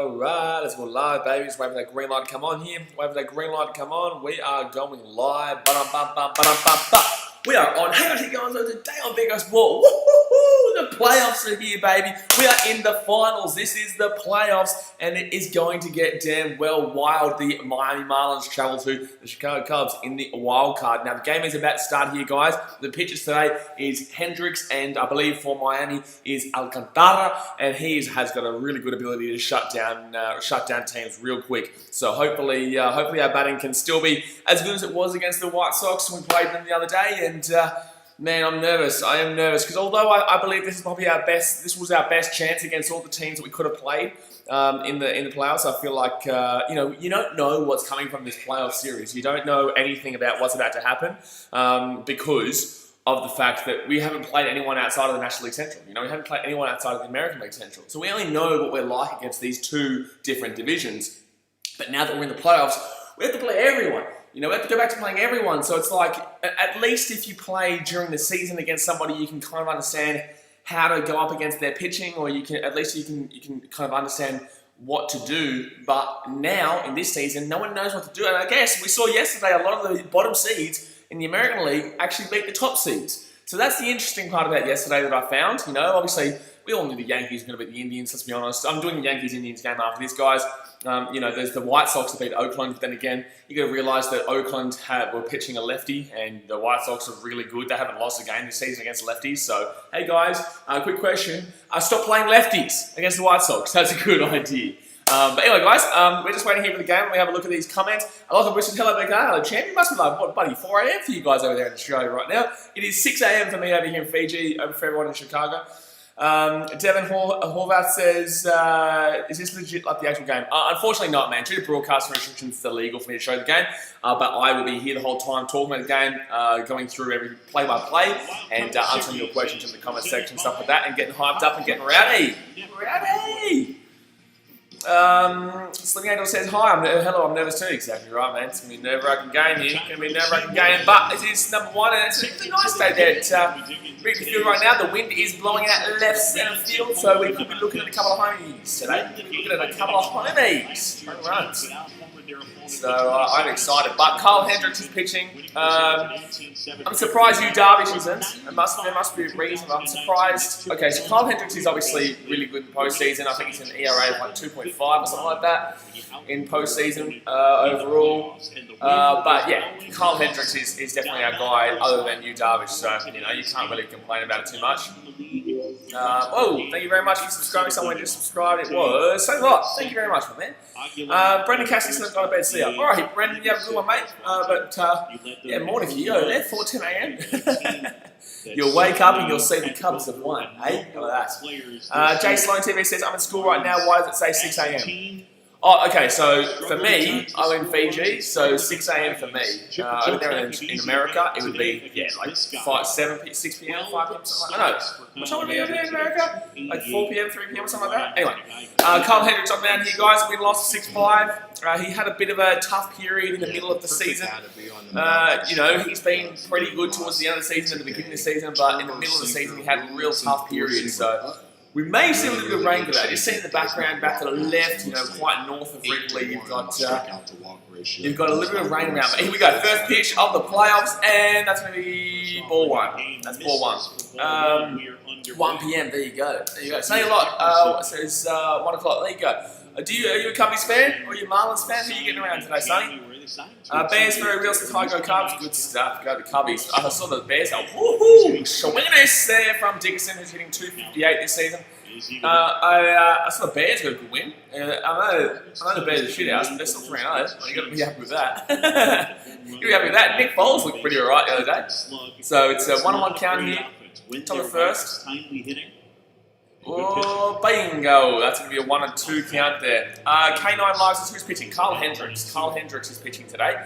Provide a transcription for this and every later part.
Alright, let's go live, babies. Wait for that green light to come on here. Wait for that green light to come on. We are going live. We are on. Hang on, here guys. Today on BKRmy Sport. Woo-hoo-hoo! The playoffs are here, baby. We are in the finals. This is the playoffs, and it is going to get damn well wild. The Miami Marlins travel to the Chicago Cubs in the wild card. Now, the game is about to start here, guys. The pitchers today is Hendricks, and I believe for Miami is Alcantara, and he has got a really good ability to shut down teams real quick. So hopefully our batting can still be as good as it was against the White Sox when we played them the other day. And man, I'm nervous. I am nervous because although I believe this is probably this was our best chance against all the teams that we could have played in the playoffs. I feel like you don't know what's coming from this playoff series. You don't know anything about what's about to happen because of the fact that we haven't played anyone outside of the National League Central. We haven't played anyone outside of the American League Central. So we only know what we're like against these two different divisions. But now that we're in the playoffs, we have to play everyone. We have to go back to playing everyone. So it's like, at least if you play during the season against somebody, you can kind of understand how to go up against their pitching, or you can kind of understand what to do. But now, in this season, no one knows what to do. And I guess we saw yesterday a lot of the bottom seeds in the American League actually beat the top seeds. So that's the interesting part about yesterday that I found. Obviously, we all knew the Yankees were going to beat the Indians, let's be honest. I'm doing the Yankees-Indians game after this, guys. There's the White Sox that beat Oakland, but then again, you got to realise that Oakland were pitching a lefty, and the White Sox are really good. They haven't lost a game this season against lefties. So, hey guys, quick question. Stop playing lefties against the White Sox. That's a good idea. But anyway, guys, we're just waiting here for the game. We have a look at these comments. I like the Bristol hello, BK. Hello, champ. It must be like, what, buddy, 4 a.m. for you guys over there in Australia right now. It is 6 a.m. for me over here in Fiji, over for everyone in Chicago. Devin Horvath says, is this legit like the actual game? Unfortunately not, man. Due to broadcast restrictions, it's illegal for me to show the game. But I will be here the whole time talking about the game, going through every play-by-play, and answering your questions in the comment section, stuff like that, and getting hyped up and getting rowdy. Rowdy! Slim Angel says, hi, I'm nervous too. Exactly right, man. It's going to be a nerve-wracking game here. It's going to be a nerve-wracking game, but it is number one, and it's a really nice day there at Wrigley Field right now. The wind is blowing out left centre field, so we could be looking at a couple of homies today. We could be looking at a couple of homies. Home runs. So I'm excited. But Carl Hendricks is pitching. I'm surprised you Darvish isn't. There must be a reason. I'm surprised. Okay, so Carl Hendricks is obviously really good in postseason. I think he's an ERA of like 2.5 or something like that in postseason overall. But yeah, Carl Hendricks is definitely our guy, other than you Darvish. So you can't really complain about it too much. Thank you very much for subscribing. Someone just subscribed. It was so lot. Thank you very much, my man. Brendan Cassidy says, "Got a bed to see you." All right, Brendan, you have a good one, mate. Morning for you. Go there, 4:10 a.m. You'll wake up and you'll see the Cubs have won. Hey, look at that. Jay Sloan TV says, "I'm in school right now. Why does it say 6 a.m.?" Oh, okay, so for me, I'm in Fiji, so 6 a.m. for me. Over there in America, it would be, like 6 p.m., 5 p.m., something like that. I know. What time would it be over there in America? Like 4 p.m., 3 p.m., or something like that? Anyway, Carl Hendricks up down here, guys. We lost 6-5. He had a bit of a tough period in the middle of the season. He's been pretty good towards the end of the season and the beginning of the season, but in the middle of the season, he had a real tough period, so we may see a little bit of rain today. Just see in the background, back to the left, quite north of Wrigley, you've got a little bit of rain around. But here we go, first pitch of the playoffs, and that's going to be ball one. That's ball one. 1 p.m. There you go. There you go. Saying a lot. It says 1 o'clock. There you go. Are you a Cubbies fan or are you a Marlins fan? Who are you getting around today, Sonny? Bears very real says, hi, go Cubs. Good stuff. Go the Cubbies. I saw the Bears. Woohoo! Swingers there from Dickerson, who's hitting 258 this season. I saw the Bears got a good win. I know the Bears are shit out, but they're still 3-0. You got to be happy with that. You'll be happy with that. Nick Foles looked pretty alright the other day. So it's a 1-on-1 count here. Top of the first. Oh, bingo! That's going to be a 1-2 count there. K9 Live says, who's pitching? Carl Hendricks. Carl Hendricks is pitching today.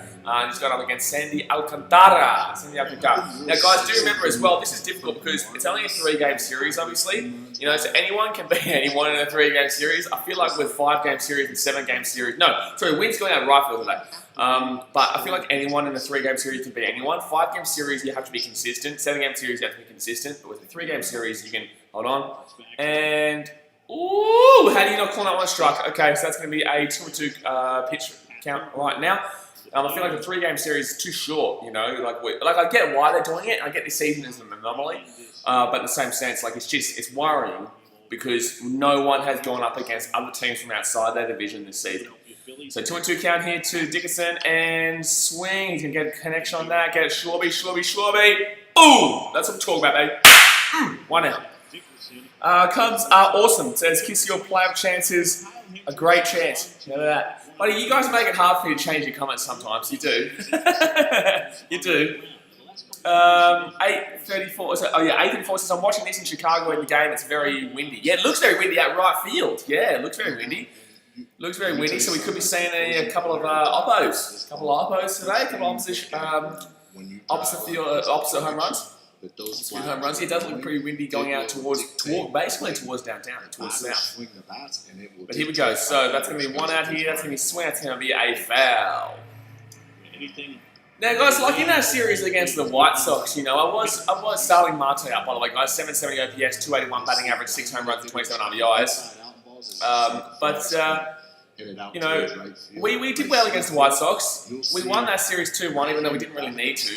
He's got up against Sandy Alcantara. Now, guys, do remember as well, this is difficult because it's only a 3-game series, obviously. So anyone can beat anyone in a 3-game series. I feel like with 5-game series and 7-game series, wind's going out right field today. But I feel like anyone in a 3-game series can beat anyone. 5-game series, you have to be consistent. 7-game series, you have to be consistent. But with a 3-game series, you can hold on. And Ooh, how do you not call that one a strike? Okay, so that's going to be a 2-2 pitch count right now. I feel like the 3-game series is too short, you know. Like I get why they're doing it. I get this season as an anomaly, but in the same sense, like it's worrying because no one has gone up against other teams from outside their division this season. So 2-2 count here to Dickinson and swing. He's gonna get a connection on that. Get it, Schwarby. Boom! That's what I'm talking about, baby. 1 out. Cubs are awesome. It says kiss your playoff chances. A great chance. Remember that. Buddy, you guys make it hard for you to change your comments sometimes. You do. You do. 8:34. So, 8:34 says I'm watching this in Chicago in the game. It's very windy. Yeah, it looks very windy at right field. Yeah, it looks very windy. Looks very windy. So we could be seeing a couple of oppos. A couple of oppos today. A couple of opposite home runs. Two home runs. It does look pretty windy going out basically towards downtown, towards south. But here we go. So that's going to be 1 out here. That's going to be swing. That's going to be a foul. Now, guys, like in that series against the White Sox, you know, I was starting Marte up, by the way, guys. 770 OPS, 281 batting average, 6 home runs, and 27 RBIs. You know, we did well against the White Sox. We won that series 2-1, even though we didn't really need to.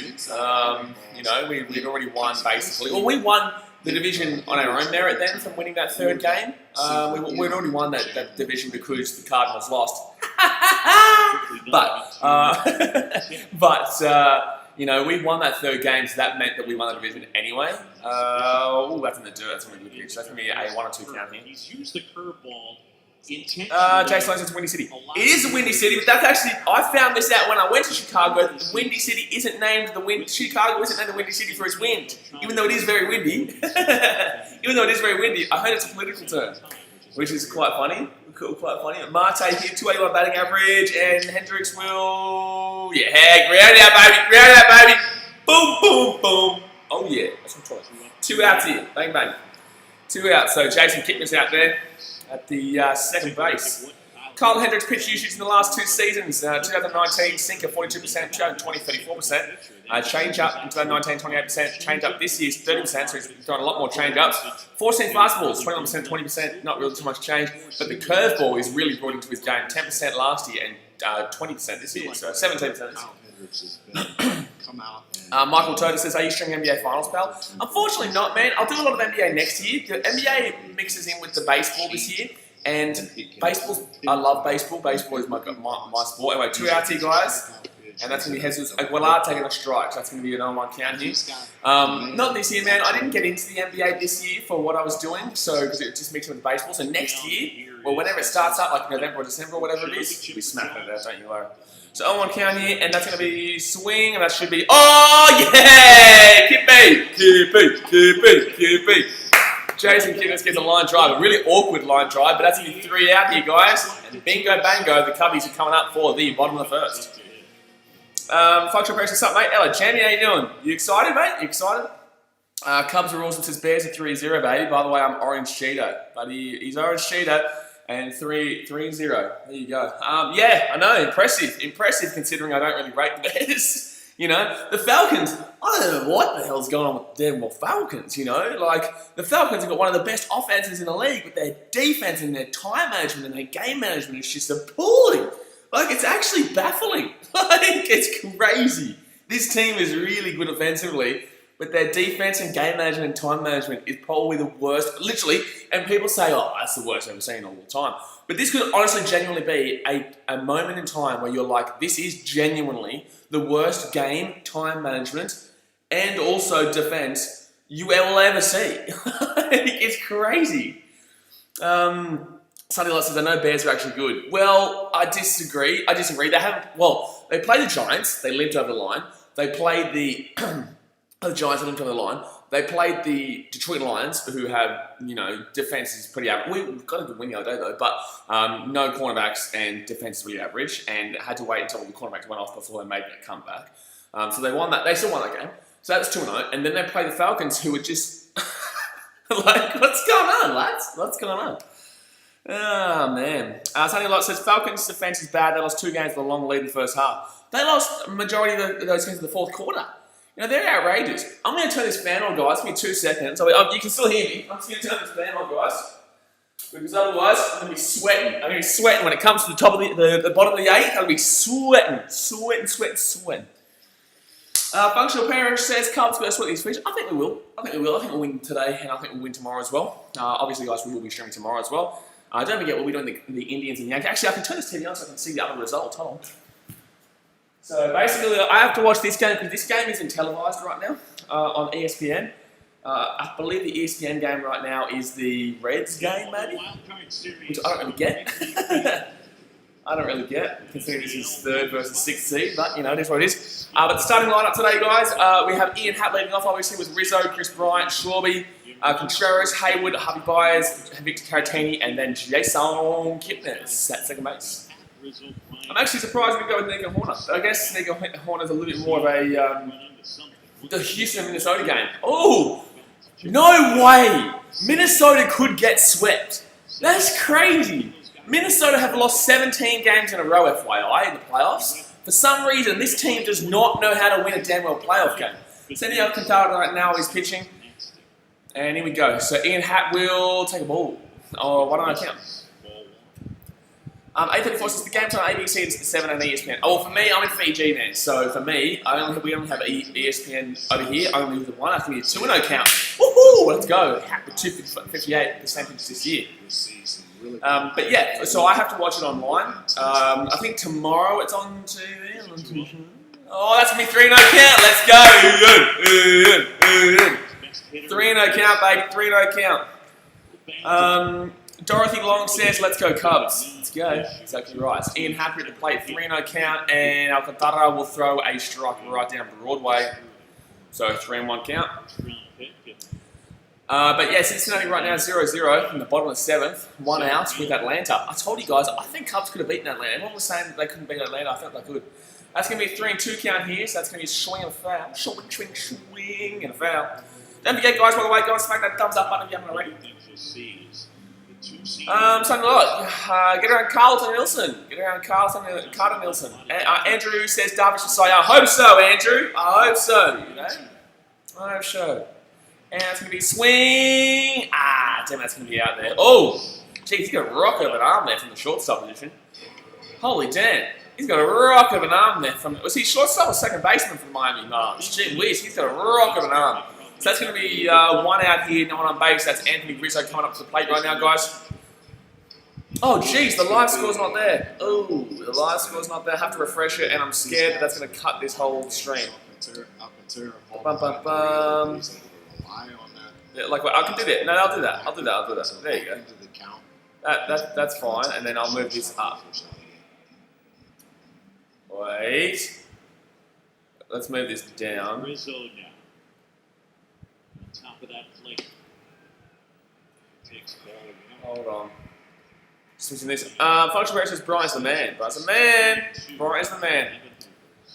You know, we'd already won, basically. Well, we won the division on our own merit then from winning that 3rd game. We'd already won that division because the Cardinals lost. You know, we won that 3rd game, so that meant that we won the division anyway. Oh, that's in the dirt. That's going to be a good pitch. That's going to be a 1 or 2 count here. He's used the curveball. Jason Lowe says Windy City. It is a Windy City, but that's actually, I found this out when I went to Chicago. The Windy City isn't named Chicago isn't named the Windy City for its wind, even though it is very windy. Even though it is very windy, I heard it's a political term, which is quite funny. Quite funny. Marte here, 281 batting average, and Hendricks will, ground out, baby. Boom, boom, boom. Oh yeah, that's what I'm talking about. 2 outs here, bang, bang. 2 outs. So Jason Kipnis out there at the second base. Carl Hendricks pitch usage in the last 2 seasons. 2019, sinker 42%, 2020, 34%. Change up in 2019, 28%. Change up this year's 30%, so he's throwing a lot more change ups. 14 fastballs, 21%, 20%, not really too much change. But the curveball is really brought into his game. 10% last year and 20% this year, so 17% this year. Michael Toda says, are you streaming NBA Finals, pal? Unfortunately not, man. I'll do a lot of NBA next year. The NBA mixes in with the baseball this year. And I love baseball. Baseball is my sport. Anyway, 2 outs here, guys. And that's going to be Jesus Aguilar taking a strike. So that's going to be another 1 count here. Not this year, man. I didn't get into the NBA this year for what I was doing. So, because it just mixed with baseball. So next year, well, whenever it starts up, like November or December or whatever it is, we smack it out, don't you worry. So 1 count here, and that's going to be swing, and that should be, oh yeah! Kippy. Jason Kipnis gets a line drive, a really awkward line drive, but that's going to be 3 out here, guys. And bingo bango, the Cubbies are coming up for the bottom of the 1st. Functional pressure, what's up, mate? Hello, Jamie, how you doing? You excited, mate? You excited? Cubs are awesome, says Bears are 3-0, baby. By the way, I'm Orange Cheeto. But he's Orange Cheeto. And 3-0. There you go. Yeah, I know. Impressive considering I don't really rate the Bears. You know, the Falcons, I don't know what the hell's going on with them Falcons, you know? Like, the Falcons have got one of the best offenses in the league, but their defense and their time management and their game management is just appalling. Like, it's actually baffling. Like, it's crazy. This team is really good offensively, but their defense and game management and time management is probably the worst, literally, and people say, oh, that's the worst I've ever seen all the time. But this could honestly genuinely be a moment in time where you're like, this is genuinely the worst game, time management, and also defense you will ever see. It's crazy. Sunny Light says, I know Bears are actually good. Well, I disagree. They haven't, they played the Giants. They limped over the line. They played the Giants limped over the line. They played the Detroit Lions, who have, you know, defense is pretty average. We've got a good win the other day, though, but no cornerbacks and defense is really average, and had to wait until the cornerbacks went off before they made that comeback. So they won that. They still won that game. So that's 2-0. And then they played the Falcons, who were just like, what's going on, lads? What's going on? Oh, man. Sunny Light says, Falcons' defense is bad. They lost 2 games with a long lead in the first half. They lost a majority of those games in the 4th quarter. You know, they're outrageous. I'm going to turn this fan on, guys. Give me 2 seconds. You can still hear me. I'm just going to turn this fan on, guys. Because otherwise, I'm going to be sweating. I'm going to be sweating when it comes to the top of the bottom of the 8th. I'm going to be sweating. Functional Parish says Cubs going to sweat these fish. I think we will. I think we'll win today, and I think we'll win tomorrow as well. Obviously, guys, we will be streaming tomorrow as well. Don't forget, we'll be doing the Indians and Yankees. Actually, I can turn this TV on so I can see the other results. Hold on. So basically, I have to watch this game because this game isn't televised right now on ESPN. I believe the ESPN game right now is the Reds game, maybe, which I don't really get. I don't really get, considering this is 3rd versus 6th seed, but, you know, it is what it is. But the starting lineup today, guys, we have Ian Happ leading off, obviously, with Rizzo, Chris Bryant, Shorby, Contreras, Hayward, Harvey Byers, Victor Caratini, and then Jason Kipnis at second base. I'm actually surprised we go with Nico Horner. I guess Nico Horner's a little bit more of a the Houston-Minnesota game. Oh! No way! Minnesota could get swept. That's crazy. Minnesota have lost 17 games in a row, FYI, in the playoffs. For some reason, this team does not know how to win a damn well playoff game. Sandy Alcantara right now is pitching. And here we go. So Ian Happ will take a ball. Oh, why don't I count? 8:34 is the game time on ABC, it's 7 on ESPN. Oh, for me, I'm in Fiji then. So for me, we only have ESPN over here, only the one. I think it's 2-0 count. Woohoo! Let's go. Happ with 258, the same pitch this year. But yeah, so I have to watch it online. I think tomorrow it's on TV. Oh, that's going to be 3-0 count. Let's go. 3-0 count, baby. 3-0 count. Dorothy Long says, let's go Cubs. Let's go. Exactly right. It's Ian Happ to play 3-0 count, and Alcantara will throw a strike right down Broadway. So 3-1 count. But yeah, Cincinnati right now 0-0 in the bottom of the 7th. 1 out with Atlanta. I told you guys, I think Cubs could have beaten Atlanta. Everyone was saying they couldn't beat Atlanta. I thought they could. That's going to be a 3-2 count here, so that's going to be a swing and a foul. Swing and a foul. Don't forget, guys, by the way, go and smack that thumbs up button if you haven't already. Something a lot. Get around Carlton Nilsson. Carter Nilsson. Andrew says Darvish will say, I hope so, Andrew. I hope so. You know? I hope so. And it's going to be swing. Damn, that's going to be out there. Oh, geez, he's got a rock of an arm there from the shortstop position. Holy damn. He's got a rock of an arm there from... Was he shortstop or second baseman from Miami Marlins? Gee whiz, he's got a rock of an arm. So that's going to be 1 out here, no one on base. That's Anthony Rizzo coming up to the plate right now, guys. Oh, jeez, the live score's not there. Oh, the live score's not there. I have to refresh it, and I'm scared that that's going to cut this whole stream. Yeah, like, I can do that. No, I'll do that. There you go. That's fine, and then I'll move this up. Wait. Let's move this down. Hold on. Switching this. Functional Parish says Brian's the man. Brian's the man. I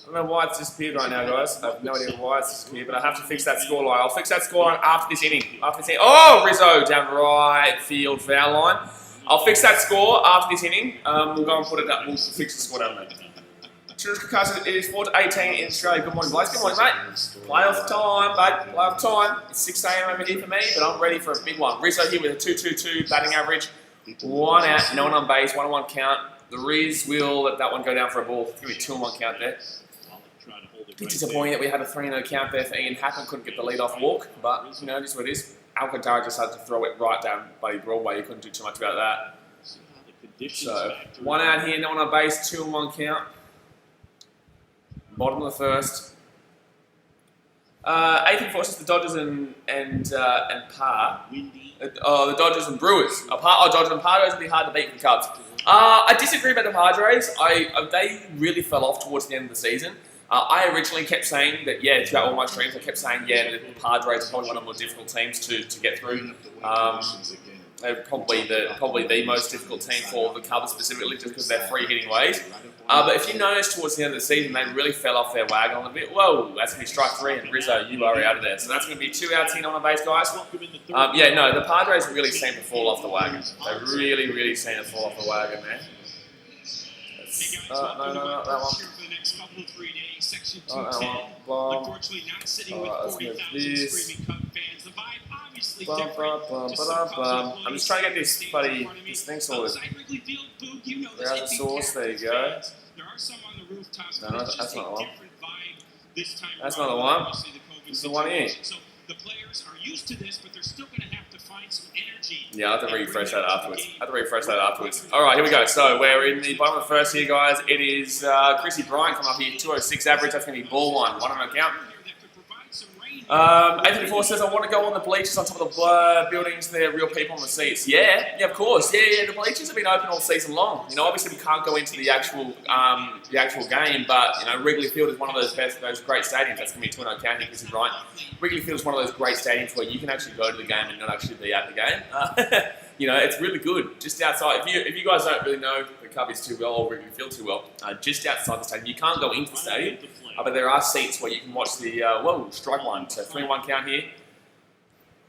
don't know why it's disappeared right now, guys. I have no idea why it's disappeared, but I have to fix that scoreline. I'll fix that scoreline after this inning. Oh, Rizzo down right field foul line. I'll fix that score after this inning. We'll go and put it up. We'll fix the score down there. It is 4-18 in Australia. Good morning, Blaze. Good morning, mate. Playoff time, mate. Playoff time. It's 6 a.m. over here for me, but I'm ready for a big one. Rizzo here with a 2.22 batting average. 1 out, no one on base, 1-1 count. The Riz will let that one go down for a ball. It's going to be 2-1 count there. It's disappointing that we had a 3-0 count there for Ian Happ and couldn't get the lead-off walk, but, you know, this is what it is. Alcantara just had to throw it right down Buddy Broadway. He couldn't do too much about that. So, 1 out here, no one on base, 2-1 count. Bottom of the first. 8th and 4th is the Dodgers and Par. The Dodgers and Brewers. Dodgers and Padres would be hard to beat for the Cubs. I disagree about the Padres. They really fell off towards the end of the season. I originally kept saying that, yeah, throughout all my streams, I kept saying, yeah, the Padres are probably one of the more difficult teams to get through. They're probably the most difficult team for the Cubs specifically, just because of their free hitting ways. But if you notice towards the end of the season, they really fell off their wagon a little bit. Whoa, that's going to be strike 3, and Rizzo, you are out of there. So that's going to be 2 outs here on the base, guys. Yeah, no, the Padres really seem to fall off the wagon. They really seem to fall off the wagon, man. No, not that one. Not that one. Bomb. Let's move this. I'm just trying to get this thing sorted. There's the source, there you go. No, that's not the one. That's not the one. This is the one here. The players are used to this, but they're still going to have to find some energy. Yeah, I'll have to refresh that afterwards. Alright, here we go. So we're in the bottom of the first here, guys. It is Chrissy Bryant coming up here, 206 average. That's going to be ball one on account. 834 says, I want to go on the bleachers on top of the buildings. There are real people on the seats. Yeah, of course. Yeah, the bleachers have been open all season long. You know, obviously we can't go into the actual game, but you know, Wrigley Field is one of those great stadiums. That's going to be 2-0 count here, Chrissy Bryant. Wrigley Field is one of those great stadiums where you can actually go to the game and not actually be at the game. You know, it's really good. Just outside, if you guys don't really know the Cubbies too well or Wrigley Field too well, just outside the stadium, you can't go into the stadium. But there are seats where you can watch the, strike one, so 3-1 count here.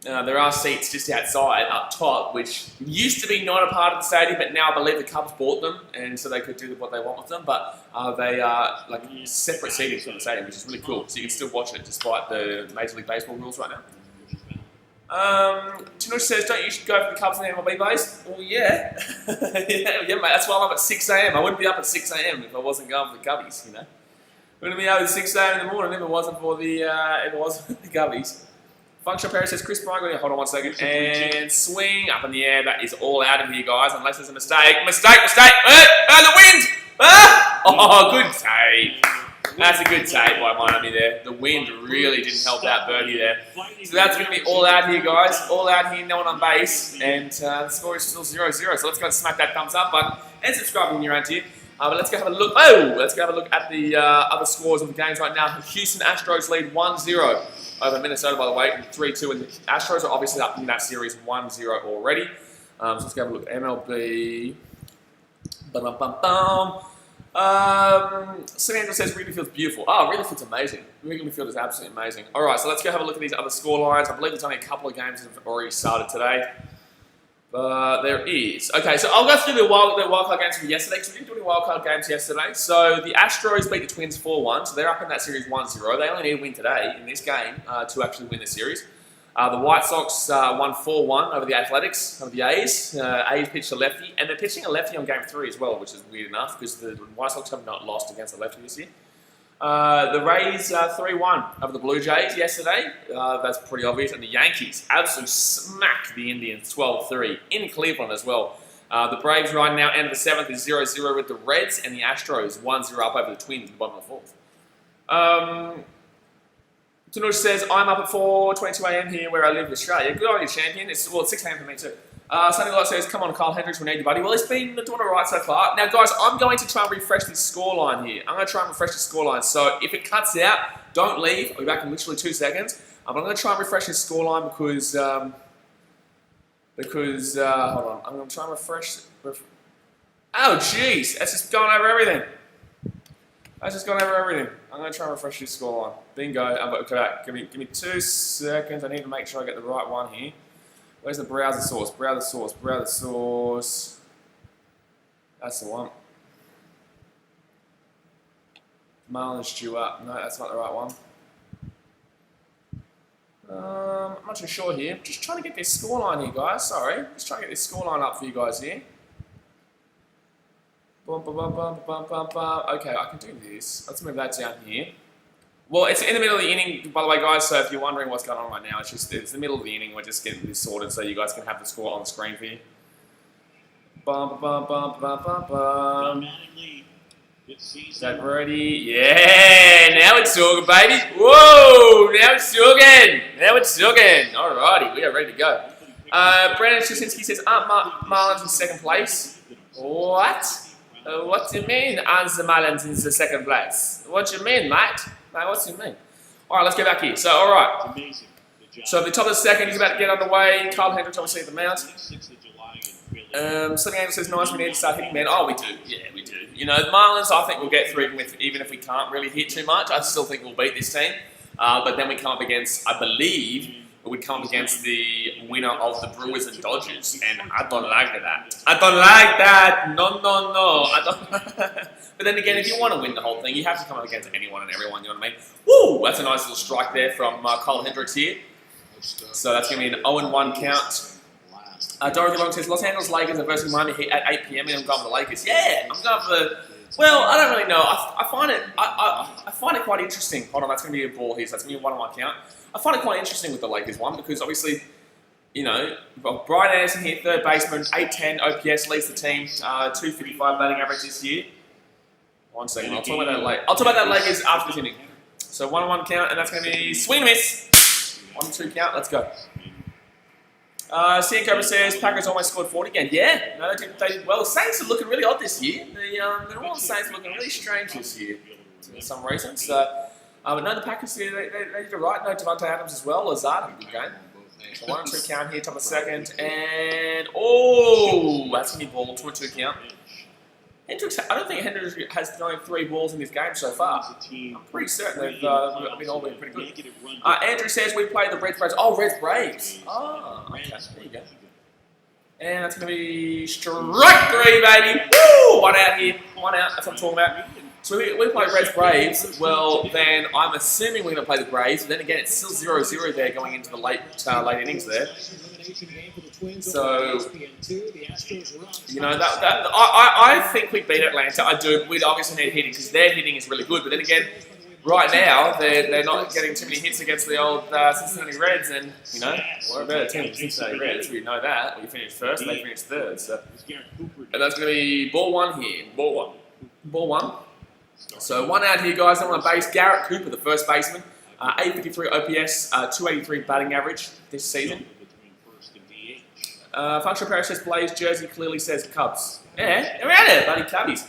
There are seats just outside, up top, which used to be not a part of the stadium, but now I believe the Cubs bought them, and so they could do what they want with them, but they are like separate seating from the stadium, which is really cool, so you can still watch it despite the Major League Baseball rules right now. Tinush says, don't you should go for the Cubs in the MLB base? Well, yeah. yeah, mate, that's why I'm up at 6 AM. I wouldn't be up at 6 AM if I wasn't going for the Cubbies, you know. We're going to be out at 6 AM in the morning if it wasn't for the Cubbies. Function Perry says, Chris Bryant, hold on 1 second, and swing up in the air. That is all out of here, guys, unless there's a mistake. Mistake! The wind! Oh, good take. That's a good take by Miami there. The wind really didn't help out Birdie there. So that's going to be all out here, guys. All out here, no one on base, and the score is still 0-0. So let's go and smack that thumbs up button and subscribe when you're around here. But let's go have a look. Let's go have a look at the other scores of the games right now. Houston Astros lead 1-0 over Minnesota, by the way, 3-2, and the Astros are obviously up in that series 1-0 already. So let's go have a look. MLB. Samantha says Wrigley Field's beautiful. Oh, Wrigley Field's amazing. Wrigley Field is absolutely amazing. All right, so let's go have a look at these other score lines. I believe there's only a couple of games that have already started today. There is. Okay, so I'll go through the wildcard games from yesterday, because we didn't do any wildcard games yesterday. So the Astros beat the Twins 4-1, so they're up in that series 1-0. They only need a win today in this game to actually win the series. The White Sox won 4-1 over the Athletics, over the A's. A's pitched a lefty, and they're pitching a lefty on Game 3 as well, which is weird enough, because the White Sox have not lost against a lefty this year. The Rays 3-1 over the Blue Jays yesterday. That's pretty obvious. And the Yankees absolutely smack the Indians 12-3 in Cleveland as well. The Braves right now, end of the 7th, is 0-0 with the Reds, and the Astros 1-0 up over the Twins in the bottom of the 4th. Tanush says, I'm up at 4:22 AM here where I live in Australia. Good on you, champion. It's 6 AM for me too. Sunny Light says, come on, Kyle Hendricks, we need you, buddy. Well, it's been doing all right so far. Now, guys, I'm going to try and refresh this scoreline here. I'm going to try and refresh the scoreline. So if it cuts out, don't leave. I'll be back in literally 2 seconds. But I'm going to try and refresh this scoreline because hold on. I'm going to try and refresh. Oh, jeez. That's just going over everything. I'm going to try and refresh this scoreline. Bingo. Okay, give me 2 seconds. I need to make sure I get the right one here. Where's the browser source? Browser source. That's the one. Marlins due up. No, that's not the right one. I'm not too sure here. Just trying to get this scoreline here, guys. Sorry. Just trying to get this scoreline up for you guys here. Okay, I can do this. Let's move that down here. Well, it's in the middle of the inning, by the way, guys, so if you're wondering what's going on right now, it's the middle of the inning. We're just getting this sorted so you guys can have the score on the screen for you. Is that ready? Yeah, now it's talking, baby. Whoa, now it's talking. Alrighty, we are ready to go. Brandon Straczynski says, aren't Marlins in second place? What? What do you mean, aren't the Marlins in the second place? What do you mean, mate? Mate, what do you mean? Alright, let's go back here. So, alright. So, at the top of the second, he's about to get underway. Kyle Hendricks obviously at the mount. Sunny Angel says, nice, we need to start hitting, man. Oh, we do. Yeah, we do. You know, the Marlins, I think we'll get through even if we can't really hit too much. I still think we'll beat this team. But then we come up against, I believe, would come up against the winner of the Brewers and Dodgers, and I don't like that. I don't like that. No, no, no. I don't. But then again, if you want to win the whole thing, you have to come up against anyone and everyone. You know what I mean? Woo! That's a nice little strike there from Kyle Hendricks here. So that's going to be an 0-1 count. Dorothy Long says Los Angeles Lakers are versus Miami Heat at 8 p.m. and I'm going for the Lakers. Yeah, I'm going for the. Well, I don't really know. I find it quite interesting. Hold on, that's going to be a ball here. So that's going to be a 1-1 count. I find it quite interesting with the Lakers one because obviously, you know, we've got Brian Anderson here, third baseman, 810 OPS, leads the team, 255 batting average this year. 1 second, I'll talk about that later. I'll talk about that Lakers after this inning. So 1-1 count, and that's going to be swing and miss. 1-2 count. Let's go. Cian Cobra says Packers almost scored 40 again. Yeah, no, they did well. The Saints are looking really odd this year. The New Orleans Saints are looking really strange this year for some reason. So, but no, the Packers here, they did it right. No, Devontae Adams as well. Lazard had a good game. So 1-2 count here, top of the second. And, oh, that's going to be ball, 2-2 count. Hendricks, I don't think Hendricks has thrown 3 balls in this game so far. I'm pretty certain they've all been pretty good. Andrew says we play the Reds Braves. Oh, Reds Braves. Oh, okay. There you go. And that's going to be strike 3, baby. Woo! 1 out here. 1 out. That's what I'm talking about. So we play Reds Braves. Well, then I'm assuming we're going to play the Braves. But then again, it's still 0-0 there going into the late innings there. So, you know, I think we beat Atlanta. I do. We'd obviously need hitting because their hitting is really good. But then again, right now, they're not getting too many hits against the old Cincinnati Reds. And, you know, we're a better team than Cincinnati Reds. We know that. We finished first and they finished third. So, and that's going to be ball 1 here. Ball 1. So 1 out here, guys. I'm on base. Garrett Cooper, the first baseman. 853 OPS, 283 batting average this season. Functional Parish says Blaze jersey clearly says Cubs. Yeah, we're at it, buddy, Cubbies.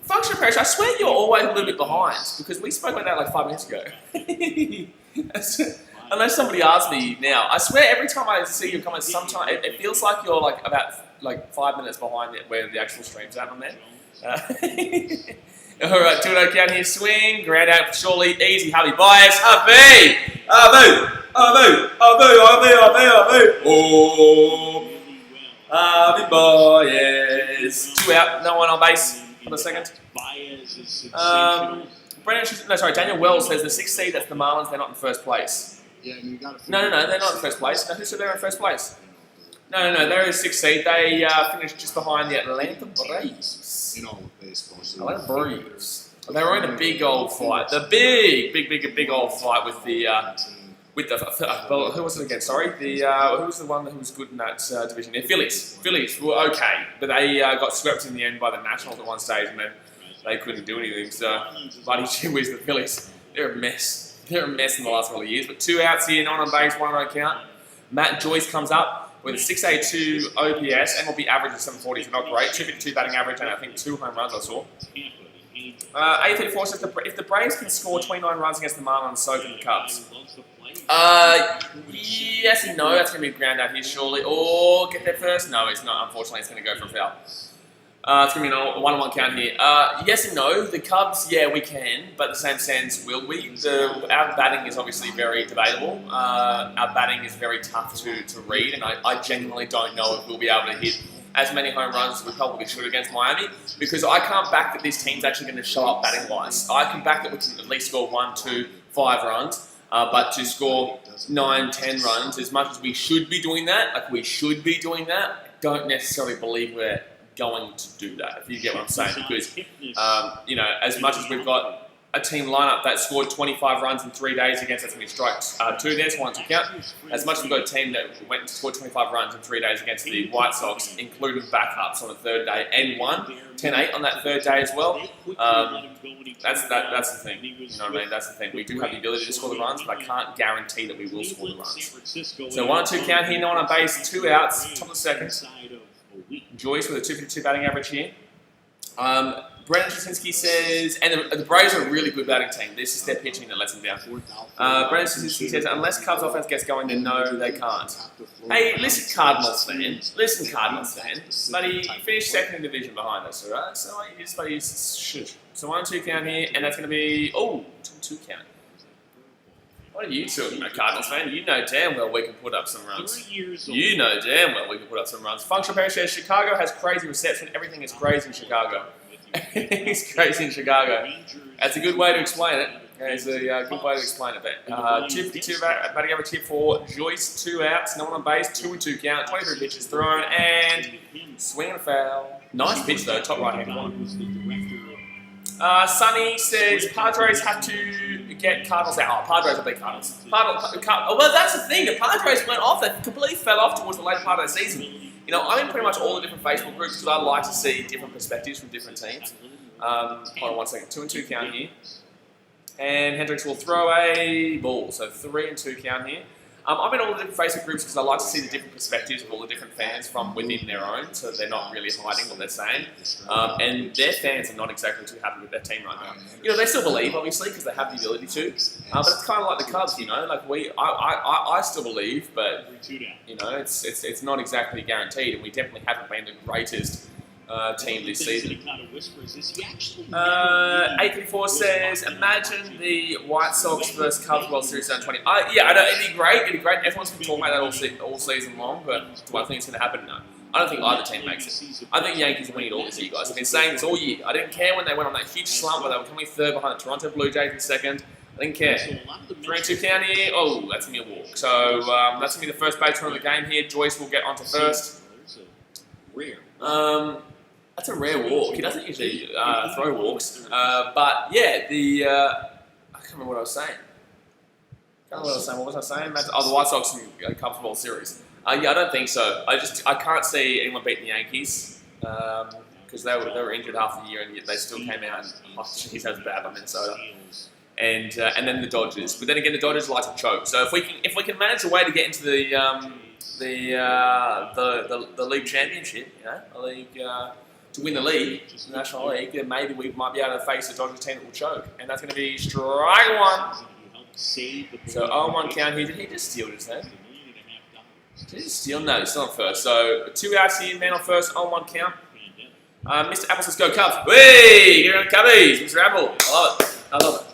Functional Parish, I swear you're always a little bit behind because we spoke about that like 5 minutes ago. Unless somebody asks me now, I swear every time I see your comments, sometimes it feels like you're like about 5 minutes behind it where the actual stream's at, my man. All right, 2-0 count here, swing, ground out surely, easy, Harvey bias, Harvey, oh, Harvey boys, 2 out, no one on base for the second. Daniel Wells says the 6th seed, that's the Marlins, they're not in first place. No, they're not in first place. No, who said they're in first place? No, they're in 6th seed. They finished just behind the Atlanta Braves. Atlanta Braves. They were in a big old fight. The big old fight with the who was it again? Sorry, who was the one who was good in that division? The Phillies were okay, but they got swept in the end by the Nationals at one stage, and then they couldn't do anything. So, bloody shit with the Phillies. They're a mess. They're a mess in the last couple of years. But 2 outs here, 9 on base, 1 on count. Matt Joyce comes up with a 682 OPS, MLB average of 740, so not great. 252 batting average, and I think 2 home runs I saw. 834 says if the Braves can score 29 runs against the Marlins, so can the Cubs. Yes and no. That's going to be a ground out here, surely. Or get there first? No, it's not. Unfortunately, it's going to go for a foul. It's going to be a 1-1 count here. Yes and no. The Cubs, yeah, we can, but in the same sense, will we? Our batting is obviously very debatable. Our batting is very tough to read, and I genuinely don't know if we'll be able to hit as many home runs as we probably should against Miami, because I can't back that this team's actually going to show up batting-wise. I can back that we can at least score 1, 2, 5 runs, but to score 9, 10 runs, as much as we should be doing that, I don't necessarily believe we're going to do that, if you get what I'm saying, because, you know, as much as we've got a team lineup that scored 25 runs in 3 days against, that's going to be strike 2 there, so 1 to count. As much as we've got a team that went and scored 25 runs in 3 days against the White Sox, including backups on the 3rd day, and won 10-8 on that 3rd day as well. That's the thing. You know what I mean? That's the thing. We do have the ability to score the runs, but I can't guarantee that we will score the runs. So 1 2 count here, no one on base, 2 outs, top of the second. Joyce with a 252 batting average here. Brendan Straczynski says, and the Braves are a really good batting team. This is their pitching that lets them down. Brendan Straczynski says, unless Cubs offense gets going, then no, they can't. Hey, listen, Cardinals fan. But he finished 2nd in division behind us, alright? So he's shoot. So 1 2 count here, and that's going to be, 2 count. What are you talking about, Cardinals fan? You know damn well we can put up some runs. 30 years old. You know damn well we can put up some runs. Functional Perry says Chicago has crazy reception. Everything is crazy in Chicago. It's crazy in Chicago. That's a good way to explain it. It's a good way to explain it. But 252 batting average here for Joyce. 2 outs, no one on base, 2-2 count, 23 pitches thrown, and swing and a foul. Nice pitch though, top right hand corner. Sonny says Padres have to get Cardinals out. Oh, Padres will beat Cardinals. Well, that's the thing. The Padres went off. They completely fell off towards the later part of the season. You know, I'm in pretty much all the different Facebook groups because I like to see different perspectives from different teams. Hold on 1 second. 2-2 count here. And Hendricks will throw a ball. So 3-2 count here. I'm in all the different Facebook groups because I like to see the different perspectives of all the different fans from within their own, so they're not really hiding what they're saying. And their fans are not exactly too happy with their team right now. You know, they still believe, obviously, because they have the ability to. But it's kind of like the Cubs, you know. Like I still believe, but you know, it's not exactly guaranteed, and we definitely haven't been the greatest team this season. 834 says, imagine the White Sox versus Cubs World Series 2020. Yeah, I know, it'd be great. Everyone's been talking about that all season long, but do I think it's going to happen? No. I don't think either team makes it. I think the Yankees are winning it all this year, guys. I've been saying this all year. I didn't care when they went on that huge slump where they were coming third behind the Toronto Blue Jays in second. I didn't care. 3-2 count here. Oh, that's going to be a walk. So that's going to be the first baseman of the game here. Joyce will get onto first. That's a rare walk. He doesn't usually throw walks. But yeah, I can't remember what I was saying. What was I saying? Oh, the White Sox in Cubs World Series. Yeah, I don't think so. I can't see anyone beating the Yankees because they were injured half the year and yet they still came out and oh jeez, that was bad by Minnesota. And then the Dodgers. But then again, the Dodgers like to choke. So if we can manage a way to get into the league championship, you know, the league. To win the league, the National League, then maybe we might be able to face a Dodgers team that will choke. And that's going to be strike one. So 0-1 count here. Did he just steal just then? Did he just steal? No, he's still on first. So 2 outs here, man on first, 0-1 count. Mr. Apple says go Cubs. Whee! Get around the Cubbies, Mr. Apple. I love it.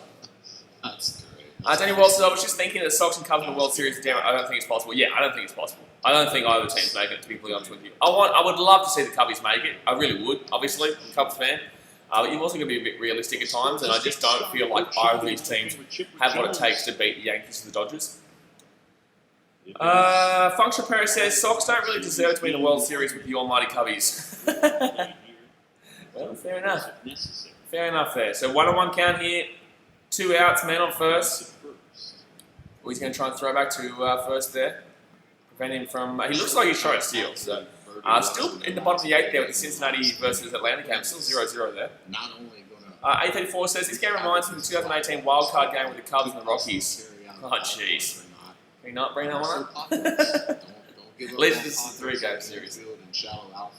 That's great. Danny Wilson, I was just thinking that the Sox and Cubs in the World Series, damn it, I don't think it's possible. Yeah, I don't think it's possible. I don't think either team's make it, to be completely honest with you. I would love to see the Cubbies make it. I really would, obviously. I'm a Cubs fan. But you're also going to be a bit realistic at times, and I just don't feel like either of these teams have what it takes to beat the Yankees and the Dodgers. Functional Perry says, Sox don't really deserve to be in the World Series with the almighty Cubbies. Well, fair enough. Fair enough there. So 1-1 count here. 2 outs, man on first. Well, he's going to try and throw back to first there. Prevent him from... he looks like he's trying to steal. So, still in the bottom of the 8th there with the Cincinnati versus Atlanta game. Still 0-0 there. 834 says, this game reminds me of the 2018 wildcard game with the Cubs and the Rockies. Oh, jeez. Can you not bring that one up? At least this is a 3-game series.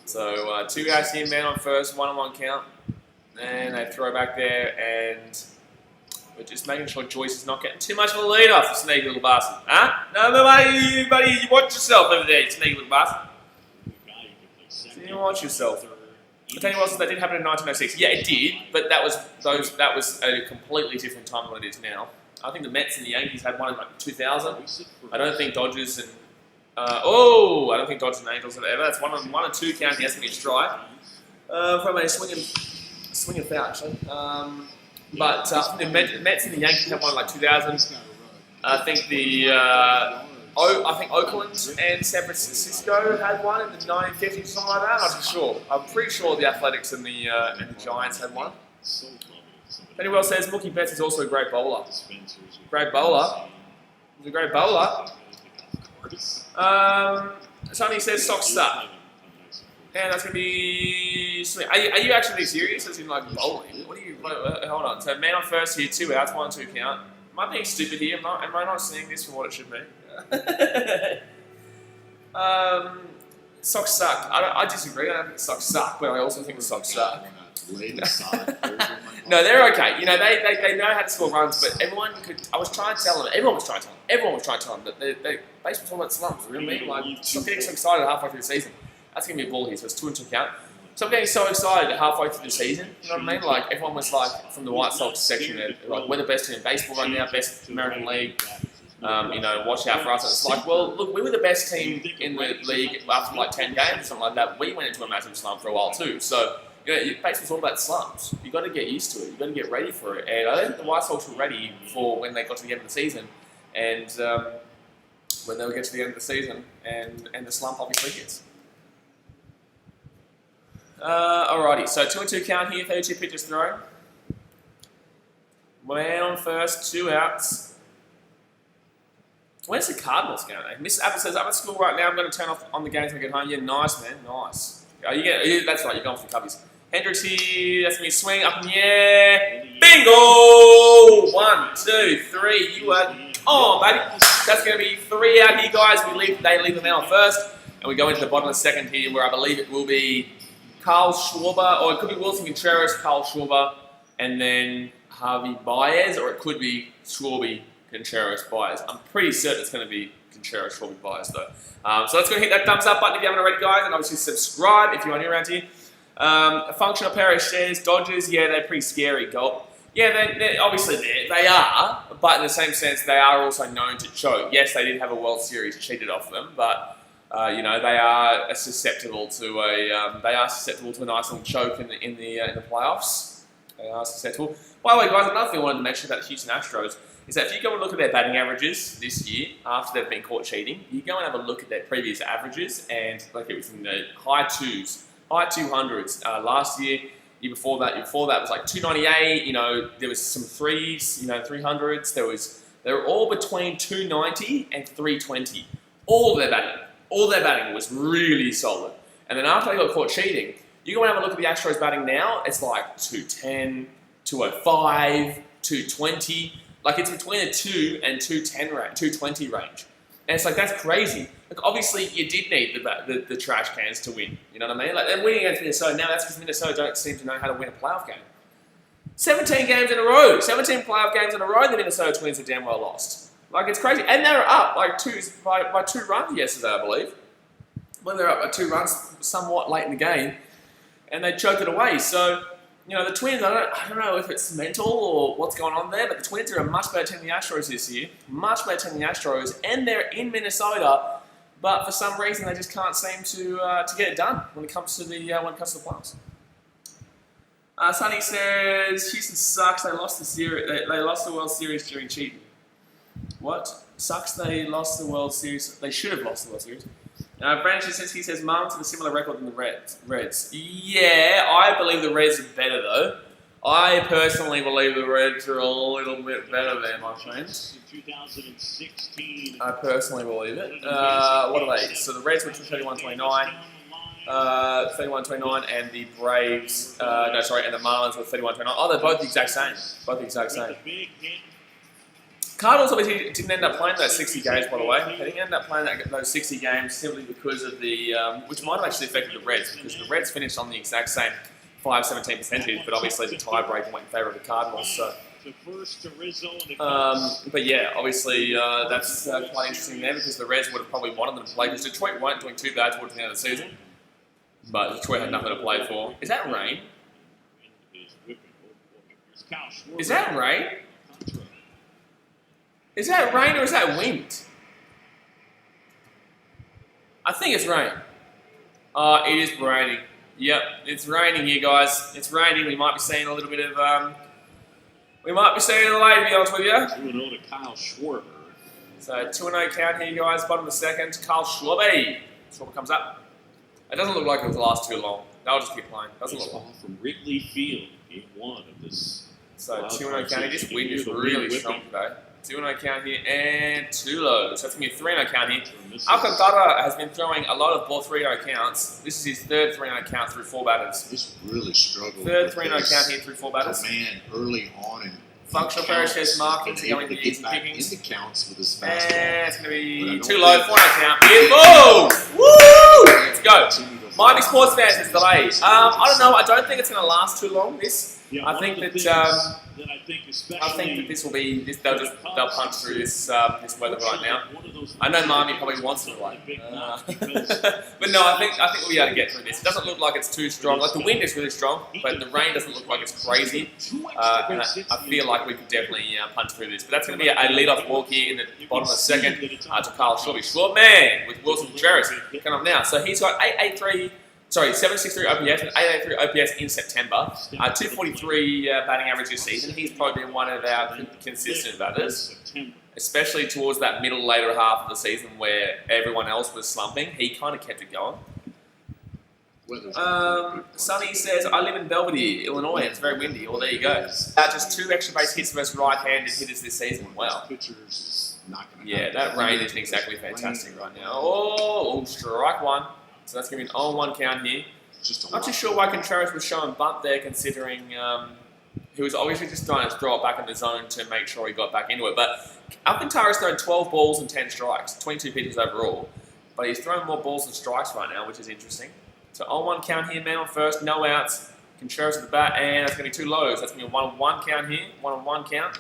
So, 2 outs here, man on first, 1-1 count. And they throw back there, and we're just making sure Joyce is not getting too much of a lead off, you sneaky little bastard. Huh? No, buddy, you watch yourself over there, you sneaky little bastard. So you watch yourself. But tell you what, that did happen in 1906. Yeah, it did, but that was a completely different time than what it is now. I think the Mets and the Yankees had one in like 2000. I don't think Dodgers and I don't think Dodgers and Angels have ever. That's 1-2 count. He has to be a strike from a swinging foul actually. But the Mets and the Yankees had one in like 2000. I think Oakland and San Francisco had one in the 1950s, something like that. I'm not sure. I'm pretty sure the Athletics and the Giants had one. Penny Well says Mookie Betts is also a great bowler. Great bowler. He's a great bowler. Sonny says Sox suck. And that's going to be... Are you actually serious? As in like bowling? Hold on. So man on first here, 2 outs, 1-2 count. Am I being stupid here? Am I not seeing this for what it should be? Sox suck. I disagree. I don't think the Sox suck, but I also think the Sox suck. No, they're okay. You know, they know how to score runs, but everyone was trying to tell them that baseball's all about slumps. You know what I mean? Like, stop getting so excited halfway through the season. That's going to be a ball here, so it's 2-2 count. Stop getting so excited halfway through the season. You know what I mean? Like, everyone was like, from the White Sox section, like, we're the best team in baseball right now, best American League. you know, watch out for us. And it's like, well, look, we were the best team in the league after like 10 games or something like that. We went into a massive slump for a while too. So, you know, basically all about slumps. You've got to get used to it. You've got to get ready for it. And I think the White Sox were ready for when they got to the end of the season. And when they would get to the end of the season and the slump obviously hits. Alrighty, so 2-2 count here, 32 pitches thrown. Man on first, 2 outs. Where's the Cardinals going? Mr. Apple says, I'm at school right now, I'm going to turn off on the games when I get home. Yeah, nice, man, nice. That's right, you're going for the Cubbies. Hendricks here, that's going to be swing, up in the air. Bingo! 1, 2, 3, you are on, baby. That's going to be 3 out here, guys. They leave the man on first, and we go into the bottom of the second here, where I believe it will be Carl Schwarber, or it could be Wilson Contreras, Carl Schwarber, and then Harvey Baez, or it could be Schwarby, Contreras, Baez. I'm pretty certain it's going to be Contreras, Schwarby, Baez, though. So let's go hit that thumbs up button if you haven't already, guys, and obviously subscribe if you are new around here. A functional pair of shares, Dodgers, yeah, they're pretty scary, Gulp. Yeah, obviously they are, but in the same sense, they are also known to choke. Yes, they did have a World Series cheated off them, but you know, they are susceptible to a nice little choke in the playoffs. They are susceptible. By the way, guys, another thing I wanted to mention about the Houston Astros is that if you go and look at their batting averages this year, after they've been caught cheating, you go and have a look at their previous averages, and like it was in the high 200s last year. Year before that was like 298. You know, there was some threes, you know, 300s. They were all between 290 and 320. All their batting was really solid. And then after they got caught cheating, you go and have a look at the Astros batting now. It's like 210, 205, 220. Like it's between a 2 and 210 range, 220 range. And it's like, that's crazy. Like obviously you did need the trash cans to win. You know what I mean? Like they're winning against Minnesota now. That's because Minnesota don't seem to know how to win a playoff game. 17 games in a row. 17 playoff games in a row the Minnesota Twins have damn well lost. Like it's crazy. And they're up like by 2 runs yesterday, I believe. When they're up by 2 runs somewhat late in the game. And they choked it away. So, you know, the Twins, I don't know if it's mental or what's going on there, but the Twins are a much better team than the Astros this year. Much better team than the Astros. And they're in Minnesota, but for some reason they just can't seem to get it done when it comes to the playoffs. Sonny says Houston sucks. They lost the series. They lost the World Series during cheating. What? Sucks. They lost the World Series. They should have lost the World Series. Brandon says Marlins have a similar record than the Reds. Yeah, I believe the Reds are better though. I personally believe the Reds are a little bit better there, my friends. 2016. I personally believe it. What are they? So the Reds were 31-29. 31-29, and the Braves, and the Marlins were 31-29. Oh, they're both the exact same. Cardinals obviously didn't end up playing those 60 games, by the way. They didn't end up playing those 60 games simply because of the, which might have actually affected the Reds, because the Reds finished on the exact same 5-17 percentage, but obviously the tiebreaker went in favour of the Cardinals. So, but yeah, obviously that's quite interesting there, because the Reds would have probably wanted them to play, because Detroit weren't doing too bad towards the end of the season, but Detroit had nothing to play for. Is that rain? Is that rain? Is that rain or is that wind? I think it's rain. It is raining. Yep, it's raining here, guys. It's raining. We might be seeing a little bit of, we might be seeing a delay, to be honest with you. 2-0 to Kyle Schwarber. So 2-0 count here, guys. Bottom of the second. Kyle Schwarber. Schwarber comes up. It doesn't look like it will last too long. They'll just keep playing. Doesn't look like. From Wrigley Field, game 1 of this. So 2-0 count here. This wind is really strong today. 2-0 count here, and 2 lows. So it's going to be a 3-0 count here. Alcantara has been throwing a lot of ball 3-0 counts. This is his third 3-0 count through 4 batters. He's really struggled. Third 3-0 count here through 4 batters. Man, early on in functional pair says markings are going to be easy pickings. In the counts with his fastball. And it's going to be too low, 4-0 count. Beautiful! Woo! Let's go. Miami sports fans, it's delayed. I don't know. I don't think it's going to last too long. I think that this will be. They'll punch through this weather right now. I know Miami probably wants to win, but no, I think we'll be able to get through this. It doesn't look like it's too strong. Like the wind is really strong, but the rain doesn't look like it's crazy. And I feel like we could definitely punch through this. But that's going to be a leadoff walk here in the bottom of the second to Kyle Shorby. Short man with Wilson Contreras coming up now. So he's got 763 OPS and 883 OPS in September. 243 batting average this season. He's probably been one of our consistent batters, especially towards that later half of the season where everyone else was slumping. He kind of kept it going. Sonny says, I live in Belvedere, Illinois. It's very windy. Well, there you go. Just 2 extra base hits versus right-handed hitters this season. Wow. Yeah, that rain isn't exactly fantastic right now. Oh, strike one. So that's going to be an 0-1 count here. Not too sure why Contreras was showing bunt there, considering he was obviously just trying to throw it back in the zone to make sure he got back into it. But Alcantara's thrown 12 balls and 10 strikes, 22 pitches overall. But he's throwing more balls than strikes right now, which is interesting. So 0-1 count here, man on first, no outs. Contreras at the bat, and that's going to be 2 lows. That's going to be a 1-1 count here, 1-1 count.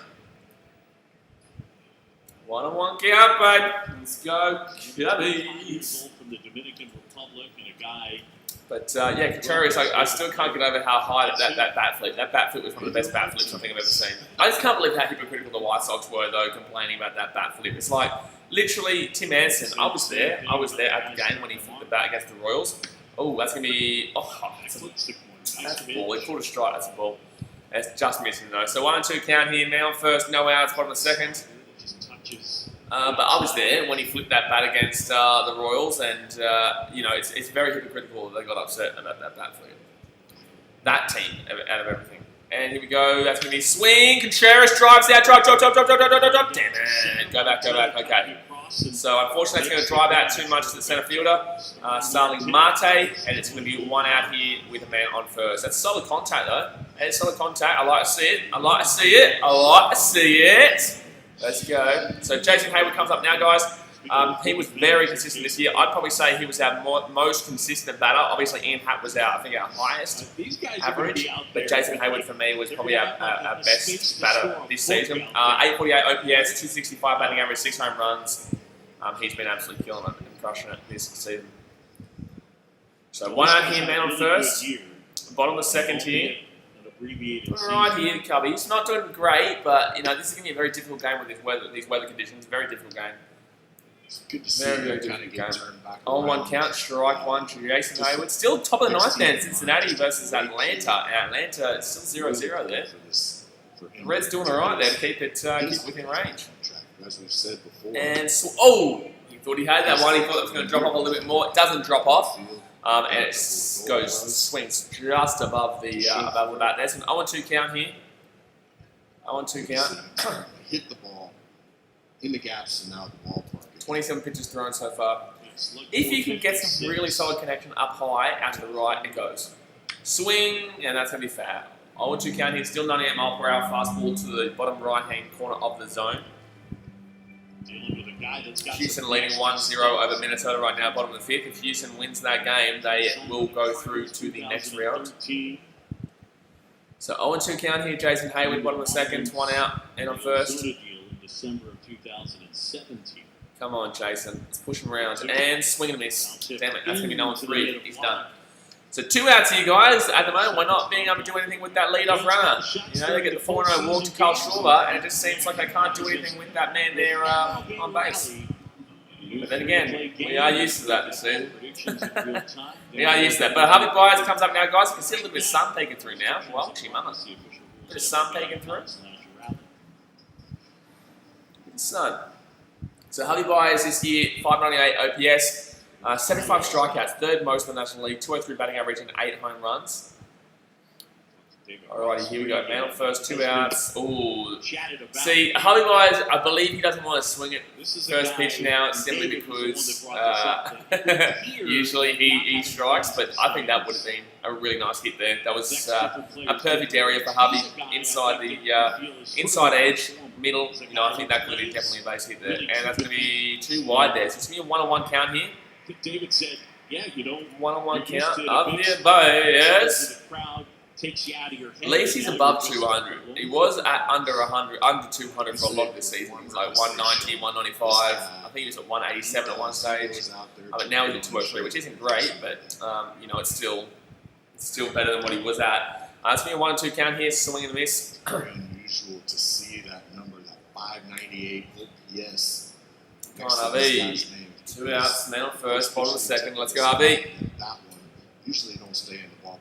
1-1 count, babe. Let's go, Cubbies. From the Dominican Republic and a guy. But yeah, Contreras, I still can't get over how high that bat flip. That bat flip was one of the best bat flips I think I've ever seen. I just can't believe how hypocritical the White Sox were, though, complaining about that bat flip. It's like, literally, Tim Anderson, I was there at the game when he flipped the bat against the Royals. Oh, that's going to be, that's a ball. He pulled a strike, that's a ball. That's just missing, though. So 1-2 count here, man on first, no outs, bottom of the second. But I was there when he flipped that bat against the Royals, and you know, it's very hypocritical that they got upset about that bat flip. That team, out of everything. And here we go. That's going to be swing. Contreras drives out. Drop. Damn it. Go back. Okay. So unfortunately, it's going to drive out too much to the center fielder, Starling Marte, and it's going to be 1 out here with a man on first. That's solid contact, though. It's solid contact. I like to see it. Let's go. So Jason Hayward comes up now, guys. He was very consistent this year. I'd probably say he was our most consistent batter. Obviously, Ian Happ was our highest average. But Jason Hayward, for me, was probably our best batter this season. 848 OPS, 265 batting average, 6 home runs. He's been absolutely killing it and crushing it this season. So 1 out here, man on first. Bottom of the second here. Right here, Cubby. He's not doing great, but you know this is going to be a very difficult game with these weather conditions. Very difficult game. It's good to see very difficult game. 0-1 count, strike 1 to Jason Hayward. Still top of the ninth man, Cincinnati versus Atlanta. Atlanta, it's still 0-0 there. Red's doing all right there to keep it within range. As we've said before. And he thought he had that one. He thought it was going to drop off a little bit more. It doesn't drop off. And it swings just above the bat. There's an 0-2 count here. 0-2 count. Hit the ball in the gaps and out the ballpark. 27 pitches thrown so far. If you can get some really solid connection up high, out to the right, it goes. Swing, and that's going to be foul. 0-2 count here. Still 98 mile per hour fastball to the bottom right-hand corner of the zone. Houston leading 1-0 over Minnesota right now, bottom of the fifth. If Houston wins that game, they will go through to the next round. So 0-2 count here, Jason Hayward, bottom of the second, 1 out, and on first. Come on, Jason. Let's push him around. And swing and miss. Damn it, that's going to be 0-3. He's done. So 2 outs here, guys. At the moment, we're not being able to do anything with that leadoff runner. You know, they get the 4-0 walk to Kyle Schwarber, and it just seems like they can't do anything with that man there on base. But then again, we are used to that this season. We are used to that. But Harvey Byers comes up now, guys. You can see a little bit of sun peeking through now. Well, gee, mama. A bit of sun peeking through. Good sun. So Harvey Byers this year, 598 OPS. 75 strikeouts, 3rd most in the National League, 203 batting average and 8 home runs. Alrighty, here we go. Man on first, 2 outs. Ooh. See, Harvey Byers, I believe he doesn't want to swing it first pitch now, simply because usually he strikes, but I think that would have been a really nice hit there. That was a perfect area for Harvey inside the inside edge, middle. You know, I think that could have been definitely a base hit there. And that's going to be too wide there. So it's going to be a 1-on-1 count here. David said, Yeah, you know, One-on-one you're used count. to the Up big here, stage boys. where the crowd takes you out of your head. At least he's Now above you're just 200. He was at under 100, under 200 for a lot of this season. He was like 190, 195. I think he was at 187 at one stage. But now he's at 203, which isn't great, but you know, it's still better than what he was at. It's going to be a 1 and 2 count here, swing and a miss. Very unusual to see that number, that 598 OPS. Come on, RB. 2 outs, man on first, bottom of the second. Let's go, RB. That one usually don't stay in the ballpark.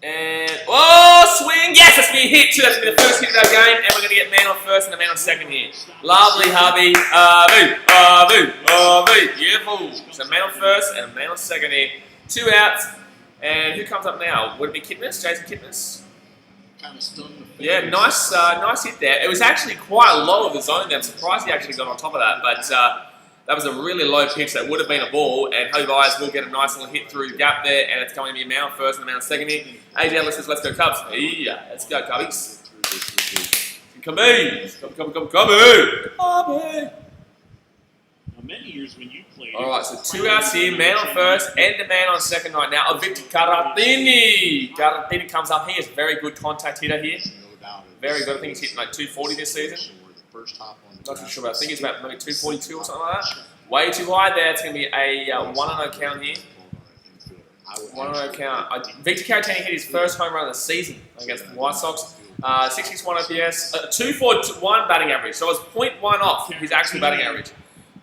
And, oh, swing! Yes, that's going to be a hit too. That's going to be the first hit of our game, and we're going to get man on first and a man on second here. Lovely, Harvey. Beautiful. So man on first and a man on second here. 2 outs. And who comes up now? Would it be Kipnis? Jason Kipnis? Kind of stunned the Yeah, nice hit there. It was actually quite low of the zone there. I'm surprised he actually got on top of that, but that was a really low pitch that would have been a ball, and Hobie Byers will get a nice little hit through the gap there, and it's going to be a man on first and a man on second here. AJ Ellis says, let's go Cubs. Yeah, let's go Cubbies. Come on. many years when you played. All right, so 2 outs here, man on first and a man on second right now. Victor Caratini. Caratini comes up. He is a very good contact hitter here. Very good. I think he's hitting like 240 this season. Not too sure, but I think he's about maybe 242 or something like that. Way too high there. It's going to be a 1-0 count here. 1-0 count. Victor Caratini hit his first home run of the season against the White Sox. 661 OPS, 241 batting average. So it was 0.1 off his actual batting average.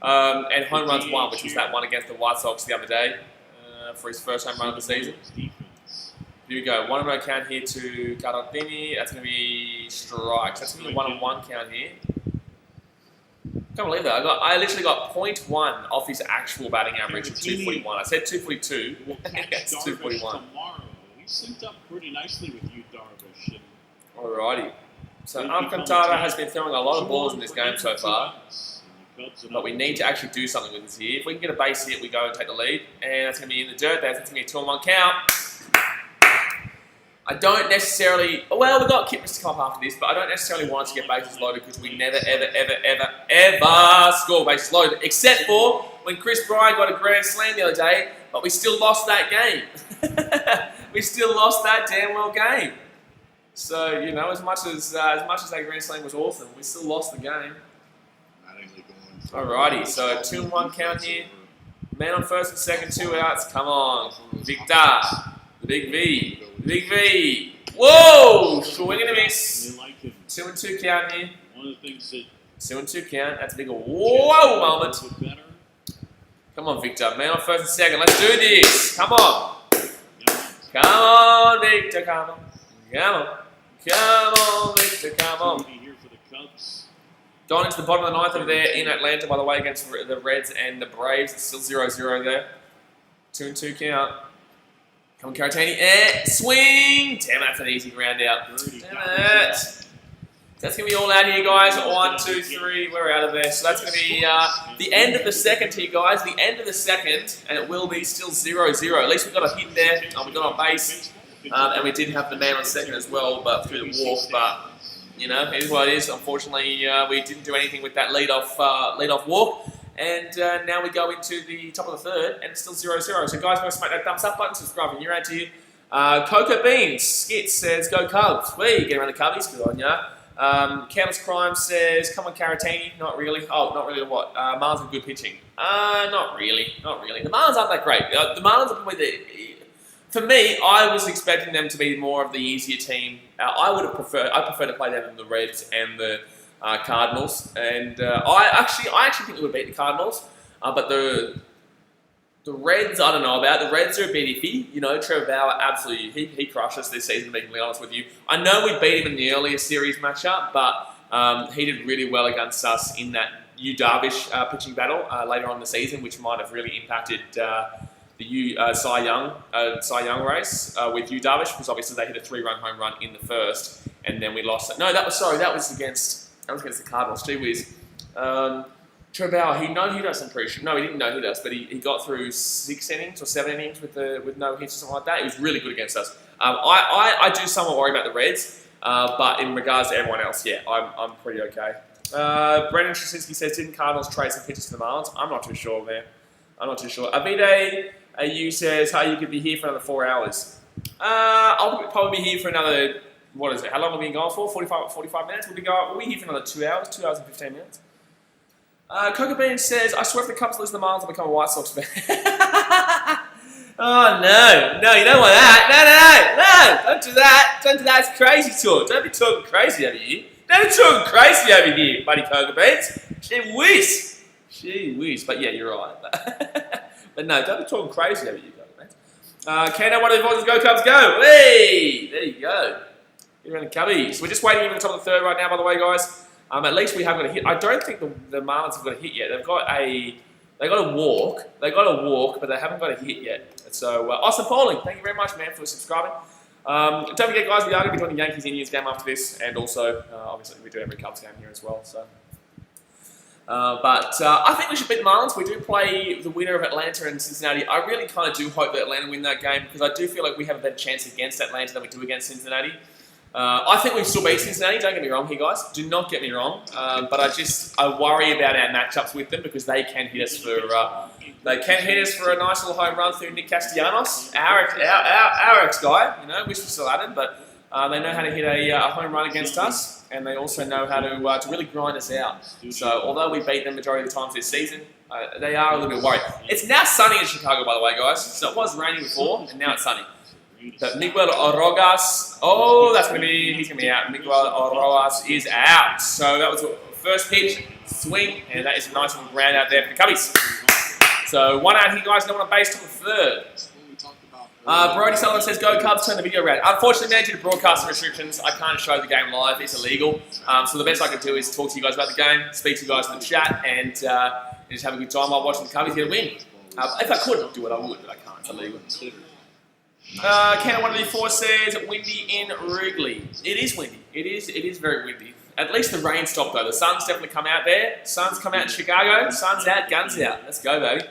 And home runs 1, which was that one against the White Sox the other day for his first home run of the season. Here we go. 1-0 count here to Caratini. That's going to be strikes. That's going to be a 1-on-1 count here. Can't believe that. I literally got 0.1 off his actual batting average of 241. I said 242. It's 241. He synced up pretty nicely with you, Darvish. Alrighty. So Alcantara has been throwing a lot of balls in this game so far. But we need to actually do something with this here. If we can get a base hit, we go and take the lead. And that's going to be in the dirt. That's going to be a 2-on-1 count. I don't necessarily... Well, we've got Kipnis to come up after this, but I don't necessarily want to get bases loaded because we never, ever score bases loaded. Except for when Chris Bryant got a grand slam the other day, but we still lost that game. We still lost that damn well game. So, you know, as much as that grand slam was awesome, we still lost the game. Alrighty, so 2-1 count here. Man on first and second, 2 outs. Come on, Victor. The big V. The big V. Whoa! Swing and a miss. 2-2 count here. 2-2 count. That's a big whoa moment. Come on, Victor. Man on first and second. Let's do this. Come on. Come on, Victor. Come on. Come on. Come on, Victor. Come on. Going into the bottom of the ninth over there in Atlanta, by the way, against the Reds and the Braves. It's still 0-0 there. 2-2 count. Come on, Caratini. And swing! Damn, that's an easy ground out. Damn it. So that's going to be all out here, guys. 1, 2, 3. We're out of there. So that's going to be the end of the second here, guys. The end of the second. And it will be still 0-0. At least we got a hit there. We got on base. And we did have the man on second as well, but through the walk. But, you know, it is what it is. Unfortunately, we didn't do anything with that lead-off walk. And now we go into the top of the third, and it's still 0-0. So, guys, go smack that thumbs up button, subscribe when you're out to you. Coca Beans, Skits says, go Cubs. We get around the Cubbies, good on ya. Careless Crime says, come on, Caratini. Not really. Oh, not really what? Marlins have good pitching. Not really. Not really. The Marlins aren't that great. The Marlins are probably the... For me, I was expecting them to be more of the easier team. I prefer to play them than the Reds and the Cardinals. And I actually think we would beat the Cardinals. But the Reds, I don't know about. The Reds are a bit iffy. You know, Trevor Bauer, absolutely, he crushed us this season, to be completely honest with you. I know we beat him in the earlier series matchup, but he did really well against us in that Yu Darvish pitching battle later on in the season, which might have really impacted the Cy Young race with Yu Darvish, because obviously they hit a 3-run home run in the first, and then we lost it. No, that was against the Cardinals. Gee whiz. Trevor Bauer, he no-hit us, I'm pretty sure. No, he didn't no-hit us, but he got through 6 innings or 7 innings with no hits or something like that. He was really good against us. I do somewhat worry about the Reds, but in regards to everyone else, yeah, I'm pretty okay. Brendan Straczynski says, didn't Cardinals trade some pitchers to the Marlins? I'm not too sure, man. I'm not too sure. Avide AU says, hey, you could be here for another 4 hours. I'll probably be here for another, what is it? How long have we been going for? 45 minutes? We'll be here for another 2 hours, 2 hours and 15 minutes. Coca Bean says, I swear if the Cubs lose the Marlins, I'll become a White Sox fan. Oh, no, you don't want that. No, don't do that. Don't do that. It's crazy talk. Don't be talking crazy over here. Don't be talking crazy over here, buddy Coca Beans. Gee whiz. But yeah, you're right. But no, don't be talking crazy over here, Coca Beans. Can one of the voices go Cubs go? Hey, there you go. Get around the Cubbies. We're just waiting in the top of the third right now, by the way, guys. At least we have got a hit. I don't think the Marlins have got a hit yet. They got a walk. They got a walk, but they haven't got a hit yet. So, awesome polling. Thank you very much, man, for subscribing. Don't forget, guys, we are going to be doing the Yankees-Indians game after this, and also, obviously, we do every Cubs game here as well. So, I think we should beat the Marlins. We do play the winner of Atlanta and Cincinnati. I really kind of do hope that Atlanta win that game because I do feel like we have a better chance against Atlanta than we do against Cincinnati. I think we still beat Cincinnati, don't get me wrong here, guys. Do not get me wrong. But I worry about our matchups with them because they can hit us for a nice little home run through Nick Castellanos, our ex-guy. You know, wish we still had him, but they know how to hit a home run against us, and they also know how to really grind us out. So although we beat them majority of the times this season, they are a little bit worried. It's now sunny in Chicago, by the way, guys. So it was raining before, and now it's sunny. But Miguel Orogas, he's going to be out. Miguel Orogas is out. So that was the first pitch, swing, and that is a nice little ground out there for the Cubbies. So 1 out here, guys, no one on base till the third. Brody Sullivan says, go Cubs, turn the video around. Unfortunately, man, due to broadcasting restrictions, I can't show the game live. It's illegal. So the best I can do is talk to you guys about the game, speak to you guys in the chat, and just have a good time while watching the Cubbies get a win. If I could do it, I would, but I can't. It's illegal. Cannon 1v4 says windy in Wrigley. It is windy. It is very windy. At least the rain stopped though. The sun's definitely come out there. Sun's come out in Chicago. Sun's out, guns out. Let's go, baby.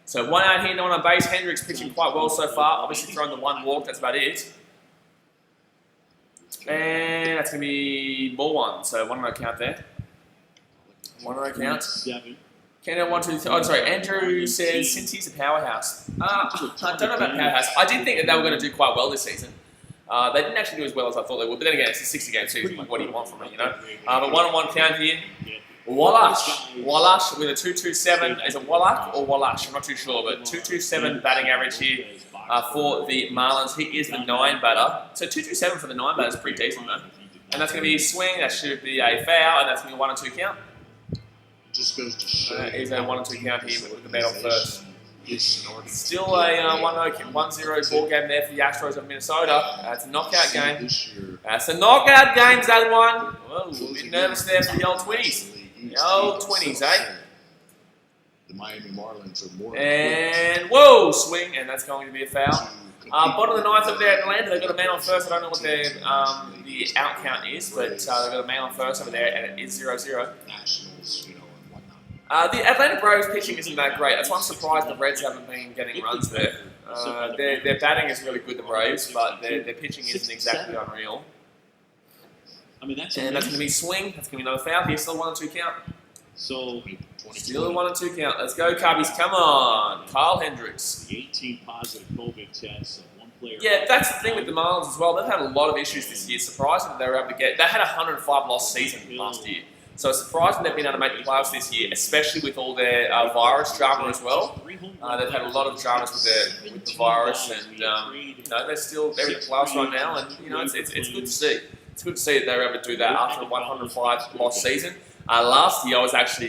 So 1 out here, no one on base. Hendricks pitching quite well so far. Obviously throwing the 1 walk. That's about it. And that's going to be ball 1. So 1 no count there. 1 no count. Canada 1, 2, 3. Oh, sorry. Andrew says since he's a powerhouse. I don't know about powerhouse. I did think that they were going to do quite well this season. They didn't actually do as well as I thought they would. But then again, it's a 60-game season. Like, what do you want from me, you know? But 1-on-1 count here. Wallash with a 2.27. Is it Wallach or Wallash? I'm not too sure. But 2.27 batting average here for the Marlins. He is the 9 batter. So 2.27 for the 9 batter is pretty decent, though. And that's going to be a swing. That should be a foul. And that's going to be a 1 and 2 count. Just goes to show. Is a 1 and 2 count here with the bat on first. Still a 1-0 ball game there for the Astros of Minnesota. It's a knockout game. It's a knockout game, that one. Whoa, a bit nervous there for the old 20s. The old 20s, eh? The Miami Marlins are more. And whoa, swing, and that's going to be a foul. Bottom of the 9th over there at Atlanta, they've got a man on first. I don't know what their the out count is, but they've got a man on first over there, and it is 0-0. Nationals, you know, and whatnot. The Atlanta Braves pitching isn't that great. That's why I'm surprised the Reds haven't been getting runs there. Their batting is really good, the Braves, but their pitching isn't exactly unreal. And that's going to be swing. That's going to be another foul here. Still 1 and 2 count. So, still a 1 and 2 count. Let's go, Cubbies. Come on. Kyle Hendricks. The 18 positive COVID tests of 1 player. Yeah, that's the thing with the Marlins as well. They've had a lot of issues this year. Surprising that they were able to get. They had a 105 loss season last year. So it's surprising they've been able to make the playoffs this year, especially with all their virus drama as well. They've had a lot of dramas with the virus, and they're in the playoffs right now, and it's good to see. It's good to see that they were able to do that after a 105 loss season. Last year,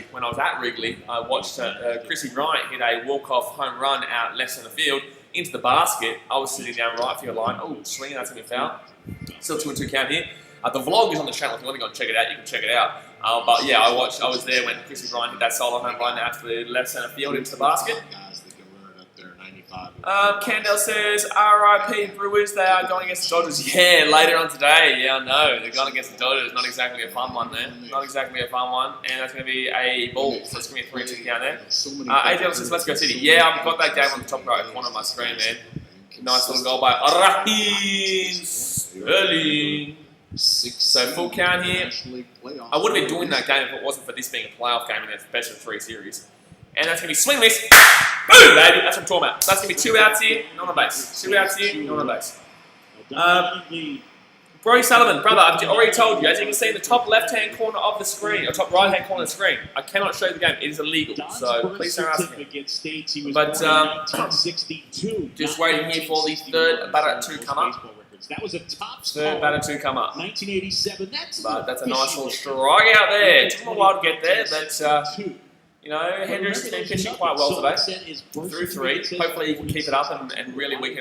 when I was at Wrigley, I watched Chrissy Bryant hit a walk-off home run out left center field into the basket. I was sitting down right field line. Oh, swinging, that's going to be a foul. Still 2 and 2 count here. The vlog is on the channel. If you want to go and check it out, you can check it out. But yeah, I was there when Chrissy Bryant hit that solo home run out to the left center field into the basket. Candell says, RIP Brewers, they are going against the Dodgers. Yeah, later on today. Yeah, I know. They're going against the Dodgers. Not exactly a fun one there. Not exactly a fun one. And that's going to be a ball. So it's going to be a 3-2 count there. AJ says, let's go City. Yeah, I've got that game on the top right corner of my screen, man. Nice little goal by Raheem Sterling. So full count here. I would have been doing that game if it wasn't for this being a playoff game and it's best of 3 series. And that's going to be swing miss. Boom, baby. That's what I'm talking about. So that's going to be 2 outs here, not on base. 2 outs here, not on base. Brody Sullivan, brother, I've already told you, as you can see in the top left-hand corner of the screen, or top right-hand corner of the screen, I cannot show you the game. It is illegal, so please don't ask me. But just waiting here for the third batter to come up. That was a top Third batter to come up. 1987. But that's a nice little strike out there. Took him a while to get there, but you know, Hendricks has been pitching quite well today. Through 3. Hopefully he can keep it up and really we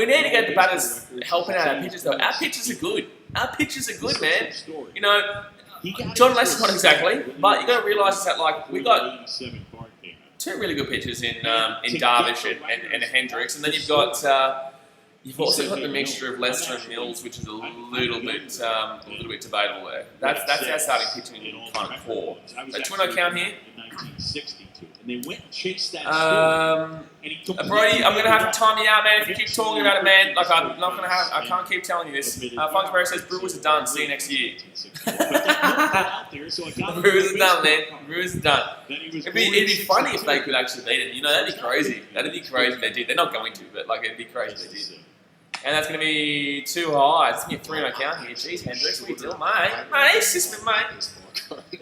need to get the batters helping out our pitchers though. Our pitchers are good. Our pitchers are good, man. You know, John Lester's not exactly, but you got to realise that like we got 2 really good pitchers in Darvish and Hendricks, and then you've got you've also got the mixture of Lester and Mills, which is a little bit debatable there. That's our starting pitching kind of core. So 2-0 count here. And they went and chased that Brody, I'm gonna have to time you out, man. If you keep talking about it, man, like I'm not gonna have. I can't keep telling you this. Foxberry says Brewers are done. See you next year. Brewers are done, man. Brewers are done. It'd be funny if they could actually beat it. You know, that'd be crazy. That'd be crazy if they did. They're not going to, but like it'd be crazy if they did. And that's going to be too high. It's going to be a 3-0 count here. Jeez, Hendricks, what are you doing, mate? Mate, assist me, mate.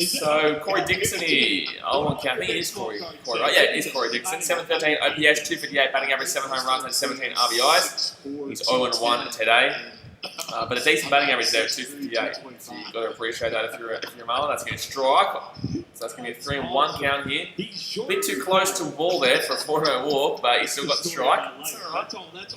So, Corey Dickinson here. Oh, one count. I think it is Corey, right? Yeah, it is Corey Dickinson. 713 OPS, 258 batting average, 7 home runs, and 17 RBIs. He's 0-1 today. But a decent batting average there at 258. So you've got to appreciate that if you're a Marlin. That's going to strike. So that's going to be a 3-1 count here. A bit too close to the ball there for a 4-0 walk, but he's still got the strike. That's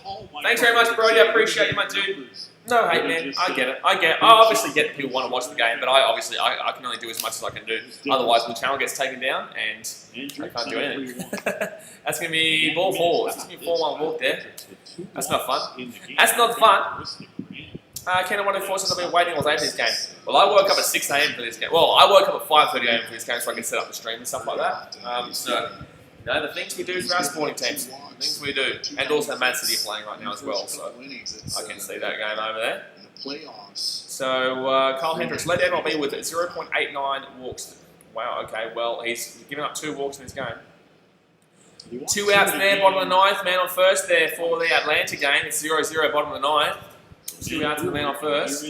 all right. Thanks very much, Brody. I appreciate you, my dude. No hate, man. I get it. I obviously get that people want to watch the game, but I can only do as much as I can do. Otherwise, the channel gets taken down, and I can't do anything. That's going to be ball 4. That's going to be 4-1 walk there. That's not fun. That's not fun. Ken, one of the forces I've been waiting all day for this game. Well, I woke up at 6 AM for this game. Well, I woke up at 5:30 AM for this game so I can set up the stream and stuff like that. So, you know, the things we do for our sporting teams. The things we do. And also Man City are playing right now as well, so I can see that game over there. So, Carl Hendricks led MLB with 0.89 walks. Wow, okay, well, he's given up 2 walks in this game. 2 outs there, bottom of the 9th, man on first there for the Atlanta game. It's 0-0, bottom of the 9th. 2 outs to the man on first.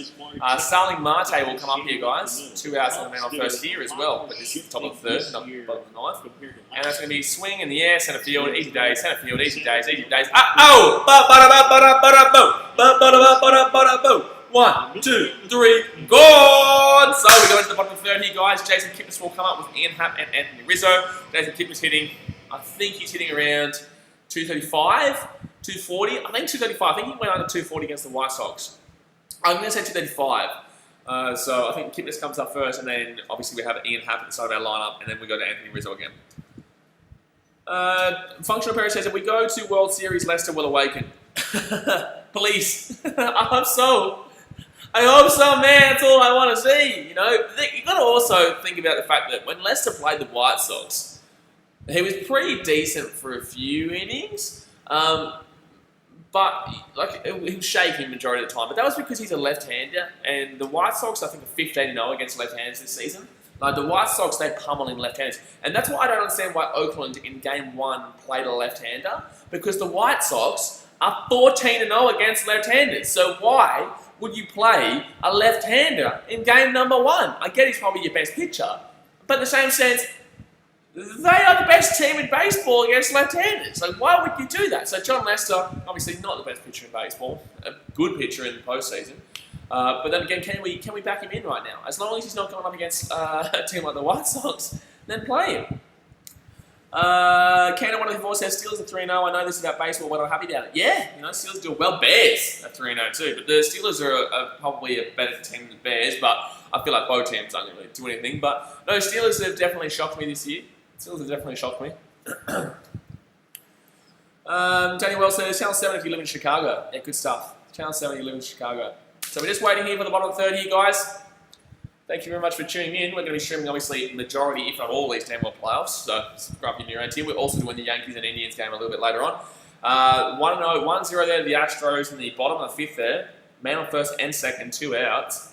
Starling Marte will come up here, guys. 2 outs to the man on first here as well. But this is top of the 3rd, not bottom of the 9th. And that's going to be swing in the air, centre field, easy days, centre field, easy days, easy days. Oh! 1, 2, 3, gone! So we go into the bottom of the 3rd here, guys. Jason Kipnis will come up with Ian Happ and Anthony Rizzo. Jason Kipnis hitting, I think he's hitting around 235. 240, I think 235. I think he went under 240 against the White Sox. I'm going to say 235. So I think Kipnis comes up first, and then obviously we have Ian Happ at the side of our lineup, and then we go to Anthony Rizzo again. Functional Perry says, if we go to World Series, Leicester will awaken. Please. I hope so, man. That's all I want to see. You know, you've got to also think about the fact that when Leicester played the White Sox, he was pretty decent for a few innings. But like he was shaking majority of the time. But that was because he's a left-hander, and the White Sox I think are 15-0 against left-handers this season. Like the White Sox, they pummel in left-handers, and that's why I don't understand why Oakland in Game 1 played a left-hander, because the White Sox are 14-0 against left-handers. So why would you play a left-hander in Game number 1? I get he's probably your best pitcher, but in the same sense, they are the best team in baseball against left-handers. So why would you do that? So John Lester, obviously not the best pitcher in baseball, a good pitcher in the postseason. But then again, can we back him in right now? As long as he's not going up against a team like the White Sox, then play him. Canada 104 says Steelers are 3-0. I know this is about baseball, but I'm happy about it. Yeah, you know, Steelers do well. Bears are 3-0 too, but the Steelers are probably a better team than the Bears. But I feel like both teams don't really do anything. But no, Steelers have definitely shocked me this year. Steelers have definitely shocked me. Danny Wells says, Channel 7 if you live in Chicago. Yeah, good stuff. Channel 7 if you live in Chicago. So we're just waiting here for the bottom of the 3rd here, guys. Thank you very much for tuning in. We're going to be streaming, obviously, majority, if not all, these damn well playoffs. So subscribe if you're new around here. We're also doing the Yankees and Indians game a little bit later on. 1-0 there to the Astros in the bottom of the 5th there. Man on first and second, 2 outs.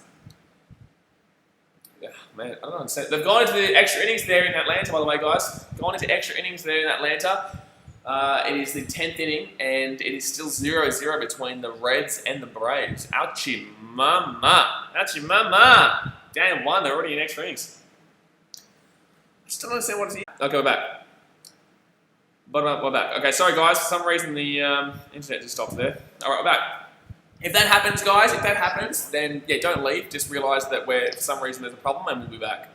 Man, I don't understand. They've gone into the extra innings there in Atlanta, by the way, guys. Gone into extra innings there in Atlanta. It is the 10th inning, and it is still 0-0 between the Reds and the Braves. Ouchie mama. Ouchie mama. Damn, one. They're already in extra innings. I still don't understand what it is. Okay, we're back. We're back. Okay, sorry, guys. For some reason, the internet just stopped there. All right, we're back. If that happens, guys, then yeah, don't leave. Just realise that for some reason there's a problem, and we'll be back.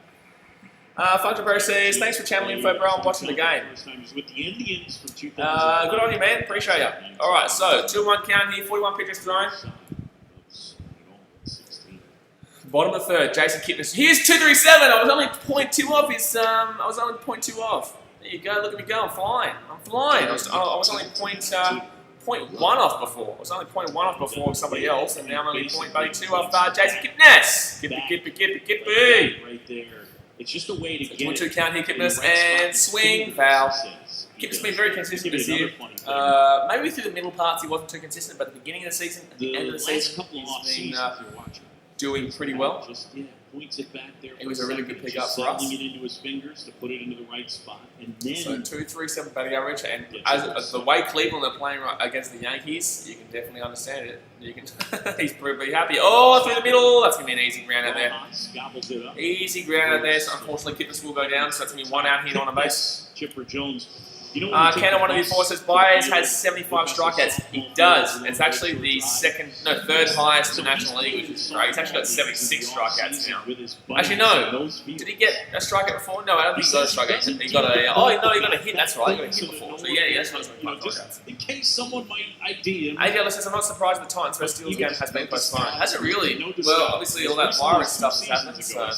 Function Pro says, thanks for channel info, bro. I'm watching the game. Good on you, man. Appreciate you. All right, so 2-1 count here. 41 pitches thrown. Bottom of the third, Jason Kipnis. Here's 237. I was only 0.2 off his. I was only 0.2 off. There you go. Look at me go. I'm flying. I was only 0.1 off before. I was only 0.1 off before with somebody else, and now I'm only 0.2 off Jason Kipnis. Kippy. Right there. It's just a way to get 2 count here, Kipnis, and swing, foul. Kipnis been very consistent this year. Maybe through the middle parts he wasn't too consistent, but at the beginning of the season, at the end of the season, he's been doing pretty well. It was a really good pickup for us. It into his fingers to put it into the right spot, and then so 2.37 batting average, and as the way Cleveland are playing against the Yankees, you can definitely understand it. You can. He's pretty happy. Oh, through the middle. That's gonna be an easy ground out there. Easy ground out there. So unfortunately, Kipnis will go down. So that's gonna be 1 out here on a base. Chipper Jones. Canada 1 says Baez has 75 strikeouts. He does. It's actually the third highest in the National League, which is great. He's actually got 76 strikeouts now. Actually, no. Did he get a strikeout before? No, I don't think he got a strikeout. He got a hit. That's right. He got a hit before. So yeah, that's not 75 strikeouts. In case someone might ID him. ADL says, I'm not surprised the Titans first Steelers game has been postponed. Has it really? Well, obviously all that virus stuff has happened. So.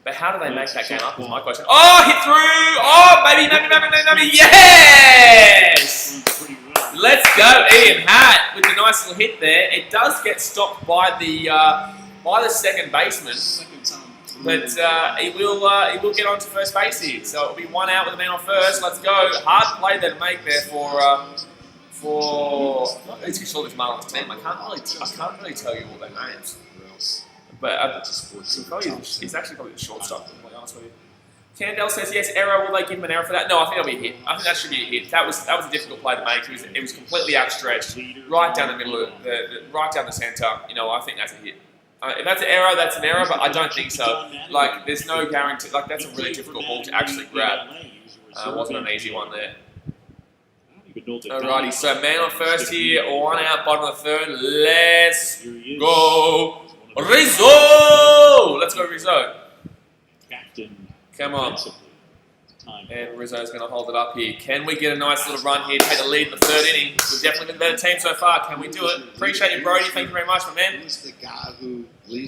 But how do they make that game up is my question. Oh, hit through! Oh, maybe, yes! Let's go, Ian Hatt with a nice little hit there. It does get stopped by the second baseman, but he will get onto first base here. So it'll be 1 out with a man on first. Let's go. Hard play there to make there for let's call this Marlins team. I can't really tell you all their names. But he's actually probably the shortstop, to be honest with you. Candell says, yes, error. Will they give him an error for that? No, I think that'll be a hit. I think that should be a hit. That was a difficult play to make. It was completely outstretched, right down the middle of right down the centre. You know, I think that's a hit. If that's an error, that's an error, but I don't think so. Like, there's no guarantee. Like, that's a really difficult ball to actually grab. Wasn't an easy one there. Alrighty, so man on first here, 1 out, bottom of the third. Let's go. Rizzo! Let's go, Rizzo. Come on. And Rizzo's going to hold it up here. Can we get a nice little run here, take the lead in the third inning? We've definitely been the better team so far. Can we do it? Appreciate you, Brody. Thank you very much, my man.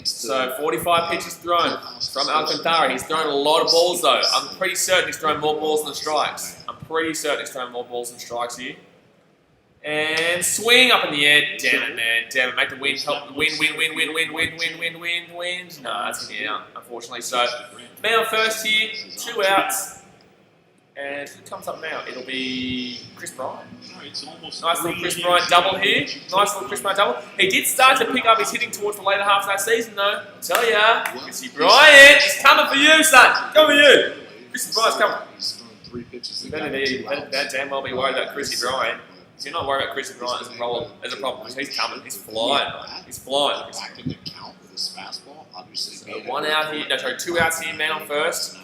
So 45 pitches thrown from Alcantara. He's thrown a lot of balls, though. I'm pretty certain he's thrown more balls than strikes. Here. And swing up in the air. Damn it, man. Damn it. Make the wind help. Win. No, that's going to be out, unfortunately. So, man on first here. 2 outs. And who comes up now? It'll be Chris Bryant. Nice little Chris Bryant double here. He did start to pick up his hitting towards the later half of that season, though. I tell ya. Chrissy Bryant. He's coming for you, son. Coming for you. Chrissy Bryant's coming. You better damn well be worried about Chrissy Bryant. If you're not worried about Chrissy Bryant, there's a problem. Because he's coming. He's flying. Back in the count with his fastball. Obviously, 1 out here. No, sorry, 2 outs here. Man on first.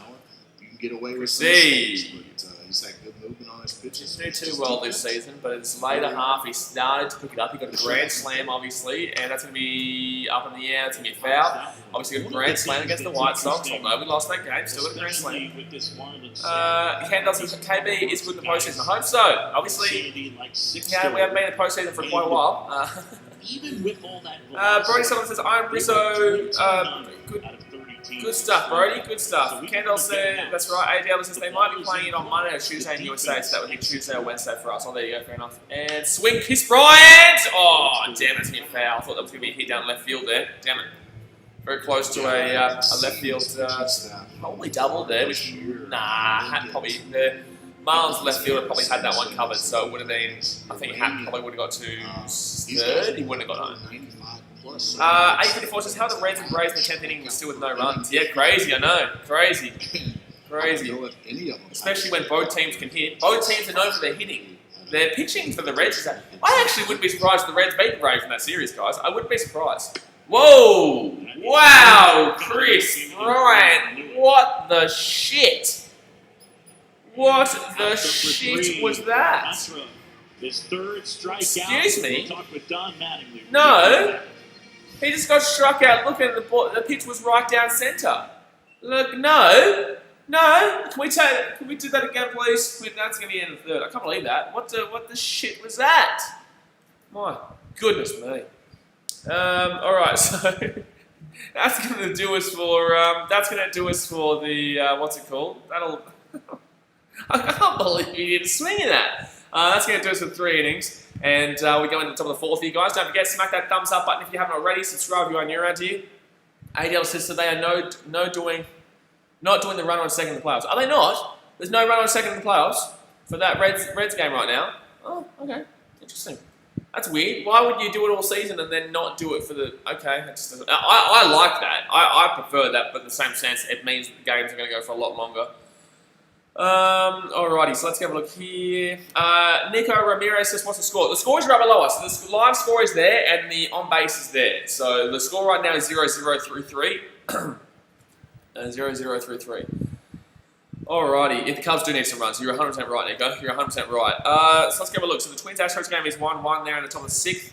You can get away with he's had good movement on his pitches. Didn't do too well this season, but his later half he started to pick it up. He got a grand slam, obviously, and that's going to be up in the air. It's going to be a foul. Obviously, got a grand slam against the White Sox. Although we lost that game, still got a grand slam. Kendall says KB is good in the postseason. I hope so. Obviously, yeah, we haven't been in the postseason for quite a while. Even with all that, Brody Sullivan says, I'm Rizzo. Good stuff, Brody. Good stuff. Kendall said, that's right. ADL says they might be playing it on Monday or Tuesday in USA, so that would be Tuesday or Wednesday for us. Oh, there you go. Fair enough. And swing, Chris Bryant. Oh, damn, it's going to be a foul. I thought that was going to be a hit down left field there. Damn it. Very close to a left field. Probably double there, which, probably the Marlins left fielder probably had that one covered, so it would have been, I think Hatt probably would have got to third. He wouldn't have got home. 854 says, how are the Reds and Braves in the 10th inning still with no runs? Yeah, crazy, I know. Crazy. Crazy. Especially when both teams can hit. Both teams are known for their hitting. Their pitching for the Reds is... I actually wouldn't be surprised if the Reds beat the Braves in that series, guys. I wouldn't be surprised. Whoa! Wow! Chris Bryant! What the shit? What the shit was that? His third strikeout. Excuse me? We'll talk with Don Mattingly. No! He just got struck out. Look at the ball. The pitch was right down centre. Look, no! No! Can we do that again, please? That's going to be in the third. I can't believe that. What the shit was that? My goodness me. Alright, so that's gonna do us for the what's it called? I can't believe you didn't swing in that. That's gonna do us for 3 innings. And we go into the top of the 4th here, guys. Don't forget, smack that thumbs up button if you haven't already. Subscribe if you're new around here. ADL says today are not doing the run on second in the playoffs. Are they not? There's no run on second in the playoffs for that Reds game right now. Oh, okay. Interesting. That's weird. Why would you do it all season and then not do it for the... Okay, that just doesn't... I like that. I prefer that, but in the same sense, it means that the games are going to go for a lot longer. Alrighty, so let's have a look here. Nico Ramirez says, what's the score? The score is right below us. So the live score is there and the on-base is there. So the score right now is 0-0 through 3. 0-0 through 3. Alrighty, if the Cubs do need some runs, you're 100% right, Nico. You're 100% right. So let's have a look. So the Twins Astros game is 1-1 there in the top of the 6th.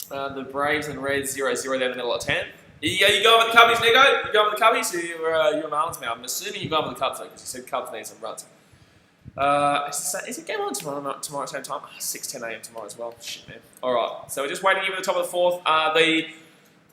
The Braves and Reds 0-0 there in the middle of 10th. You go with the Cubbies, Nico? You go with the Cubbies? You're a Marlins man. I'm assuming you go with the Cubs though, because you said Cubs need some runs. Is it game on tomorrow at the same time? 6:10 a.m. tomorrow as well. Shit, man. Alright, so we're just waiting here for the top of the 4th. The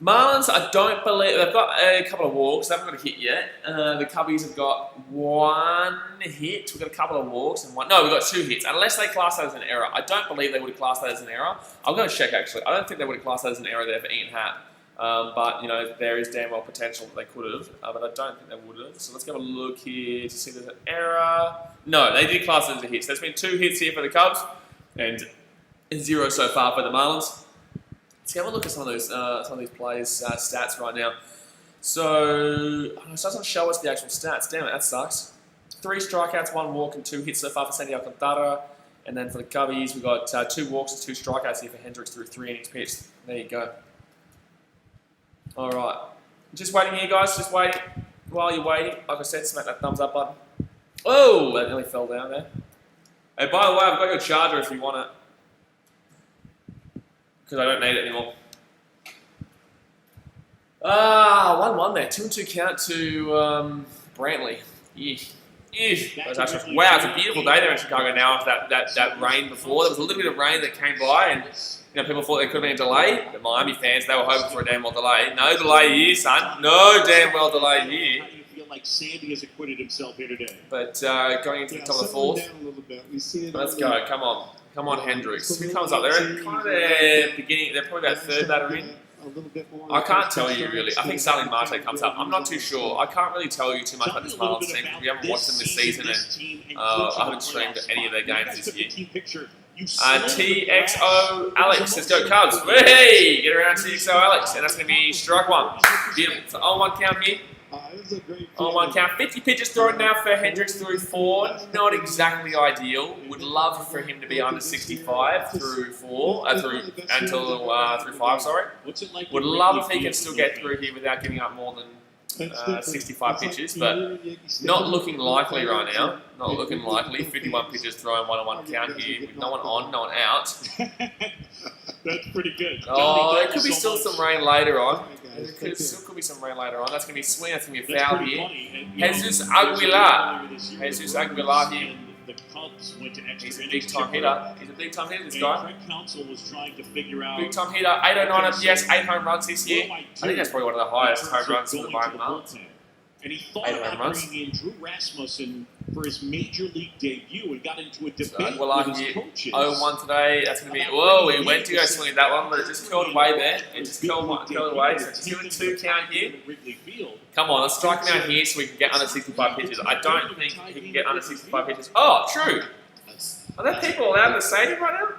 Marlins, I don't believe... They've got a couple of walks. They haven't got a hit yet. The Cubbies have got 1 hit. We've got a couple of walks and 1... No, we've got 2 hits. Unless they class that as an error. I don't believe they would have classed that as an error. I'm going to check, actually. I don't think they would have classed that as an error there for Ian Happ. But, you know, there is damn well potential that they could have. But I don't think they would have. So let's have a look here to see if there's an error. No, they did class it as a hit. So there's been 2 hits here for the Cubs. And 0 so far for the Marlins. Let's have a look at some of these players' stats right now. So, it doesn't show us the actual stats. Damn it, that sucks. 3 strikeouts, 1 walk, and 2 hits so far for Sandy Alcantara. And then for the Cubbies, we've got 2 walks and 2 strikeouts here for Hendricks through 3 innings pitched. There you go. Alright. Just waiting here, guys. Just waiting. While you're waiting, like I said, smack that thumbs up button. Oh, that nearly fell down there. Hey, by the way, I've got your charger if you want it. Because I don't need it anymore. 1-1 there. 2-2 count to Brantley. Wow, it's a beautiful day there in Chicago now after that rain before. There was a little bit of rain that came by and people thought there could have been a delay. The Miami fans, they were hoping for a damn well delay. No delay here, son. No damn well delay here. How do you feel like Sandy has acquitted himself here today? But going into the top of the 4th. Let's go. Come on. Come on, Hendricks. Who comes up? They're kind of their beginning. They're probably about 3rd batter in. I can't tell you really. I think Starling Marte comes up. I'm not too sure. I can't really tell you too much about this Marlins team because we haven't watched them this season and I haven't streamed any of their games this year. TXO Alex, let's go Cubs. Hey, get around TXO Alex, and that's going to be strike 1. Beautiful. So 0-1 count here. 0-1 count. 50 pitches thrown now for Hendricks through 4. Not exactly ideal. Would love for him to be under 65 through 4, through 5. Sorry. Would love if he can still get through here without giving up more than 65 pitches, but not looking likely right now. Not looking likely. 51 pitches thrown, 1-1 count here with no one on, no one out. That's pretty good. Oh, there could be still some rain later on. There still could be some rain later on. That's going to be swing. That's going to be a foul here. Jesus Aguilar. Jesus Aguilar here. The Cubs went to extra. He's a big time hitter. He's a big time hitter, this guy. Craig Counsell was trying to figure out. Big time hitter. 809 OPS, 8 home runs this year. I think that's probably one of the highest home runs for the Miami Marlins. And he thought about bringing in Drew Rasmussen for his major league debut and got into a debate with his coaches. 0-1 today. That's going to be... Whoa, he went to go swing at that one, but it just curled away there. It just curled away. So 2-2 count here. Come on, let's strike him out here so we can get under 65 pitches. I don't think he can get under 65 pitches. Oh, true. Are there people allowed in the stadium right now?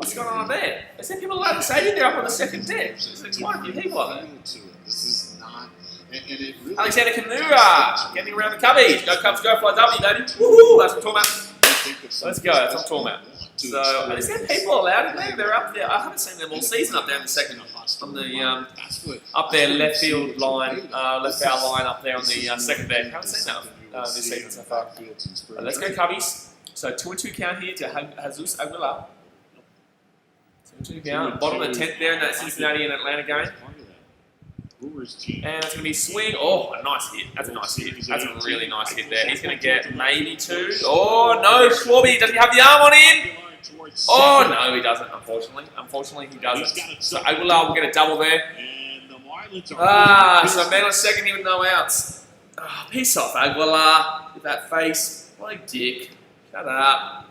What's going on there? Is there people allowed to stay in there up on the second deck? There's quite a few people up there. This is not. And it really Alexander Kanura getting around the cubbies. Go Cubs, go fly W, baby. Woohoo! That's what I'm talking about. Let's go. That's what I'm talking about. So, is there people allowed in there? They're up there. I haven't seen them all season up there in the second, on the up there left field line, left foul line up there on the second deck. Haven't seen that this season so far. Let's go Cubbies. So 2-2 count here to Jesus Aguilar. 2-2 count. Bottom of the 10th there in that Cincinnati and Atlanta game. And that's going to be swing. Oh, a nice hit. That's a nice hit. That's a really nice hit there. He's going to get maybe 2. Oh, no, Schwarby. Does he have the arm on in? Oh, no, he doesn't, unfortunately. Unfortunately, he doesn't. So Aguilar will get a double there. So man on second here with no outs. Oh, piss off, Aguilar. With that face. What a dick. Shut up.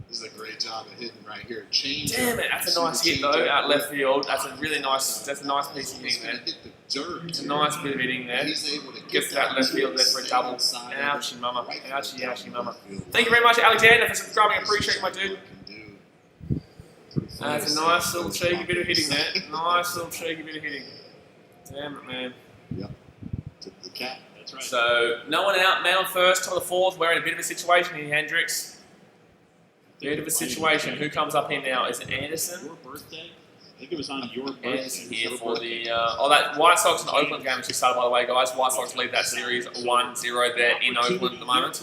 This is a great job of hitting right here. Change. Damn it, that's a nice hit though, out left field. That's a really nice, that's a nice piece of hitting there. It's a nice bit of hitting there. Gets to that left field there for a double. Ouchie mama, ouchie, ouchie mama. Thank you very much, Alexander, for subscribing. I appreciate it, my dude. That's a nice little cheeky bit of hitting there. Nice little cheeky bit of hitting. Damn it, man. Yep. Took the cat. That's right. So, no one out, man on first, top of the fourth. We're in a bit of a situation here, Hendricks. Bit of a situation. Who comes up here now? Is it Anderson? Your birthday? I think it was on your birthday. Anderson here for the... that White Sox and Oakland game has just started, by the way, guys. White Sox lead that series 1-0 there in Oakland at the moment.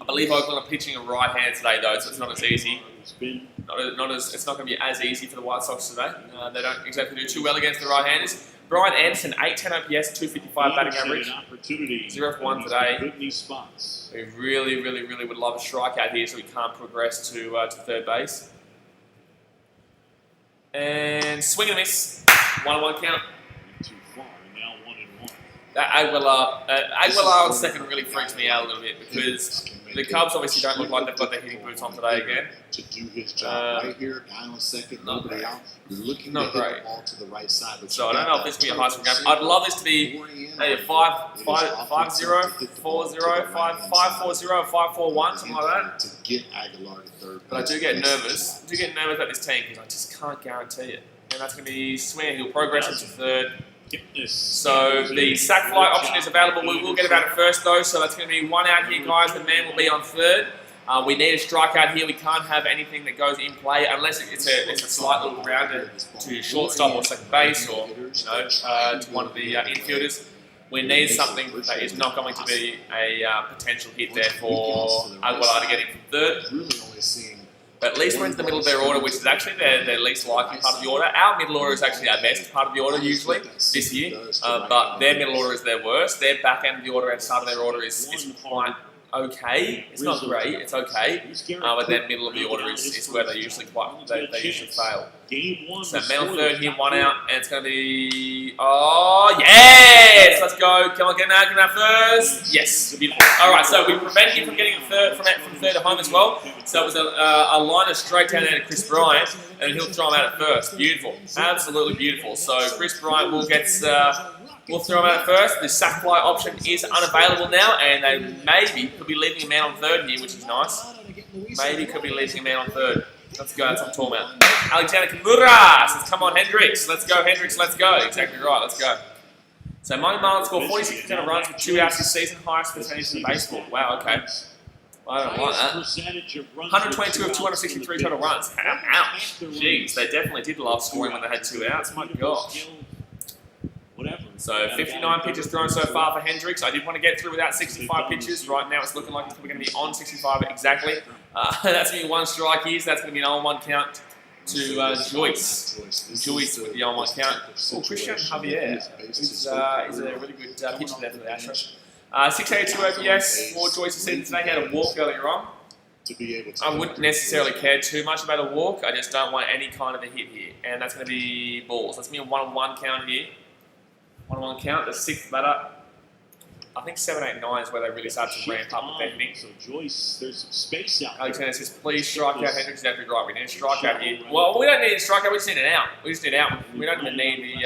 I believe Oakland are pitching a right-hand today, though, so it's not as easy. It's not going to be as easy for the White Sox today. They don't exactly do too well against the right-handers. Brian Anderson, 810 OPS, 255 batting average. 0 for 1 today. We really, really, really would love a strikeout here so we can't progress to third base. And swing and a miss. 1-1 count. Too far, now 1-1. That Aguilar on second really freaks me out a little bit because the Cubs obviously don't look like they've got their hitting boots on today again. To do his job right here, guy on second, nobody out. You're looking to hit the ball to the right side. So I don't know if this will be a high score game. I'd love this to be maybe a 5-0, 4-0, 5-4-0, 5-4-1, something like that. To get Aguilar to third. But I do get nervous. about this team because I just can't guarantee it. And that's going to be swing. He'll progress into third. So the sack fly option is available. We will get about it first though. So that's going to be 1 out here, guys. The man will be on third. We need a strikeout here. We can't have anything that goes in play unless it's a slight little grounder to shortstop or second base or to one of the infielders. We need something that is not going to be a potential hit there for Aguilar to get in from third. But at least we're into the middle of their order, which is actually their least likely part of the order. Our middle order is actually our best part of the order usually this year, but their middle order is their worst. Their back end of the order and start of their order is quite okay. It's not great. It's okay. But their middle of the order is where they usually fail. So man third here, 1 out, and it's going to be yes! Let's go. Come on, get him out first. Yes, beautiful. All right, so we prevented him from getting from third to home as well. So it was a liner straight down there to Chris Bryant, and he'll throw him out at first. Beautiful, absolutely beautiful. So Chris Bryant will get. We'll throw him out at first. The sack fly option is unavailable now, and they maybe could be leaving a man on third here, which is nice. Maybe could be leaving a man on third. Let's go, that's what I'm talking about. Alexander Kanura says, come on, Hendricks. Let's go, Hendricks, let's go. Exactly right, let's go. So Miami Marlins scored 46% of runs with 2 outs this season, highest percentage in baseball. Wow, okay. I don't like that. 122 of 263 total runs. Ouch. Jeez, they definitely did love scoring when they had 2 outs. My gosh. So 59 pitches thrown so far for Hendricks. I did want to get through without 65 pitches. Right now it's looking like it's probably going to be on 65 exactly. That's going to be 1 strike here, so that's going to be an 0-1 count to Joyce. Joyce with the 0-1 count. Oh, Christian Javier is a really good pitcher there for the Astros. 682 OPS for Joyce this season today. He had a walk earlier on. I wouldn't necessarily care too much about a walk. I just don't want any kind of a hit here. And that's going to be balls. That's going to be a 1-1 count here. 1-1 count, the 6th batter. I think 7, 8, 9 is where they really start to ramp up with their hitting. So Joyce, there's some space out. Alexander says, please strike out. Hendricks is exactly right. We need a strikeout here. Well, we don't need a strikeout. We just need an out. We just need out. We don't even need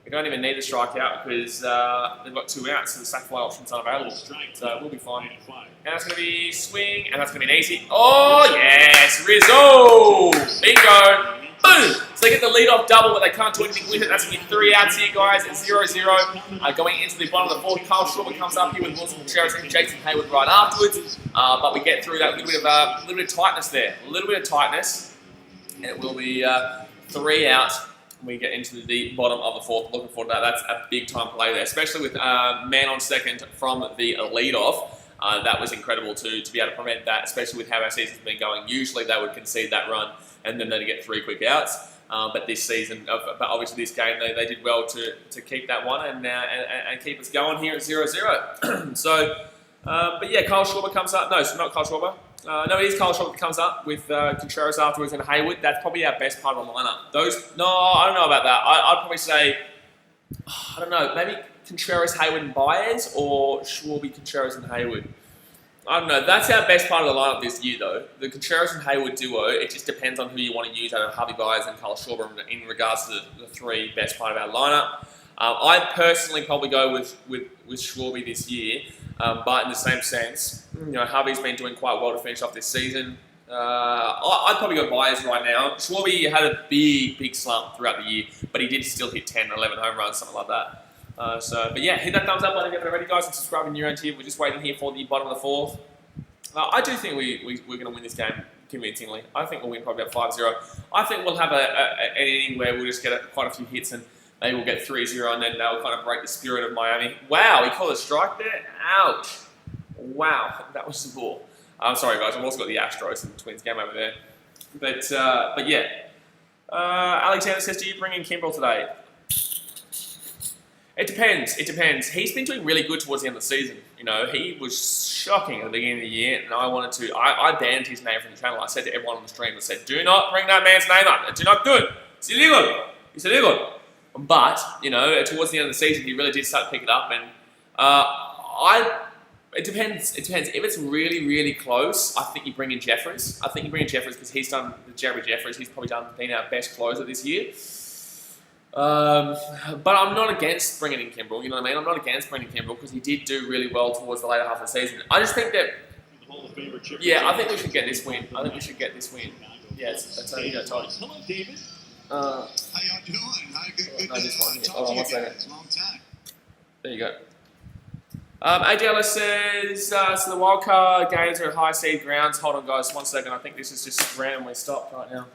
They don't even need a strikeout because they've got 2 outs, so the sack fly option's unavailable. So we'll be fine. And that's going to be swing, and that's going to be an easy. Oh, yes! Rizzo! Bingo! Boom! So they get the lead-off double, but they can't do anything with it. That's going to be 3 outs here, guys. It's 0-0. Going into the bottom of the 4th, Kyle Schwarber comes up here with Wilson Contreras and Jason Hayward right afterwards. But we get through that. A little bit of tightness there. A little bit of tightness. And it will be 3 out. We get into the bottom of the 4th. Looking forward to that. That's a big-time play there, especially with man on second from the lead-off. That was incredible to be able to prevent that, especially with how our season's been going. Usually they would concede that run and then they'd get 3 quick outs. But this season, but obviously this game, they did well to keep that one and keep us going here at 0-0. So, but yeah, Kyle Schwarber comes up. No, it's not Kyle Schwarber. No, it is Kyle Schwarber that comes up with Contreras afterwards and Hayward. That's probably our best part of the lineup. No, I don't know about that. I'd probably say, I don't know, maybe Contreras, Hayward, and Baez, or Schwarber, Contreras, and Hayward. I don't know. That's our best part of the lineup this year, though. The Contreras and Hayward duo. It just depends on who you want to use out of Harvey Baez and Kyle Schwarber in regards to the 3 best part of our lineup. I personally probably go with Schwarber this year, but in the same sense, you know, Harvey's been doing quite well to finish off this season. I'd probably go Baez right now. Schwarber had a big slump throughout the year, but he did still hit 10, 11 home runs, something like that. But yeah, hit that thumbs up button if you're ready, guys, and subscribe if you're around here. We're just waiting here for the bottom of the 4th. I do think we're going to win this game convincingly. I think we'll win probably about 5-0. I think we'll have an inning where we'll just get quite a few hits and maybe we'll get 3-0 and then they'll kind of break the spirit of Miami. Wow, he called a strike there? Ouch. Wow, that was the ball. I'm sorry, guys. I've also got the Astros and the Twins game over there. But yeah. Alexander says, do you bring in Kimbrel today? It depends. It depends. He's been doing really good towards the end of the season. You know, he was shocking at the beginning of the year, and I banned his name from the channel. I said to everyone on the stream, I said, do not bring that man's name up. Do not do it. It's illegal. It's illegal. But, you know, towards the end of the season, he really did start to pick it up, and it depends. It depends. If it's really close, I think you bring in Jeffries. I think you bring in Jeffries because he's done, Jerry Jeffries, he's probably been our best closer this year. But I'm not against bringing in Kimbrel, you know what I mean? I'm not against bringing Kimbrel because he did do really well towards the later half of the season. I just think that, yeah, I think we should get this win. I think we should get this win. Yeah, that's how you go, Todd. Hello, David. How y'all doing? Good no, this one here. talk Hold on, to 1 you second. guys. Long time. There you go. AJ says, so the wildcard games are at high seed grounds. Hold on, guys, 1 second. I think this is just randomly stopped right now.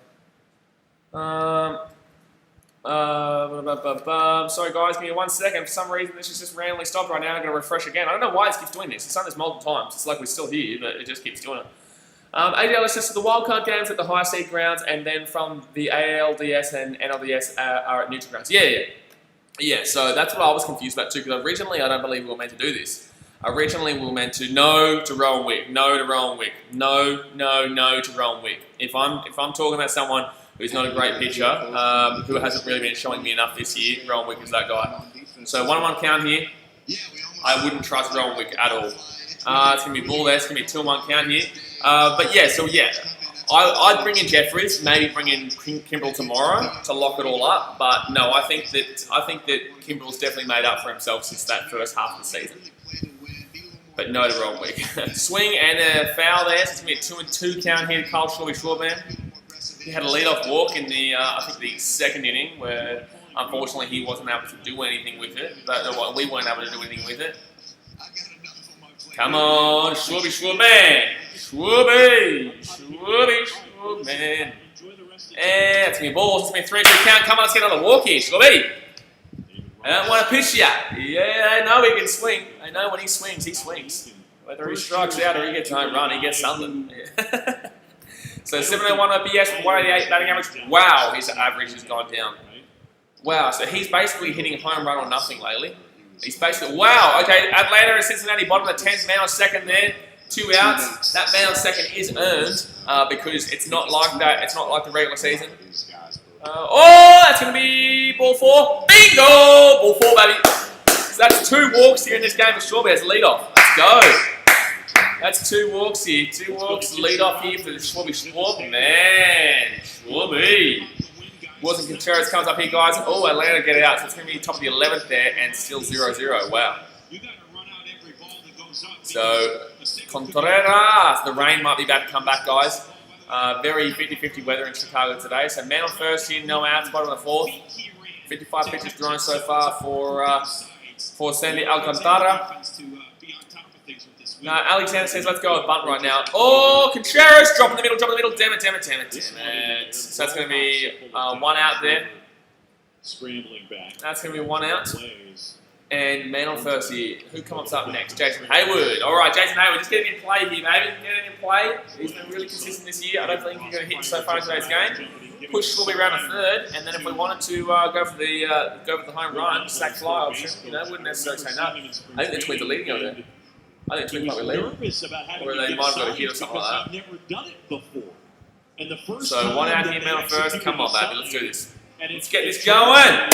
Sorry, guys, give me 1 second. For some reason, this is just randomly stopped right now. I'm going to refresh again. I don't know why it keeps doing this. It's done this multiple times. It's like we're still here, but it just keeps doing it. AJ says, so the wildcard games at the high seed grounds, and then from the ALDS and NLDS are at neutral grounds. Yeah, so that's what I was confused about too, because originally I don't believe we were meant to do this. Originally we were meant to no to Rowan Wick, no to Rowan Wick, no to Rowan Wick. If I'm talking about someone who's not a great pitcher, who hasn't really been showing me enough this year, Rowan Wick is that guy. So 1-1 count here. I wouldn't trust Rowan Wick at all. It's going to be ball there, it's going to be 2-1 count here. But yeah, so yeah. I'd bring in Jeffries, maybe bring in Kimbrel tomorrow to lock it all up. But no, I think that Kimbrel's definitely made up for himself since that first half of the season. But no to Rowan Wick. Swing and a foul there. So it's going to be a 2-2 count here to Kyle Schwarber. He had a lead-off walk in the I think the second inning where unfortunately he wasn't able to do anything with it. But we weren't able to do anything with it. Come on, Schwarber. Man. And it's going to be balls. It's going to be 3-2 count. Come on, let's get another walk here. Schwarber. I don't want to pitch you. Yeah, I know he can swing. I know when he swings, he swings. Whether he strikes out or he gets a home run, he gets something. Yeah. So 701 OPS, 188 batting average. Wow, his average has gone down. Wow, so he's basically hitting home run or nothing lately. He's basically, wow, okay, Atlanta and Cincinnati, bottom of the 10th, man on second there. 2 outs. That man on second is earned because it's not like that. It's not like the regular season. That's going to be ball 4. Bingo! Ball 4, baby. So that's 2 walks here in this game for Schwarber as lead off. Let's go. That's 2 walks here. 2 walks lead off here for the Schwarber. Man, Schwarber. Wilson Contreras comes up here, guys. Oh, Atlanta get out. So it's going to be top of the 11th there and still 0-0. Wow. So, Contreras. The rain might be about to come back, guys. Very 50-50 weather in Chicago today. So, man on first here, no outs, bottom of the 4th. 55 pitches thrown so far for Sandy Alcantara. No, Alexander says, let's go with bunt right now. Oh, Contreras, drop in the middle. Damn it. So that's going to be 1 out there. Scrambling back. That's going to be 1 out. And man on first here. Who comes up next? Jason Hayward. All right, Jason Hayward, just get him in play here, baby. Get him in play. He's been really consistent this year. I don't think he's going to hit so far in today's game. Push will be around the 3rd, and then if we wanted to go for the home run, sack fly option, wouldn't necessarily say no. I think the Twins are leading over there. I think Twins might be leading. Or they might have got a hit or something like that. So 1 out here, man on first. Come on, baby, let's do this. Let's get this going.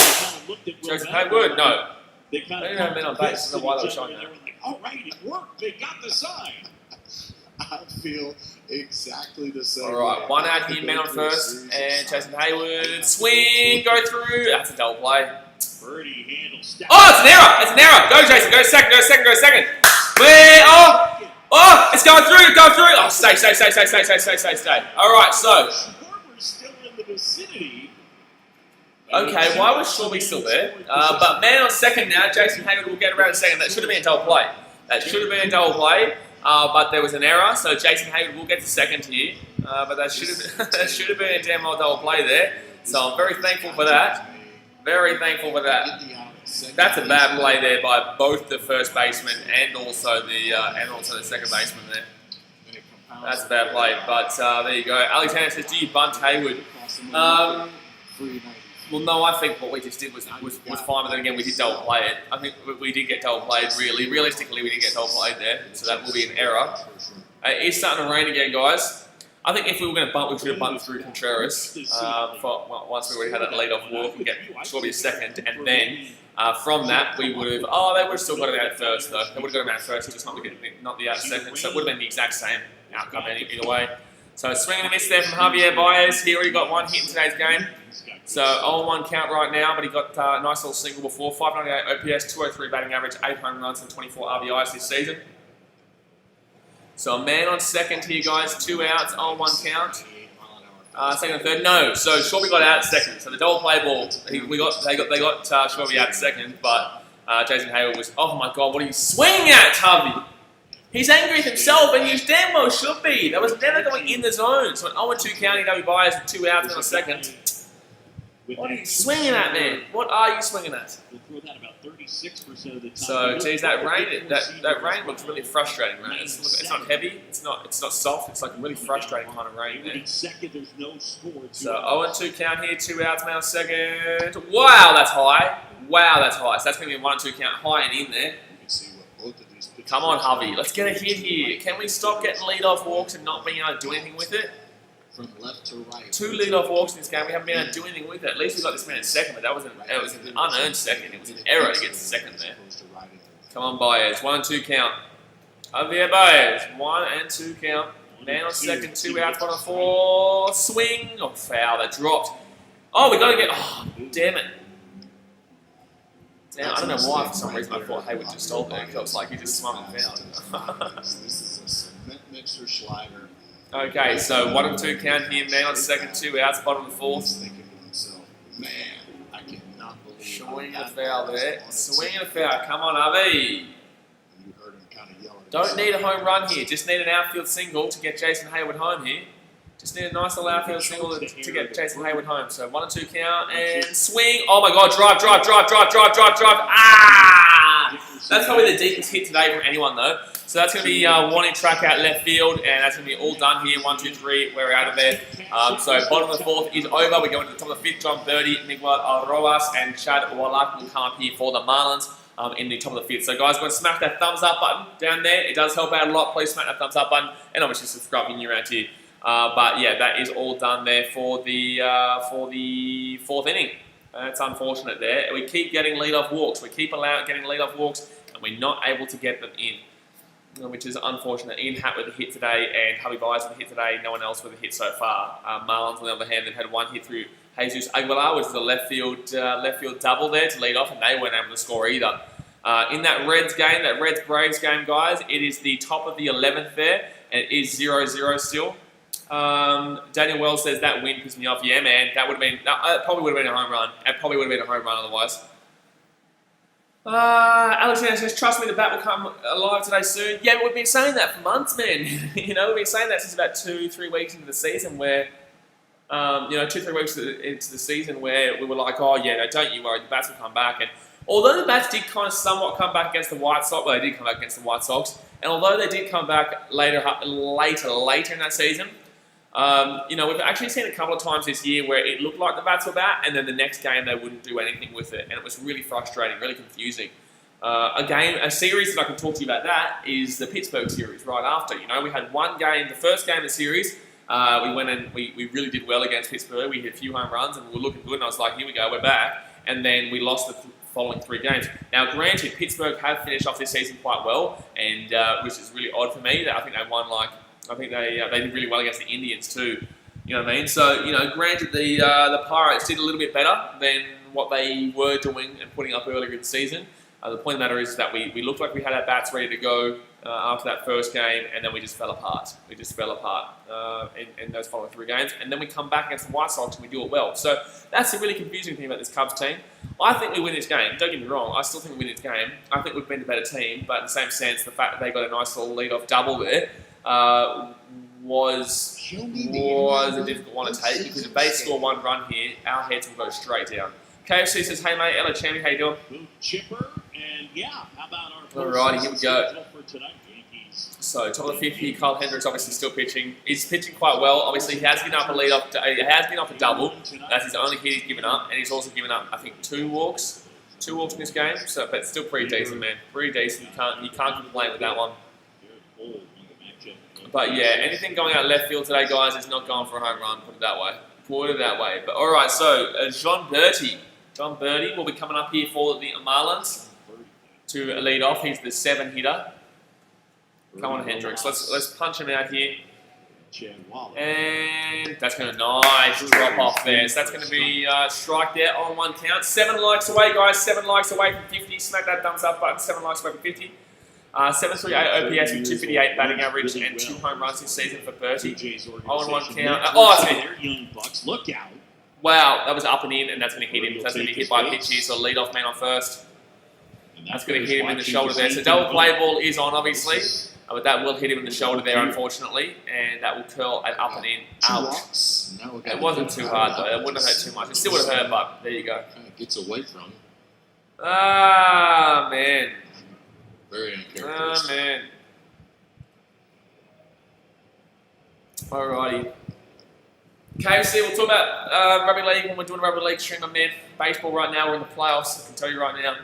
Jason Hayward, no. They didn't have men on base. I don't know why they were showing that. All right, it worked. They got the sign. I feel exactly the same. All right, 1 out here, man on first, and Jason Hayward, swing, go through. That's a double play. Oh, it's an error. It's an error. Go, Jason. Go second. Where? Oh, it's going through. Oh, stay. All right, so. Okay, why was Shorby still there? But man on second now, Jason Hayward will get around a second. That should have been a double play. But there was an error, so Jason Hayward will get to second here. But that should have been a damn old double play there. So I'm very thankful for that. That's a bad play there by both the first baseman and also the second baseman there. That's a bad play, but there you go. Alexander says, do you bunt Hayward? Well, no, I think what we just did was fine, but then again, we did double play it. I think we did get double played, really. Realistically, we did get double played there, so that will be an error. It is starting to rain again, guys. I think if we were going to bunt, we should have bunted through Contreras once we already had that lead-off walk and get Shorby a second, and then from that, we would have... Oh, they would have still got him out at first, though. They would have got him out at first, just not the out second, so it would have been the exact same outcome either way. So swing and a miss there from Javier Baez. He already got 1 hit in today's game. So 0-1 count right now, but he got a nice little single before. 598 OPS, 203 batting average, 8 home runs and 24 RBIs this season. So a man on second here, guys. 2 outs, 0-1 count. Second and third, no. So Shorby got out at second. So the double play ball, they got Shorby out at second, but Jason Hayward was, oh my God, what are you swinging at, Harvey? He's angry with himself, and you damn well should be. That was never going in the zone. So an 0-2 count, W Baez with 2 outs in a second. What are you swinging at, man? What are you swinging at? So, geez, that rain looks really frustrating, man. It's not heavy, it's not soft. It's like a really frustrating kind of rain there. So 0-2 count here, 2 outs, man on second. Wow, that's high. So that's going to be a 1-2 count, high and in there. Come on, Harvey, let's get a hit here. Can we stop getting lead-off walks and not being able to do anything with it? From left to right. 2 lead-off walks in this game. We haven't been able to do anything with it. At least we got this man at second, but it was an unearned second. It was an error to get to second there. Come on, Baez. 1-2 count. Javier Baez. 1 and 2 count. Man on second. 2 outs. 1 on 4. Swing. Oh, foul. That dropped. Oh, we got to get... Oh, damn it. Damn, I don't know why for some reason I thought Hayward just stole there. It was like he just swung and fouled. This is a cement mixer slider. Okay, so 1 and 2 count here, man on second, 2 outs, bottom of the 4th. Thinking to myself, man, I cannot believe. Swing a foul there. Swing a foul. Come on, Avi. You heard him kind of yelling. Don't need a home run here. Just need an outfield single to get Jason Hayward home here. Just need a nice little outfield single to get Jason Hayward home. So 1 and 2 count and swing. Oh my God! Drive! Ah! That's probably the deepest hit today from anyone though. So that's going to be warning track out left field, and that's going to be all done here. 1, 2, 3, we're out of there. So bottom of the 4th is over. We're going to the top of the 5th. John Birdie, Miguel Rojas, and Chad Wallach will come up here for the Marlins in the top of the 5th. So guys, go and smack that thumbs up button down there. It does help out a lot. Please smack that thumbs up button, and obviously subscribe if you're around here. But yeah, that is all done there for the 4th inning. That's unfortunate there. We keep getting lead-off walks. We keep getting lead-off walks, and we're not able to get them in, which is unfortunate. Ian Hatt with a hit today, and Hubby Baez with a hit today. No one else with a hit so far. Marlins, on the other hand, they've had 1 hit through Jesus Aguilar was the left field double there to lead off, and they weren't able to score either. In that Reds game, that Reds-Braves game, guys, it is the top of the 11th there, and it is 0-0 still. Daniel Wells says that win pissed me off. Yeah, man, that probably would have been a home run. It probably would have been a home run otherwise. Alexander says, trust me, the bat will come alive today soon. Yeah, but we've been saying that for months, man. You know, we've been saying that since about 2-3 weeks into the season where, 2-3 weeks into the season where we were like, oh, yeah, no, don't you worry, the bats will come back. And although the bats did kind of somewhat come back against the White Sox, well, they did come back against the White Sox, and although they did come back later in that season, we've actually seen a couple of times this year where it looked like the bats were back, and then the next game they wouldn't do anything with it, and it was really frustrating, really confusing. A series that I can talk to you about that is the Pittsburgh series right after. You know, we had one game, the first game of the series, we went and we really did well against Pittsburgh. We hit a few home runs and we were looking good, and I was like, here we go, we're back. And then we lost the following 3 games. Now, granted, Pittsburgh have finished off this season quite well, and which is really odd for me. I think they won they did really well against the Indians too. You know what I mean? So, granted, the Pirates did a little bit better than what they were doing and putting up earlier in the season. The point of the matter is that we looked like we had our bats ready to go after that first game, and then we just fell apart. We just fell apart in those following 3 games, and then we come back against the White Sox and we do it well. So that's the really confusing thing about this Cubs team. I think we win this game. Don't get me wrong. I still think we win this game. I think we've been the better team, but in the same sense, the fact that they got a nice little lead-off double there was a difficult one to take, because if they score 1 run here, our heads will go straight down. KFC says, hey mate, Ella Chammy, how you doing? Chipper, and yeah, how about our alrighty, here we go. So top of the 5th here, Kyle Hendricks obviously still pitching. He's pitching quite well. Obviously, he has been up a double. That's his only hit he's given up, and he's also given up, I think, 2 walks. 2 walks in this game. So, but still pretty decent, man. Pretty decent. You can't complain with that one. But yeah, anything going out left field today, guys, is not going for a home run. Put it that way. But all right, so John Birdie will be coming up here for the Marlins to lead off. He's the 7 hitter. Come on, Hendricks. Let's punch him out here. And that's going to nice drop off there. So that's going to be strike there on 1 count. 7 likes away, guys. 7 likes away from 50. Smack that thumbs up button. 7 likes away from 50. 738 OPS with 258 batting average and 2 home runs this season for Bertie. On 1 count. It's hit. Look out. Wow, that was up and in, and that's going to hit him. That's going to be hit by a pitch here, so lead off man on first. That's going to hit him in the shoulder there. So double play ball is on, obviously, but that will hit him in the shoulder there, unfortunately, and that will curl and up and in. Ouch. It wasn't too hard, though. It wouldn't have hurt too much. It still would have hurt, but there you go. Kind of gets away from. Ah, man. Very uncharacteristic. Ah, man. Alrighty. KFC, we'll talk about rugby league when we're doing a rugby league stream. I'm in baseball right now. We're in the playoffs. I can tell you right now.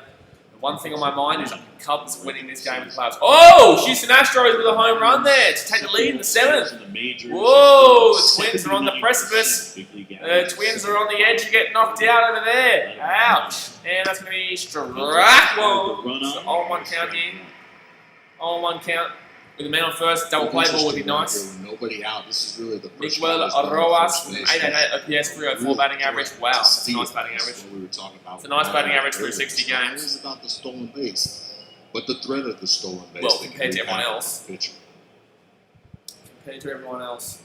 The one thing on my mind is Cubs winning this game in the playoffs. Oh, Houston Astros with a home run there to take the lead in the 7th. Whoa, the Twins are on the precipice. The Twins are on the edge of getting knocked out over there. Ouch. And that's going to be struck one. So on 1 count here. On 1 count. With the man on first, double play ball would be nice. Nobody out. This is really the first Miguel Rojas, 888 OPS, 304 batting average. Wow, that's a nice batting average. That's what we were talking about. It's a nice batting average through 60 games. It is about the stolen base, but the threat of the stolen base. Well, compared to everyone else. Compared to everyone else.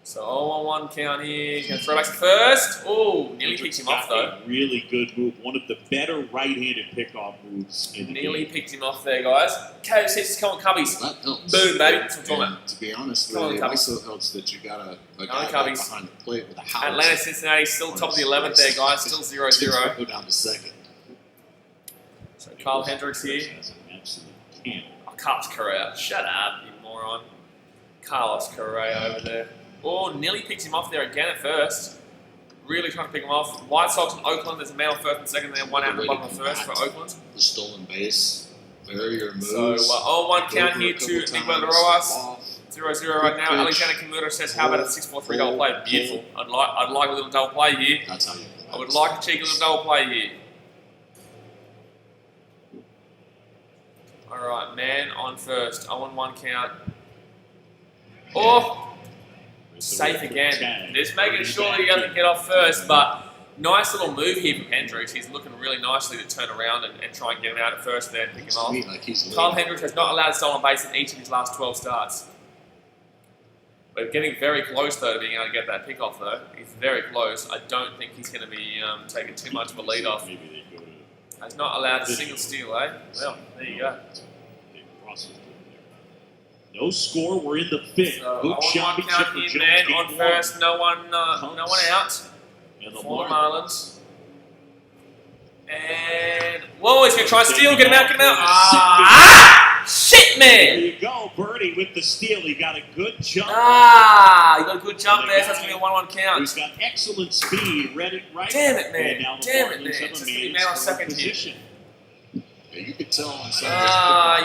So 0-1 count here. He's going to throw back to first. Oh, nearly picked him off though. Really good move. One of the better right-handed pickoff moves in the Nearly game. picked him off there, guys. KFC says, come on, Cubbies. That helps. Boom, baby. That's what I'm talking about. To be honest, Come on, it Cubbies. also helps that you got a guy Cubbies. behind the plate with a house. Atlanta, Cincinnati, still top of the 11th there, guys. Still 0-0. Go down to 2nd. So Kyle Hendricks here. Absolutely. Oh, Carlos Correa. Shut up, you moron. Carlos Correa over there. Oh, nearly picks him off there again at first. Really trying to pick him off. White Sox and Oakland. There's a man on first and second there. 1 out in the bottom of first for Oakland. The stolen base. Barrier moves. So 0-1 count here to Miguel Rojas. 0-0 right now. Alexander Kimura says, how about a 6-4-3 double play? Beautiful. I'd like a little double play here. That's how you play. I would like a cheeky little double play here. Alright, man on first. 0-1 count. Oh! Safe again. Just making sure that he doesn't get off first, but Nice little move here from Hendricks. He's looking really nicely to turn around and try and get him out at first there and pick him off. Kyle Hendricks has not allowed a stolen base in each of his last 12 starts. We're getting very close, though, to being able to get that pick off, though. He's very close. I don't think he's going to be taking too much of a lead off. He's not allowed a single steal, eh? Well, there you go. No score. We're in the fifth. So good shot count here, man. On first, no one out. And the For the Marlins. And whoa, he's gonna try and steal. Get him out. Get him out. Ah! Shit, man. There you go, Birdie with the steal. He got a good jump. Ah, he got a good jump there. So that's gonna be a 1-1 count. He's got excellent speed. Read it right. Damn it, man. Damn it, man. It's gonna be man on second position. Yeah, you could tell on some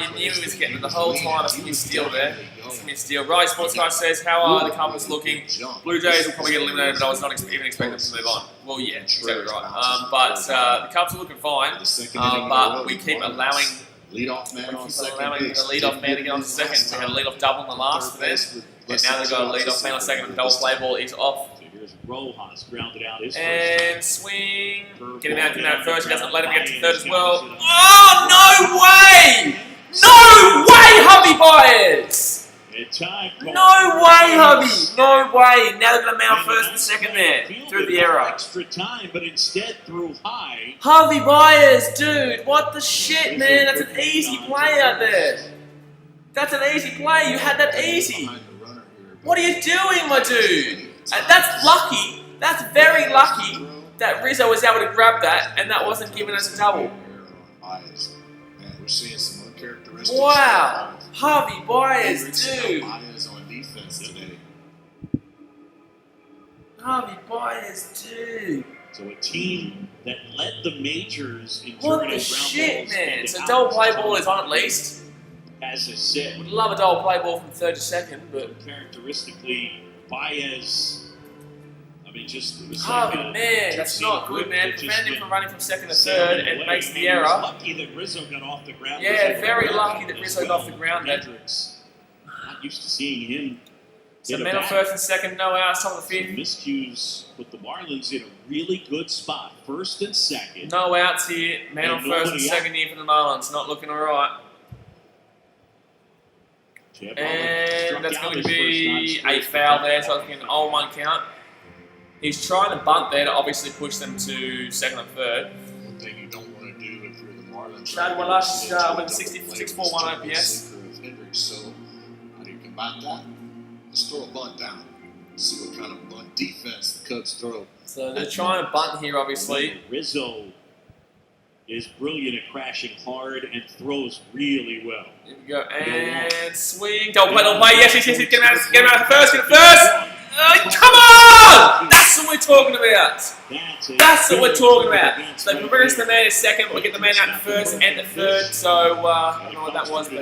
You knew he was getting it the whole time. It's gonna be a steal there. It's gonna be a steal. Right, Sports Guy says, how are the Cubs looking? Blue Jays will probably get eliminated, but I was not even expecting them to move on. Well, yeah, exactly right. But the Cubs are looking fine. But we keep allowing the leadoff man to get on second. We had a leadoff double in the last for them. And now they've got a leadoff man on second, and the double play ball is off. Rojas grounded out his and swing. Get him out first. He doesn't let him get to third as well. Oh, no way! No way, Hubby Byers! No way, Hubby! No way! Now they're going to mount first and second there through the error. Extra time, but instead threw high. Hubby Byers, dude! What the shit, man? That's an easy play out there. That's an easy play. You had that easy. What are you doing, my dude? That's lucky. That's very lucky that Rizzo was able to grab that and that wasn't giving us a double. Wow. Harvey Byers, dude. Harvey Byers, dude. So a team that led the majors in what the shit, man? So double play ball is on at least. As I said, would love a double play ball from third to second, but characteristically, Baez, I mean, just man, that's not good, man. Prevented him from running from second to third and makes the error. Lucky that Rizzo got off the ground. Yeah, very lucky that Rizzo got off the ground. Not used to seeing him. So men on first and second, no outs, top of the fifth. Miscues with the Marlins in a really good spot, first and second. No outs here. Man on first and second here for the Marlins, not looking alright. And that's going to be a foul there, so it's going to be an 0-1 count. He's trying to bunt there to obviously push them to second and third. One thing you don't want to do if you're the Marlins. Chad Wallace with 6.41 OPS. So, how do you combat that? Let's throw a bunt down. See what kind of bunt defense the Cubs throw. So they're trying to bunt here, obviously. Rizzo is brilliant at crashing hard and throws really well. Here we go, and swing. Don't play, yes, get him out first, get him first! Come on! That's what we're talking about! That's what we're talking about. So they progress the man in second, we get the man out in first and the third, so I don't know what that was, but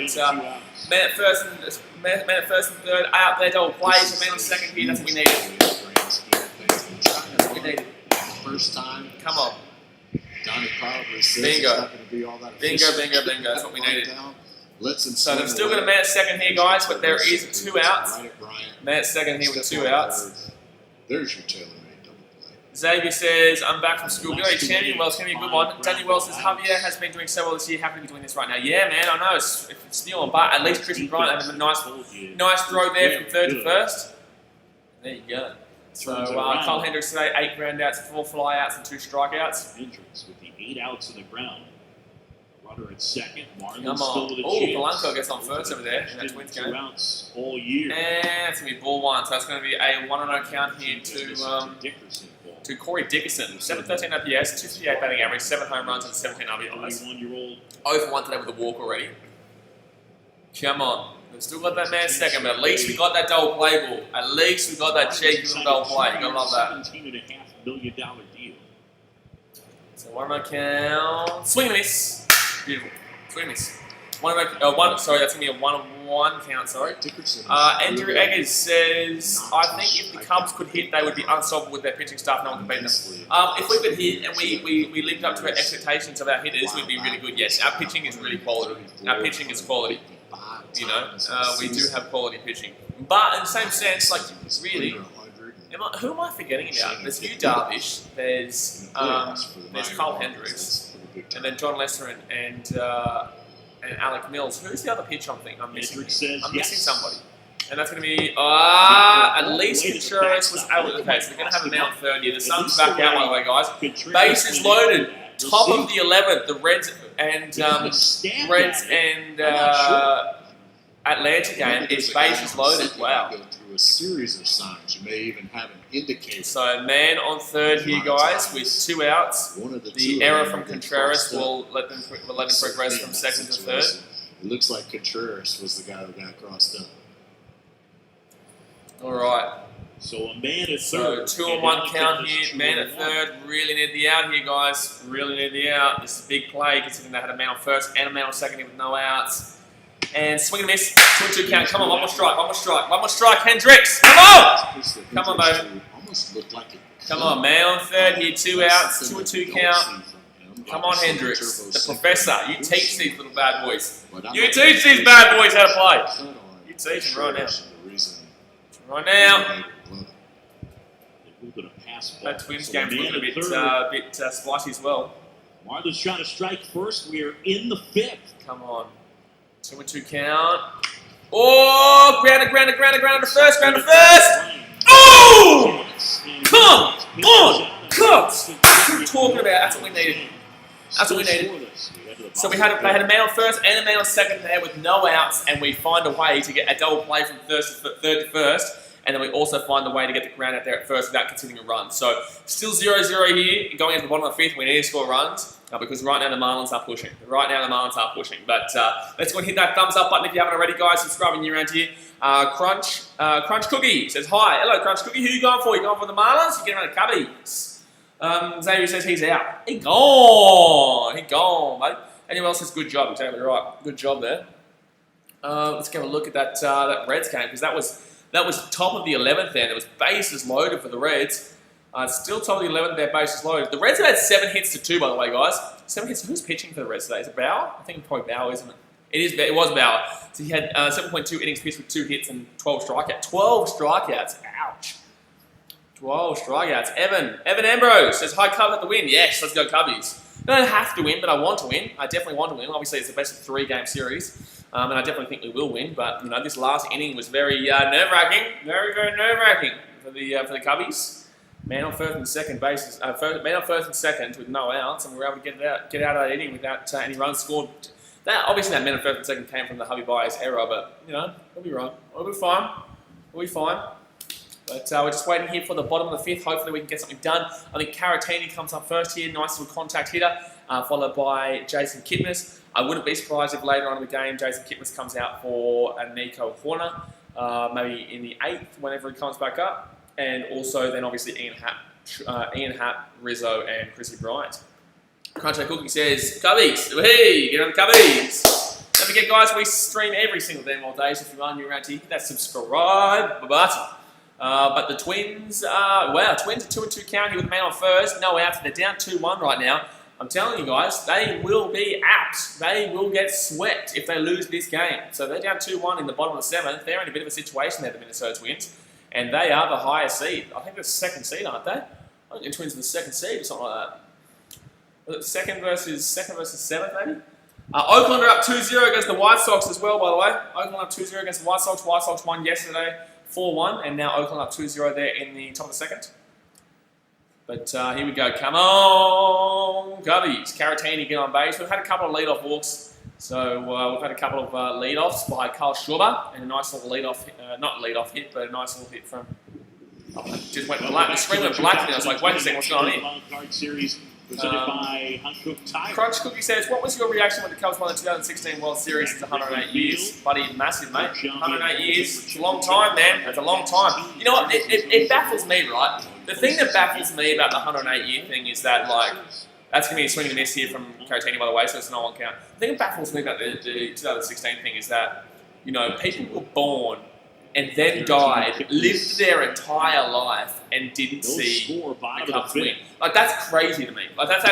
man at first and third, out there, double plays, and man on second here, that's what we needed. That's what we needed. First time. Come on. Donnie probably says bingo. It's not going to be all that Bingo. That's what we needed. So they've still got a man at second here, guys, but there is 2 outs. Man at second here with 2 outs. There's your tailor-made double play. Xavier says, I'm back from school. Good champion. Well, it's going to be a good one. Daniel Wells says, Javier has been doing so well this year. How can he be doing this right now? Yeah, man, I know. It's stealing, but at least Chris Bryant had a nice throw there from third to first. There you go. So, Kyle Hendricks today, 8 groundouts, 4 flyouts, and 2 strikeouts. Hendricks with the 8 outs in the ground. Runner at second. Marlins come on. Oh, Polanco gets on first over there in that Twins game. 2 outs all year. And it's going to be ball 1. So that's going to be a 1-0 count here to Corey Dickerson. 713 OPS, 258 batting average, 7 home runs, and 17 RBIs. 21-year-old. 0 for 1 today with a walk already. Come on. We've still got that man second, but at least we got that double play ball. At least we got that cheeky little double play. You're going to love that. $17.5 million deal. So 1-0 count. Swing and miss. Beautiful. Swing and miss. Sorry, that's going to be a 1-1 count, sorry. Andrew Eggers says, I think if the Cubs could hit, they would be unstoppable with their pitching staff. No one can beat them. If we could hit and we lived up to our expectations of our hitters, we'd be really good. Yes, our pitching is really quality. Our pitching is quality. You know, we do have quality pitching. But in the same sense, like, really, Who am I forgetting about? There's Hugh Darvish, there's Carl Hendricks, and then John Lester and Alec Mills. Who's the other pitcher I'm missing? I'm missing somebody. And that's going to be, at least Contreras was able to pace. We're going to have a man on third here. The sun's back out, by the way, guys. Bases loaded. Top of the 11th. The Reds and Atlanta game is bases loaded. Wow. Go through a series of signs. You may even have an indicator. So man on third here, guys, with 2 outs. The error from Contreras will let them progress from second to third. It looks like Contreras was the guy who got crossed up. All right. So a man at So third. 2-on-1 count here. Man at third. Really need the out here, guys. Really need the out. This is a big play considering they had a man on first and a man on second here with no outs. And swing and miss. 2-2 count. Come on, one more strike. One more strike. One more strike. Hendricks. Come on. Come on, baby. Come on, man on third here. 2 outs. 2-2 count. Come on, Hendricks. The professor. You teach these little bad boys. You teach these bad boys how to play. You teach them right now. Right now. That Twins game's looking a bit spicy as well. Marlins trying to strike first. We are in the 5th. Come on. 2-2 count. Oh, grounded to first. Oh! Come on! That's what we're talking about. That's what we needed. That's what we needed. So they had a man on first and a man on second there with no outs, and we find a way to get a double play from third to first, and then we also find a way to get the ground out there at first without conceding a run. So still 0-0 here, going into the bottom of the 5th. We need to score runs because right now the Marlins are pushing. But let's go and hit that thumbs up button if you haven't already, guys. Subscribing you around here. Crunch Cookie says hi. Hello, Crunch Cookie. Who you going for? You going for the Marlins? You getting around the Cubbies? Xavier says he's out. He gone, mate. Anyone else says good job? Exactly right. Good job there. Let's have a look at that Reds game because that was top of the 11th there. There was bases loaded for the Reds. Still top of the 11th there, bases loaded. The Reds have had 7 hits to 2, by the way, guys. 7 hits. Who's pitching for the Reds today? Is it Bauer? I think probably Bauer, isn't it? It was Bauer. So he had 7.2 innings pitched with 2 hits and 12 strikeouts. 12 strikeouts. Ouch. 12 strikeouts. Evan Ambrose says, hi, Cubs at the win. Yes, let's go Cubbies. I don't have to win, but I want to win. I definitely want to win. Obviously, it's the best of 3-game series, and I definitely think we will win. But you know, this last inning was very nerve-wracking, very nerve-wracking for the Cubbies. Man on first and second bases, man on first and second with no outs, and we were able to get out of that inning without any runs scored. Obviously, that man on first and second came from the Hubby Byers error, but you know, we'll be right. We'll be fine. We'll be fine. But we're just waiting here for the bottom of the 5th. Hopefully we can get something done. I think Caratini comes up first here. Nice little contact hitter. Followed by Jason Kipnis. I wouldn't be surprised if later on in the game Jason Kipnis comes out for a Nico Horner. Maybe in the 8th whenever he comes back up. And also then obviously Ian Happ, Rizzo and Chrissy Bryant. Crunch Cookie says, Cubbies. Hey, get on the Cubbies. Don't forget guys, we stream every single damn all day. So if you are new around here, hit that subscribe button. But the Twins, Twins are 2-2 count here with a man on first. No outs. They're down 2-1 right now. I'm telling you guys, they will be out. They will get swept if they lose this game. So they're down 2-1 in the bottom of the 7th. They're in a bit of a situation there, the Minnesota Twins. And they are the highest seed. I think they're the 2nd seed, aren't they? I think the Twins are the 2nd seed or something like that. Was it 2nd versus 7th, maybe? Oakland are up 2-0 against the White Sox as well, by the way. Oakland up 2-0 against the White Sox. White Sox won yesterday 4-1, and now Oakland up 2-0 there in the top of the 2nd. But here we go. Come on, Cubbies. Caratini get on base. We've had a couple of lead-off walks. So we've had a couple of lead-offs by Carl Schwarber and a nice little lead-off, not lead-off hit, but a nice little hit from... just went black. The screen went black and I was like, wait a second, what's going on here? Presented by Tire. Crunch Cookie says, what was your reaction when the Cubs won the 2016 World Series? It's 108 years. Buddy, massive, mate. 108 years. It's a long time, man. It's a long time. You know what? It baffles me, right? The thing that baffles me about the 108-year thing is that, like, that's going to be a swing and a miss here from Caratini, by the way, so it's no one count. The thing that baffles me about the 2016 thing is that, you know, people were born and then died, lived their entire life, and didn't see the Cubs win. Like, that's crazy to me. Like, that's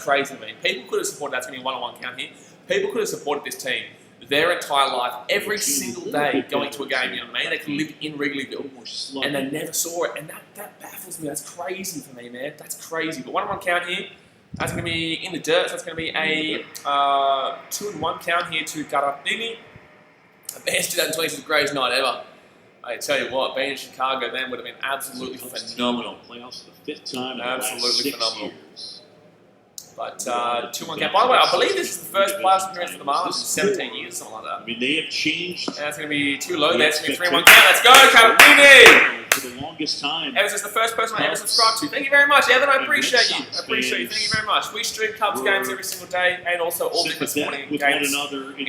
crazy to me. People could have supported, that's going to be a one-on-one count here. People could have supported this team. their entire life, every single day, going to a game, you know what I mean? They could live in Wrigleyville, and they never saw it, and that baffles me. That's crazy for me, man. That's crazy. But 1-1 count here. That's going to be in the dirt, so that's going to be a 2-1 count here to Garapini. Bears 2020 is the greatest night ever. I tell you what, being in Chicago then would have been absolutely phenomenal. Playoffs for the 5th time in Absolutely the last 6 phenomenal. years. But 2-1 count. By the way, I believe this is the first playoffs appearance for the Marlins in 17 years, something like that. I mean, they have changed. And that's going to be too low there. It's going to be 3-1 count. Let's go, Carabini! For the longest time. Evans is the first person I ever subscribed to. Thank you very much, Evan. I appreciate you. I appreciate you. Thank you very much. We stream Cubs games every single day, and also all different sporting games in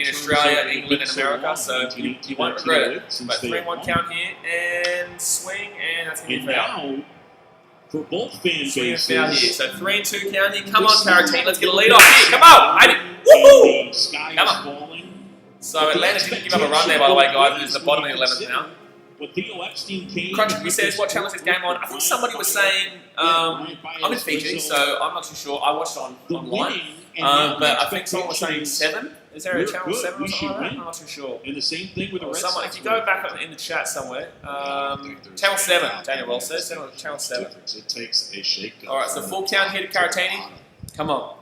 Australia, England, and America. So you won't regret it. But 3-1 count here, and swing, and that's going to be foul. For both fan bases. Here. So 3-2 count here. Come on, Carratine. Let's get a lead off here. Come on, baby. Woohoo! Come on. So Atlanta didn't give up a run there, by the way, guys. It is the bottom of the 11th now. Crunch, he says, what channel is this game on? I think somebody was saying, I'm in Fiji, so I'm not too sure. I watched it online, but I think someone was saying 7. Is there a channel 7 or something like that? I'm not too sure. And the same thing with the Red Sox. If you go back in the chat somewhere, channel 7, Daniel Wells says, channel 7. It takes a shakedown. All right, so full count here to Caratini. Come on.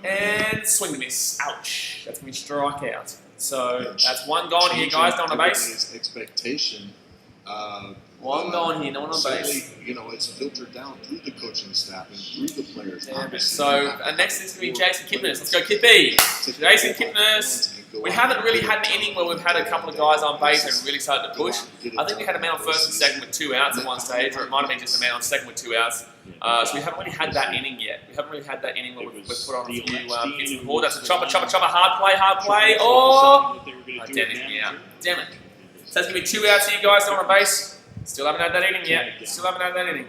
And swing and miss. Ouch. That's going to be strikeout. So that's one gone here, guys. No one on base. Expectation. One gone here, no one on base. You know, it's filtered down through the coaching staff and through the players. So next is going to be Jason Kipnis. Let's go, Kippy. Jason Kipnis. We haven't really had an inning where we've had a couple of guys on base and really started to push. I think we had a man on first and second with 2 outs at one stage, or it might have been just a man on second with 2 outs. So we haven't really had that inning yet. We haven't really had that inning where we've put on a few hits and forward. That's a chopper, hard play. Oh, damn it, yeah. Damn it. So that's going to be 2 outs here, guys, not on base. Still haven't had that inning yet. Still haven't had that inning.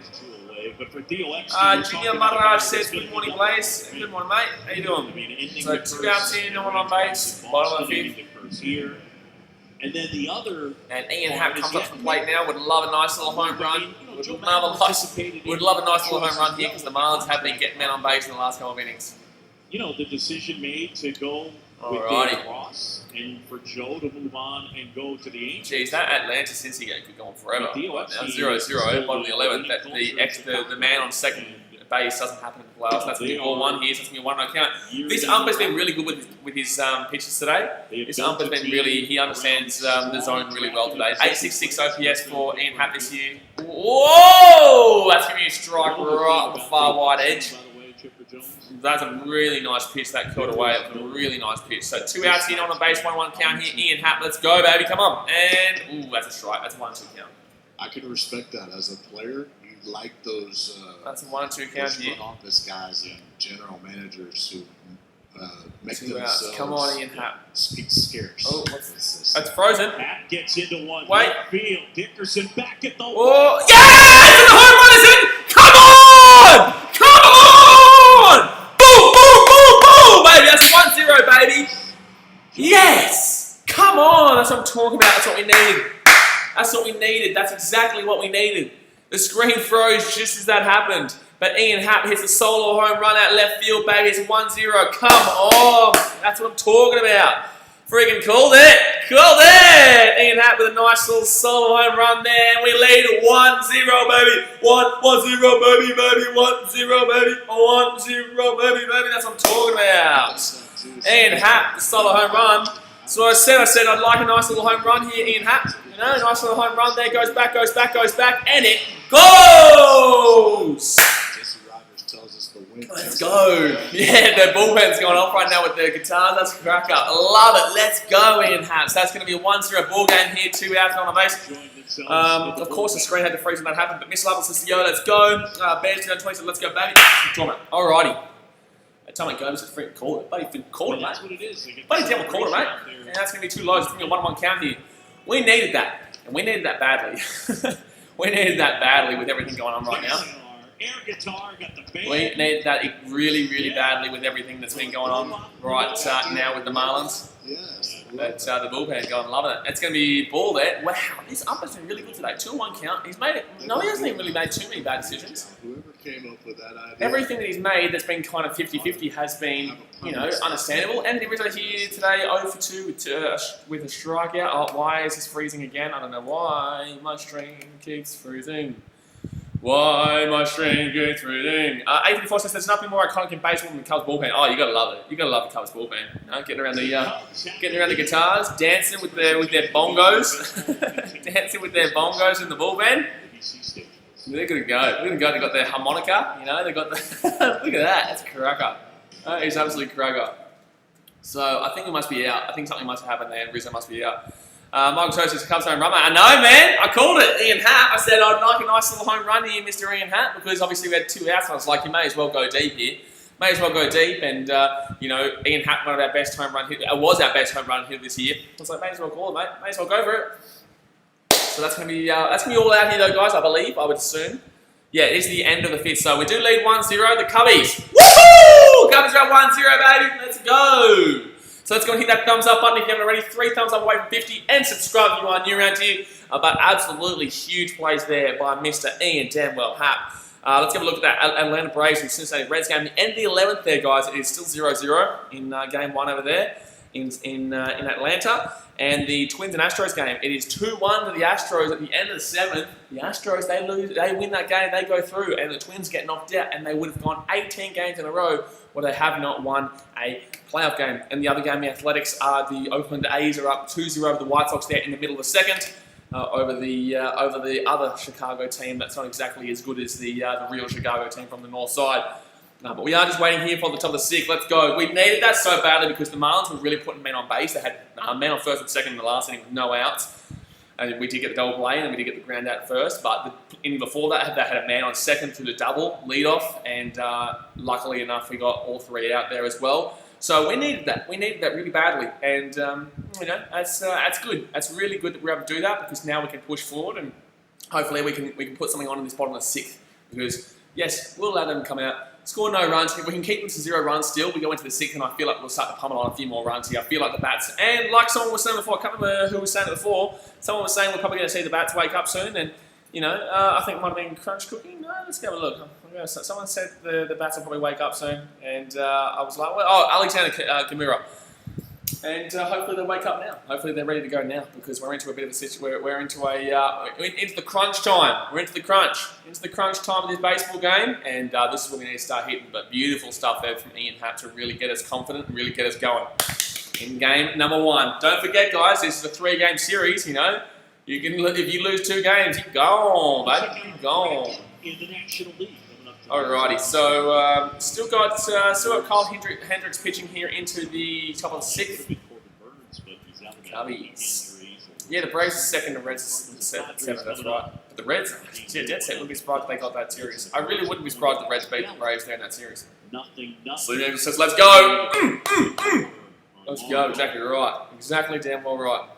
Junior Maharaj says, good morning, Blaze. Good morning, mate. How you doing? So 2 outs here, no one on base. Bottom of the 5th. And then the other... And Ian Happ comes up to the plate now. Would love a nice little home run. Would love a nice little home run here because the Marlins have been getting men on base in the last couple of innings. You know, the decision made to go with Ross and for Joe to move on and go to the Angels. Geez, that Atlanta-Cincy game could go on forever. Right now, 0-0, bottom of the 11th. That the man on second base doesn't happen in the playoffs. That's going to be ball 1 here, so it's going to be 1-0 count. This umpire's been really good with his pitches today. This umpire's been really, he understands the zone really well today. 866 OPS for Ian Happ this year. Whoa! That's going to be a strike right on the far wide edge. That's a really nice pitch that caught away. A really nice pitch. So 2 outs here, on the base, 1-1 count here. Ian Happ, let's go, baby, come on. And, ooh, that's a strike. That's a 1-2 count. I can respect that. As a player, you like those that's a 1-2 count here. front office guys and general managers who make 2 outs. themselves Come on, Ian Happ. speak scarce. Oh, what's this? That's frozen. Happ gets into one. Wait. Left field. Dickerson back at the wall. Oh, yes! And the home run is in! Come on! Come on! Boom, boom, boom, boom! Baby, that's 1-0, baby. Yes! Come on! That's what I'm talking about. That's what we needed. That's what we needed. That's exactly what we needed. The screen froze just as that happened. But Ian Happ hits a solo home run out left field, baby. It's 1-0. Come on! That's what I'm talking about. Freaking called it! Called it! Ian Happ with a nice little solo home run there. And we lead 1-0, baby. 1-0, baby, baby. 1-0, baby. 1-0, baby, baby. That's what I'm talking about. Ian Happ, the solo home run. So I said I'd like a nice little home run here, Ian Happ. You know, nice little home run there. Goes back, goes back, goes back. And it goes! Let's go. Yeah, the bullpen's going off right now with the guitars. That's a cracker. Love it. Let's go, Ian Happ. So that's going to be a 1-0 ball game here. 2 outs on the base. Of course, the screen had to freeze when that happened, but Miss Lovell says, yo, let's go. Bears 2020 said, let's go, baby. Alrighty. Tommy Gomes has freaking called it. Buddy called it, mate. That's what it is. Buddy damn well called it, mate. And that's going to be too low. It's going to be a 1-1 count here. We needed that. And we needed that badly. We needed that badly with everything going on right now. Air guitar, got the band. We need that really, really badly with everything that's been going on right now with the Marlins. Yes. But the bullpen going, loving it. It's going to be ball there. Wow, this umpire's been really good today. 2-1 count. He's made it. No, he hasn't even really made too many bad decisions. Whoever came up with that idea. Everything that he's made that's been kind of 50-50 has been, you know, understandable. And the Rizzo here today, 0 for 2 with a strikeout. Oh, why is this freezing again? I don't know why. My string keeps freezing. Why my string keeps freezing? Adrian Foster says there's nothing more iconic in baseball than the Cubs bullpen. Oh, you gotta love it. You gotta love the Cubs bullpen. You know, getting around the guitars, dancing with their bongos, dancing with their bongos in the bullpen. They're gonna go. They got their harmonica. You know, they got the. Look at that. That's a cracker. He's absolutely cracker. So I think we must be out. I think something must have happened there, and Rizzo must be out. Michael Toast says Cubs home run. I know, man. I called it. Ian Hatt. I said I'd like a nice little home run here, Mr. Ian Hatt, because obviously we had 2 outs. And I was like, you may as well go deep here. May as well go deep. And you know, Ian Hatt, one of our best home run hitters, was our best home run hitter this year. I was like, may as well call it, mate. May as well go for it. So that's gonna be all out here, though, guys. I believe. I would assume. Yeah, it is the end of the 5th. So we do lead 1-0. The Cubbies. Woohoo! Cubbies are 1-0, baby. Let's go. So let's go and hit that thumbs up button if you haven't already. 3 thumbs up away from 50. And subscribe if you are new around here. But absolutely huge plays there by Mr. Ian Damwell Hatt. Let's have a look at that Atlanta Braves and Cincinnati Reds game. The end of the 11th there, guys. It is still 0-0 in game 1 over there in Atlanta. And the Twins and Astros game, it is 2-1 to the Astros at the end of the 7th. The Astros, they win that game, they go through, and the Twins get knocked out, and they would have gone 18 games in a row where they have not won a playoff game. And the other game, the Athletics the Oakland A's are up 2-0 over the White Sox there in the middle of the 2nd. Over the other Chicago team that's not exactly as good as the real Chicago team from the north side. But we are just waiting here for the top of the 6th. Let's go. We needed that so badly because the Marlins were really putting men on base. They had men on first and second in the last inning with no outs. And we did get the double play and we did get the ground out first. But the inning before that, they had a man on second through the double leadoff. And luckily enough, we got all 3 out there as well. So we needed that. We needed that really badly. And, you know, that's good. That's really good that we're able to do that because now we can push forward and hopefully we can put something on in this bottom of the 6th. Because, yes, we'll allow them to come out. Score no runs. If we can keep them to 0 runs still, we go into the 6th and I feel like we'll start to pummel on a few more runs here. I feel like the bats, and like someone was saying before, I can't remember who was saying it before, someone was saying we're probably going to see the bats wake up soon, and, you know, I think it might have been Crunch Cooking. No, let's go have a look. Someone said the bats will probably wake up soon, and I was like, well, oh, Alexander Kimura. And hopefully they wake up now. Hopefully they're ready to go now because we're into a bit of a situation. We're into the crunch time. We're into the crunch time of this baseball game, and this is where we need to start hitting. But beautiful stuff there from Ian Hatt to really get us confident and really get us going in game number 1. Don't forget, guys, this is a 3-game series. You know, you can if you lose 2 games, you're gone, baby. You're gone. In the National League. Alrighty, so still got Kyle Hendricks pitching here into the top of the 6th. Cubbies. Yeah, the Braves are 2nd, the Reds are 7th, that's right. But the Reds, yeah, dead set, wouldn't be surprised if they got that series. I really wouldn't be surprised if the Reds beat the Braves there in that series. Sleep Angel says, let's go! Let's go, exactly right. Exactly damn well right.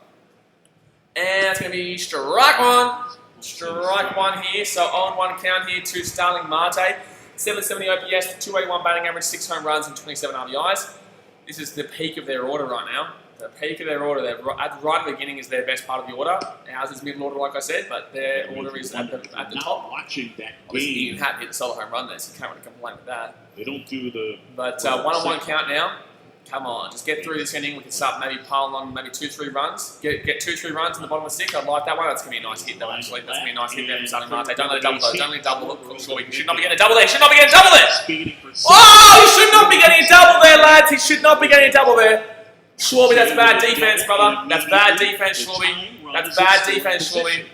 And that's going to be strike 1. Strike 1 here, so 0-1 count here to Starling Marte. 770 OPS, 281 batting average, 6 home runs and 27 RBIs. This is the peak of their order right now. The peak of their order. Right at the beginning is their best part of the order. Ours is middle order, like I said, but their order is at the top. Watching that Obviously, Ian Hatt hit a solo home run there, so you can't really complain with that. They don't do the... But 1-1 count now. Come on, just get through this inning. We can start maybe piling on maybe 2-3 runs. Get 2-3 runs in the bottom of the 6th. I like that one. That's going to be a nice hit though, actually. That's going to be a nice hit there from Starling Marte. Don't let it double though. Don't let it double. Look, sure, he should not be getting a double there. He should not be getting a double there. Oh, he should not be getting a double there, lads. He should not be getting a double there. Schwarby, that's bad defense, brother. That's bad defense, Schwarby. That's bad defense, Schwarby.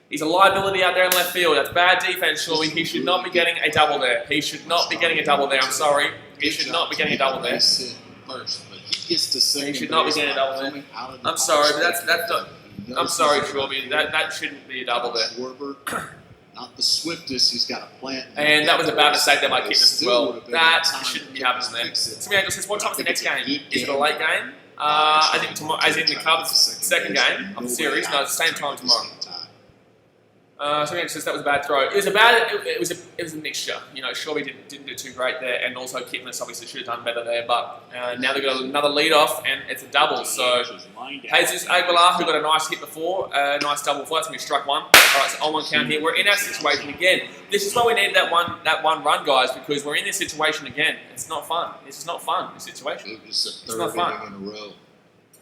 He's a liability out there in left field. That's bad defense, Schwarby. He should not be getting a double there. He should not be getting a double there. I'm sorry. He should not be getting a double there. He should not be getting a double there. I'm sorry, but that's not. I'm sorry, Schwarby. That shouldn't be a double there. Not the swiftest. He's got a plant. And that was a bad mistake there by Kitten as well. That shouldn't be happening there. Somebody Angel says, what time is the next game? Is it a late game? I think tomorrow, as in the Cubs' second game of the series. No, it's the same time tomorrow. So again, that was a bad throw. It was a bad. It was a mixture. You know, Shorby didn't do too great there, and also Kipnis obviously should have done better there. But now they've got another lead off, and it's a double. So Jesus Aguilar, who got a nice hit before, nice double before. That's gonna be strike one. All right, so on one count here. We're in our situation again. This is why we need that one run, guys, because we're in this situation again. It's not fun. This is not fun. This situation. It's not fun. In a row.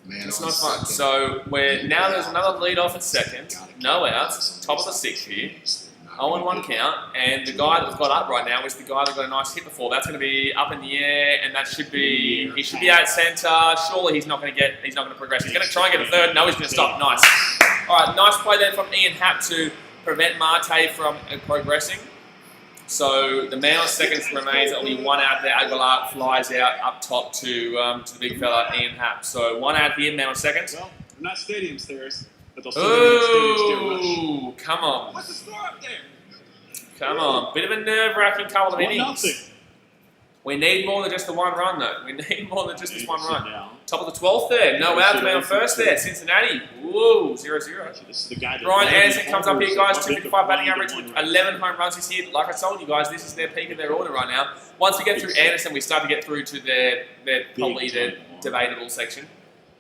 Man, it's not fun. So now there's another lead off at second. No outs. Top of the sixth here. 0-1 count. And the guy that's got up right now is the guy that got a nice hit before. That's going to be up in the air, and that should be. He should be at centre. Surely he's not going to progress. He's going to try and get a third. No, he's going to stop. Nice. All right, nice play there from Ian Happ to prevent Marte from progressing. So the man on seconds remains only one out there. Aguilar flies out up top to the big fella Ian Happ. So one out here, man on seconds. Well, they're not stadium stairs, but they'll still be stadium stair rush. Come on. What's the score up there? Come on. Bit of a nerve-wracking couple of innings. 1-0. We need more than just the one run, though. We need more than just this one run. Top of the 12th there. No outs, man on first there. Cincinnati. Whoa, 0-0. So this is the guy that Brian Anderson comes up here, guys. 255 batting average with 11 home runs this year. Like I told you guys, this is their peak of their order right now. Once we get through Anderson, we start to get through to their debatable section.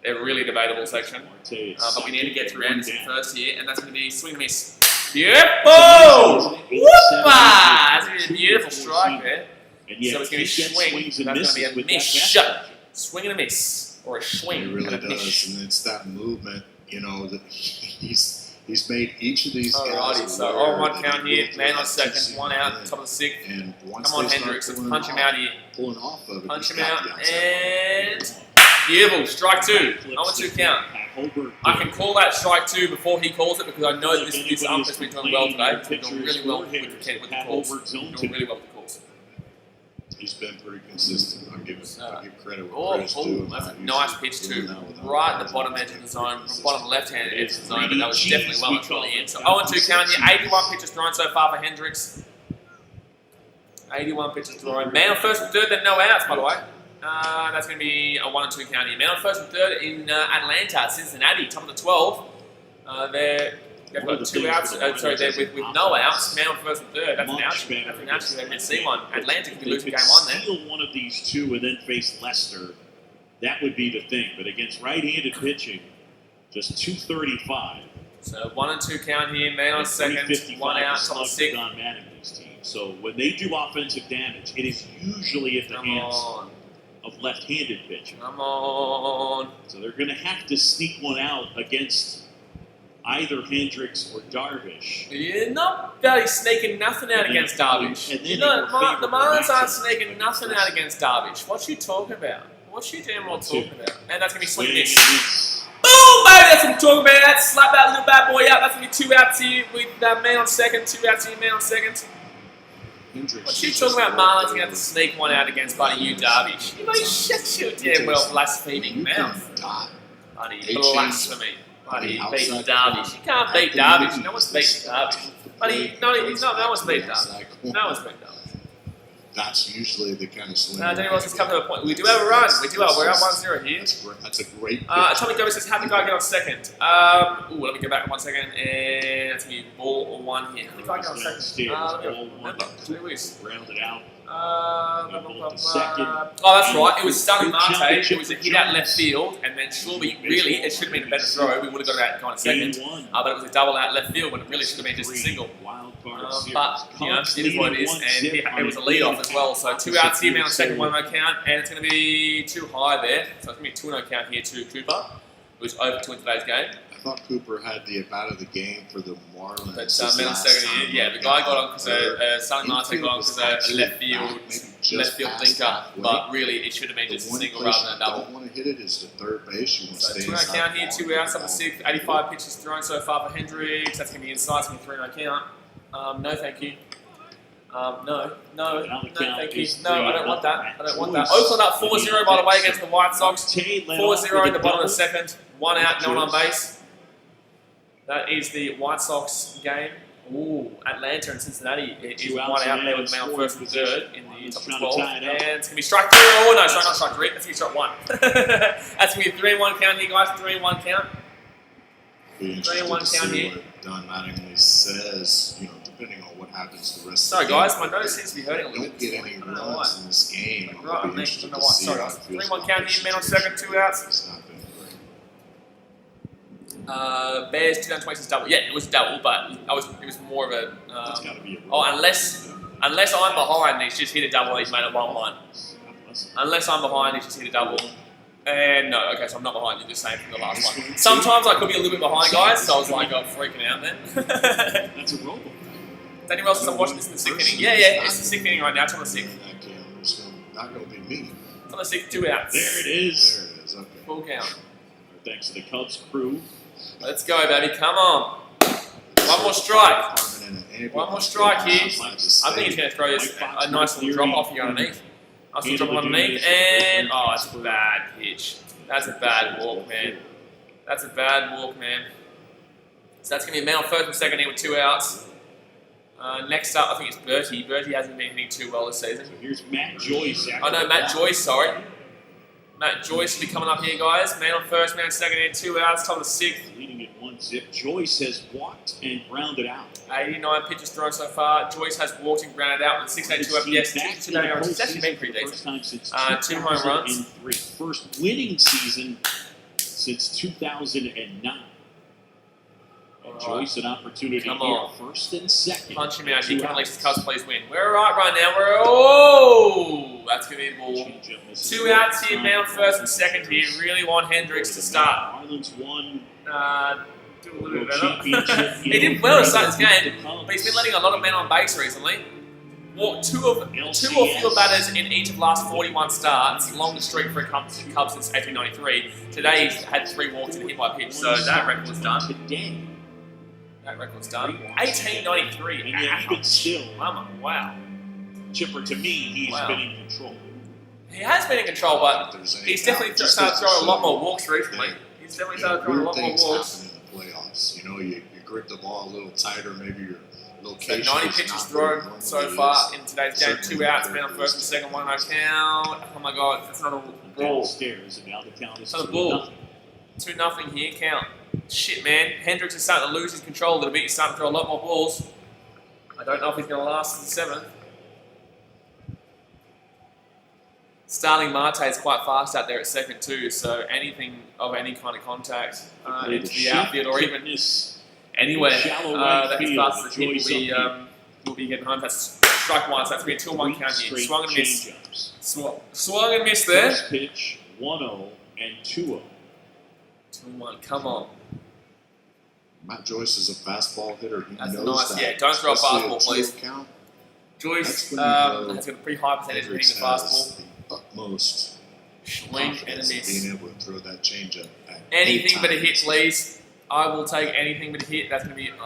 Their really debatable section. But we need to get through Anderson first here, and that's going to be swing and miss. Beautiful! Whoopah! That's going to be a beautiful strike there. So it's going to be swing. That's going to be a miss. Swing and a miss. Or a swing. It really does. And it's that movement, you know, that he's made each of these guys. So on one count here, man on second, one out, top of the sixth. And come on, Hendricks, let's punch him out here. Pulling off of it. Punch him out, and beautiful, strike two. 0-2 count. I can call that strike two before he calls it because I know that this ump has been doing well today. He's been doing really well with the calls. Doing really well with the calls. He's been pretty consistent. I'll give credit where credit's due. That's a nice pitch too. Right at the bottom edge of the zone, bottom left-hand edge of the zone, but that was definitely well and truly in. So 0-2 count here. 81 pitches thrown so far for Hendricks. 81 pitches thrown. Man on first and third, then no outs, by the way. That's going to be a 1-2 count here. Man on first and third in Atlanta, Cincinnati, top of the 12. They've got 2 outs. Sorry, they're with no outs. Man on first and third. That's an ouchie. That's an ouchie. They didn't see one. Atlanta could be losing game one there. Steal one of these two and then face Leicester. That would be the thing. But against right-handed pitching, just 235. So 1-2 count here. Man on second. 1 out. Top of sixth. So when they do offensive damage, it is usually at the hands of left-handed pitching. Come on. So they're going to have to sneak one out against either Hendricks or Darvish. You're not really sneaking nothing out against Darvish. The Marlins aren't sneaking nothing out against Darvish. What you talking about? What you damn well talking about? And that's going to be swing and miss. Boom, baby! That's what I'm talking about. Slap that little bad boy out. That's going to be 2 outs here with man on second. 2 outs here, man on second. What you talking about? Marlins going to have to sneak one out against buddy you, Darvish. You know, shut your damn well blaspheming mouth. Buddy, blasphemy. Buddy, beat Darvish. You can't beat Darvish. No one's beaten Darvish. Buddy, no one's beat Darvish. No one's beat Darvish. That's usually the kind of swing. Danny Ross has come to a point. We do have a run. We're at 1-0 here. That's a great. Atomic Gobi says, how'd the guy get on second? Let me go back 1 second. And that's going to be ball or one here. How'd the guy get on second? Let me remember. Rounded out. Oh, that's right. It was Stanley Marte. It was a hit out left field, and then surely, really, it should have been a better throw. We would have got it out going second. But it was a double out left field when it really should have been just a single. But, you know, it is what it is, and it was a lead off as well. So 2 outs here, man on second, 1-0 count, and it's going to be too high there. So it's going to be a 2-0 count here to Cooper, who's over 2 in today's game. I thought Cooper had the about of the game for the Marlins. But man on second here, yeah, the guy got on because Stanley Marte got on because a left field thinker, but really it should have been just a single rather than a double. Don't want to hit it is the third base. You want to stay 2-0 count here, 2 outs on the sixth, 85 pitches thrown so far for Hendricks. That's going to be inside, it's going to be 3-0 count. No, thank you. No, thank you. No, I don't want that. Oakland up 4-0 by the way against the White Sox. 4-0 in the bottom of the second. 1 out, no one on base. That is the White Sox game. Ooh, Atlanta and Cincinnati is 1 out there with man on first and third in the top of 12. And it's going to be strike 3. Oh, no, sorry, not strike 3. That's going to be strike 1. That's going to be a 3-1 count here, guys. 3-1 count. Be interested 3-1 to see count here. what Don Mattingly says, you know, depending on what happens the rest Sorry of the game. guys, my nose seems to be hurting a little Don't bit. get any I don't know why. runs in this game. Right, I'll I be don't interested know to why. see Sorry how guys. it feels 3-1 count here, man on situation. second, 2 outs. It's not been great. Bears 2026 double. Yeah, it was a double, but it was more of a. That's got to be a unless I'm behind, he's just hit a double and he's made a 1-1. Unless I'm behind, he's just hit a double. And no, okay, so I'm not behind. You're just saying from the last one. Sometimes I could be a little bit behind, guys, so I was like, I'm freaking out then. That's a roll. Daniel Wells says I'm watching this in the 6th inning. Yeah, it's the 6th inning right now. It's on the 6th. It's not going to be me. It's on the 6th, 2 outs. There it is. There it is. Okay. Full count. Thanks to the Cubs crew. Let's go, baby. Come on. One more strike. One more strike here. I think he's going to throw this a nice little drop off here underneath. Nice little drop underneath, and it's a bad pitch. That's a bad walk, man. That's a bad walk, man. So that's going to be a man on first and second here with 2 outs. Next up, I think it's Bertie. Bertie hasn't been hitting too well this season. So here's Matt Joyce. Oh no, Matt Joyce, sorry. Matt Joyce will be coming up here, guys. Man on first, man on second here, 2 outs, top of the 6th. Leading it 1-zip. Joyce has walked and grounded out. 89 pitches thrown so far. Joyce has walked and grounded out with 682 OPS. It's actually been pretty decent. First time since 2 home runs. 2003. First winning season since 2009. And Joyce an opportunity Come here, on. first and second. Punch him out here. 2 Come on, outs. Alexis Cubs, please win. We're right now. That's going to be a ball. 2 outs here, man on first and second here. Really want Hendricks to start. Marlins won. Do a little bit better. He did well to start this game, but he's been letting a lot of men on base recently. Walked two or fewer batters in each of the last 41 starts. Longest streak for a Cubs since 1893. Today he's had 3 walks and hit by pitch, so that record's done. Today. That record's done. 1893. And yet even still, Wow. Chipper, to me, he's Wow. been in control. He has been in control, but he's definitely started throwing a lot more walks recently. He's definitely started throwing a lot more walks. Happen in the playoffs. You know, you grip the ball a little tighter, maybe your So location. 90 is pitches not thrown where it so normally far is. in today's game. 2 outs, man on first and second, 1 no count. Oh my god, that's not a ball. Downstairs, and now the count is Another 2-0. ball. 2-0 here, count. Shit, man. Hendricks is starting to lose his control a little bit. He's starting to throw a lot more balls. I don't know if he's going to last to the 7th. Starling Marte is quite fast out there at second too, so anything of any kind of contact into the outfield or even anywhere that his fastest hit will be getting home. That's strike 1, so that's going to be a 2-1 count here. Swung and missed. Swung and missed there. First pitch, 1-0 and 2-0. 2-1, come on. Matt Joyce is a fastball hitter. He That's knows nice. that. Yeah, don't throw a Especially fastball, at please. 2 count, Joyce that's when you has got a pretty high percentage of hitting the Hendricks fastball. has the utmost Swing and a confidence of miss. being able to throw that changeup at Anything any but a time. hit, please. I will take anything but a hit. That's going to be 3-1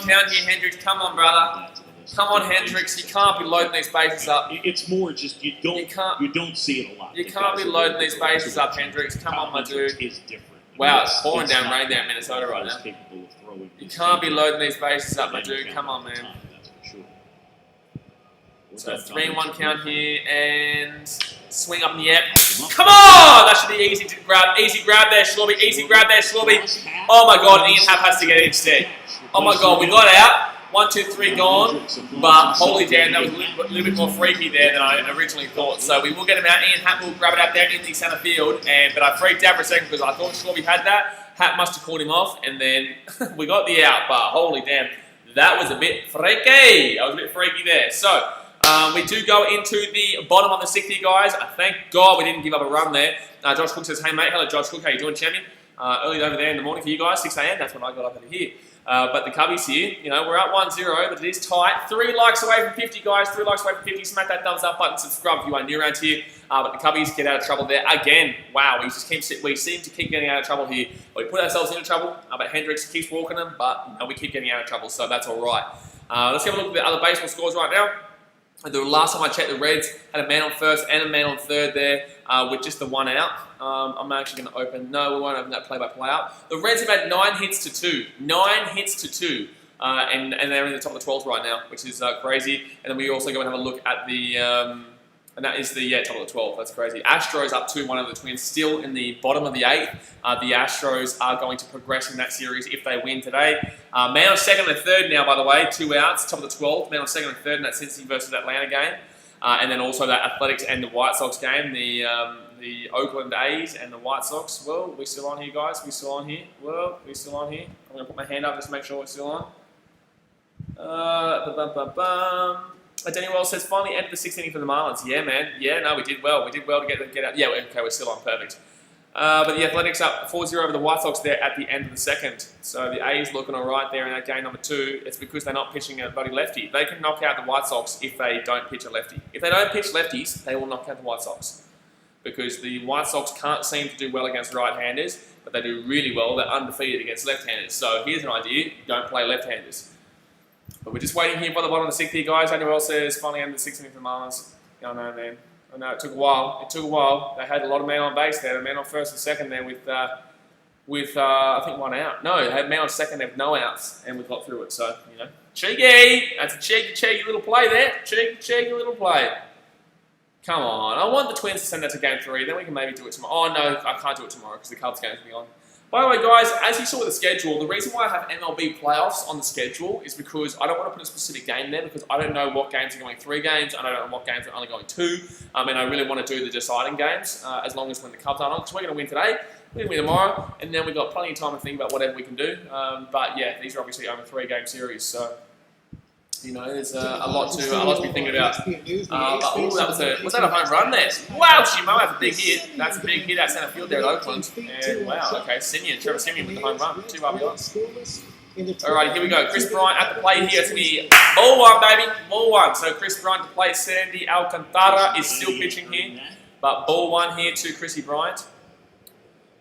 count here, Hendricks. Come on, brother. Come on, Hendricks. You can't be loading these bases up. It's more just you don't see it a lot. You can't be loading these bases up, Hendricks. Come on, my dude. Is different. Wow, it's pouring down rain there in Minnesota right now. You can't be loading these bases up, my dude. Come on, man. So 3-1 count here and swing up in the air. Come on! That should be easy to grab. Easy grab there, Schlorby. Easy grab there, Schlorby. Oh my god, Ian Happ has to get it instead. Oh my god, we got out. 1, 2, 3 gone. But holy damn, that was a little bit more freaky there than I originally thought. So we will get him out. Ian Happ will grab it out there in the centre field. But I freaked out for a second because I thought Schlorby had that. Happ must have called him off, and then we got the out. But holy damn, that was a bit freaky. I was a bit freaky there. So we do go into the bottom of the 6th here, guys. Thank God we didn't give up a run there. Josh Cook says, hey mate, hello Josh Cook, how you doing, champion? Early over there in the morning for you guys, 6 a.m. That's when I got up over here. But the Cubbies here, you know, we're at 1-0, but it is tight. 3 likes away from 50, guys. 3 likes away from 50. Smack that thumbs up button, subscribe if you are new around here. But the Cubbies get out of trouble there again. Wow, we seem to keep getting out of trouble here. We put ourselves into trouble, but Hendricks keeps walking them, but we keep getting out of trouble, so that's all right. Let's have a look at the other baseball scores right now. The last time I checked, the Reds had a man on first and a man on third there with just the 1 out. I'm actually going to open. No, we won't open that play-by-play up. The Reds have had 9 hits to 2. 9 hits to 2. And they're in the top of the 12s right now, which is crazy. And then we also go and have a look at the And that is the top of the 12th. That's crazy. Astros up 2-1 over the Twins, still in the bottom of the 8th. The Astros are going to progress in that series if they win today. Man on second and third now, by the way, 2 outs, top of the 12th. Man on second and third in that Cincy versus Atlanta game. And then also that Athletics and the White Sox game, the Oakland A's and the White Sox. Well, we still on here, guys? We still on here? Well, we still on here? I'm going to put my hand up just to make sure we're still on. Danny Wells says, finally entered the 6th inning for the Marlins. Yeah, man. Yeah, no, we did well. We did well to get out. Yeah, okay, we're still on. Perfect. But the Athletics up 4-0 over the White Sox there at the end of the 2nd. So the A's looking all right there in that game number 2. It's because they're not pitching a bloody lefty. They can knock out the White Sox if they don't pitch a lefty. If they don't pitch lefties, they will knock out the White Sox. Because the White Sox can't seem to do well against right-handers, but they do really well. They're undefeated against left-handers. So here's an idea. Don't play left-handers. But we're just waiting here by the bottom of the 6th here, guys. Daniel Wells says, finally ended the 6th inning for the Marlins. I know, man. I know, it took a while. It took a while. They had a lot of men on base there. A man on first and second there with I think 1 out. No, they had man on second there with no outs, and we got through it. So, you know, cheeky. That's a cheeky little play there. Cheeky little play. Come on. I want the Twins to send that to Game 3. Then we can maybe do it tomorrow. Oh, no, I can't do it tomorrow because the Cubs game's going to be on. By the way, guys, as you saw with the schedule, the reason why I have MLB playoffs on the schedule is because I don't want to put a specific game there because I don't know what games are going 3 games. I don't know what games are only going 2. And I really want to do the deciding games as long as when the Cubs aren't on. Because we're going to win today, we're going to win tomorrow, and then we've got plenty of time to think about whatever we can do. But yeah, these are obviously over 3-game series, so you know, there's a lot to be thinking about. But ooh, was that a home run there? Wow, Shimo, that's a big hit. That's a big hit at centre field there at Oakland. And wow, okay, Trevor Simeon with the home run, 2 RBIs. Alright, here we go. Chris Bryant at the plate here. It's going to be ball 1, baby. Ball 1. So Chris Bryant to play. Sandy Alcantara is still pitching here. But ball 1 here to Chrissy Bryant.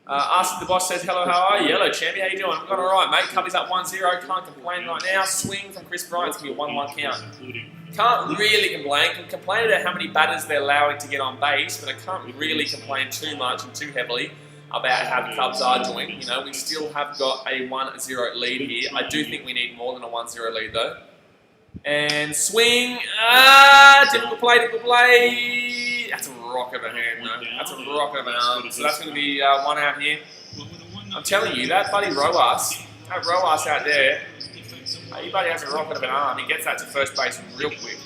Ask the boss says, hello, how are you? Hello, Champy, how you doing? I'm going all right, mate. Cubbies up 1-0. Can't complain right now. Swing from Chris Bryant. It's going to be a 1-1 count. Can't really complain. Can complain about how many batters they're allowing to get on base, but I can't really complain too much and too heavily about how the Cubs are doing. You know, we still have got a 1-0 lead here. I do think we need more than a 1-0 lead, though. And swing. Difficult play. That's a rock of a hand, though. That's a rock of an arm. So that's going to be 1 out here. I'm telling you, that buddy Rojas out there, he buddy has a rocket of an arm. He gets that to first base real quick.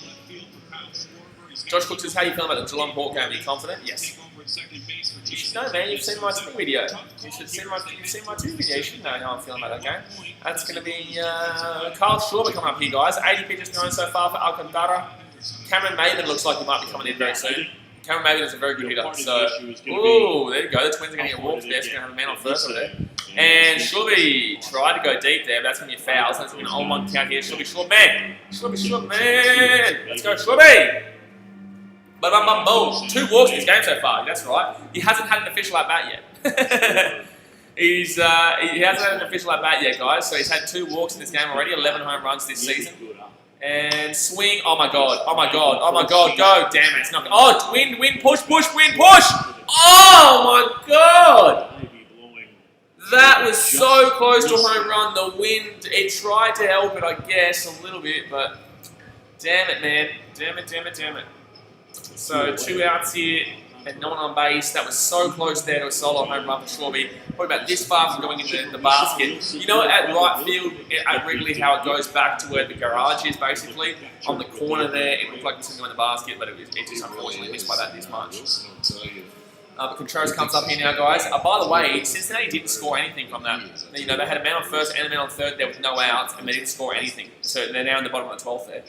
Josh Cook says, how you feeling about the Geelong Port game? Are you confident? Yes. You should know, man. You've seen my 2 video. You've seen my 2 video. You should know how I'm feeling about that game. That's going to be Kyle Schwarber coming up here, guys. 80 pitches thrown so far for Alcantara. Cameron Maven looks like he might be coming in very soon. Cameron Maven is a very good hitter. So, ooh, there you go. The Twins are going to get walked there. It's going to have a man on first over there. And Schwarber tried to go deep there, but that's going to be a foul. So that's going to be an 0-1 count here. Schwarber, man. Schwarber, man. Let's go, Schwarber. Boom. 2 walks in this game so far. That's right. He hasn't had an official at bat yet. He hasn't had an official at bat yet, guys. So he's had 2 walks in this game already. 11 home runs this season. And swing. Oh my god. Go. Damn it. It's not. Oh, win, push. Oh my god. That was so close to a home run. The wind, it tried to help it, I guess, a little bit, but damn it, man. Damn it. So 2 outs here and no one on base. That was so close there to a solo home run for Schwarber. Probably about this far from going into the basket. You know, at right field, at Wrigley, how it goes back to where the garage is, basically. On the corner there, it looked like it was going to go in the basket, but it just unfortunately missed by that this much. But Contreras comes up here now, guys. By the way, Cincinnati didn't score anything from that. You know, they had a man on first and a man on third there with no outs, and they didn't score anything. So they're now in the bottom of the 12th there.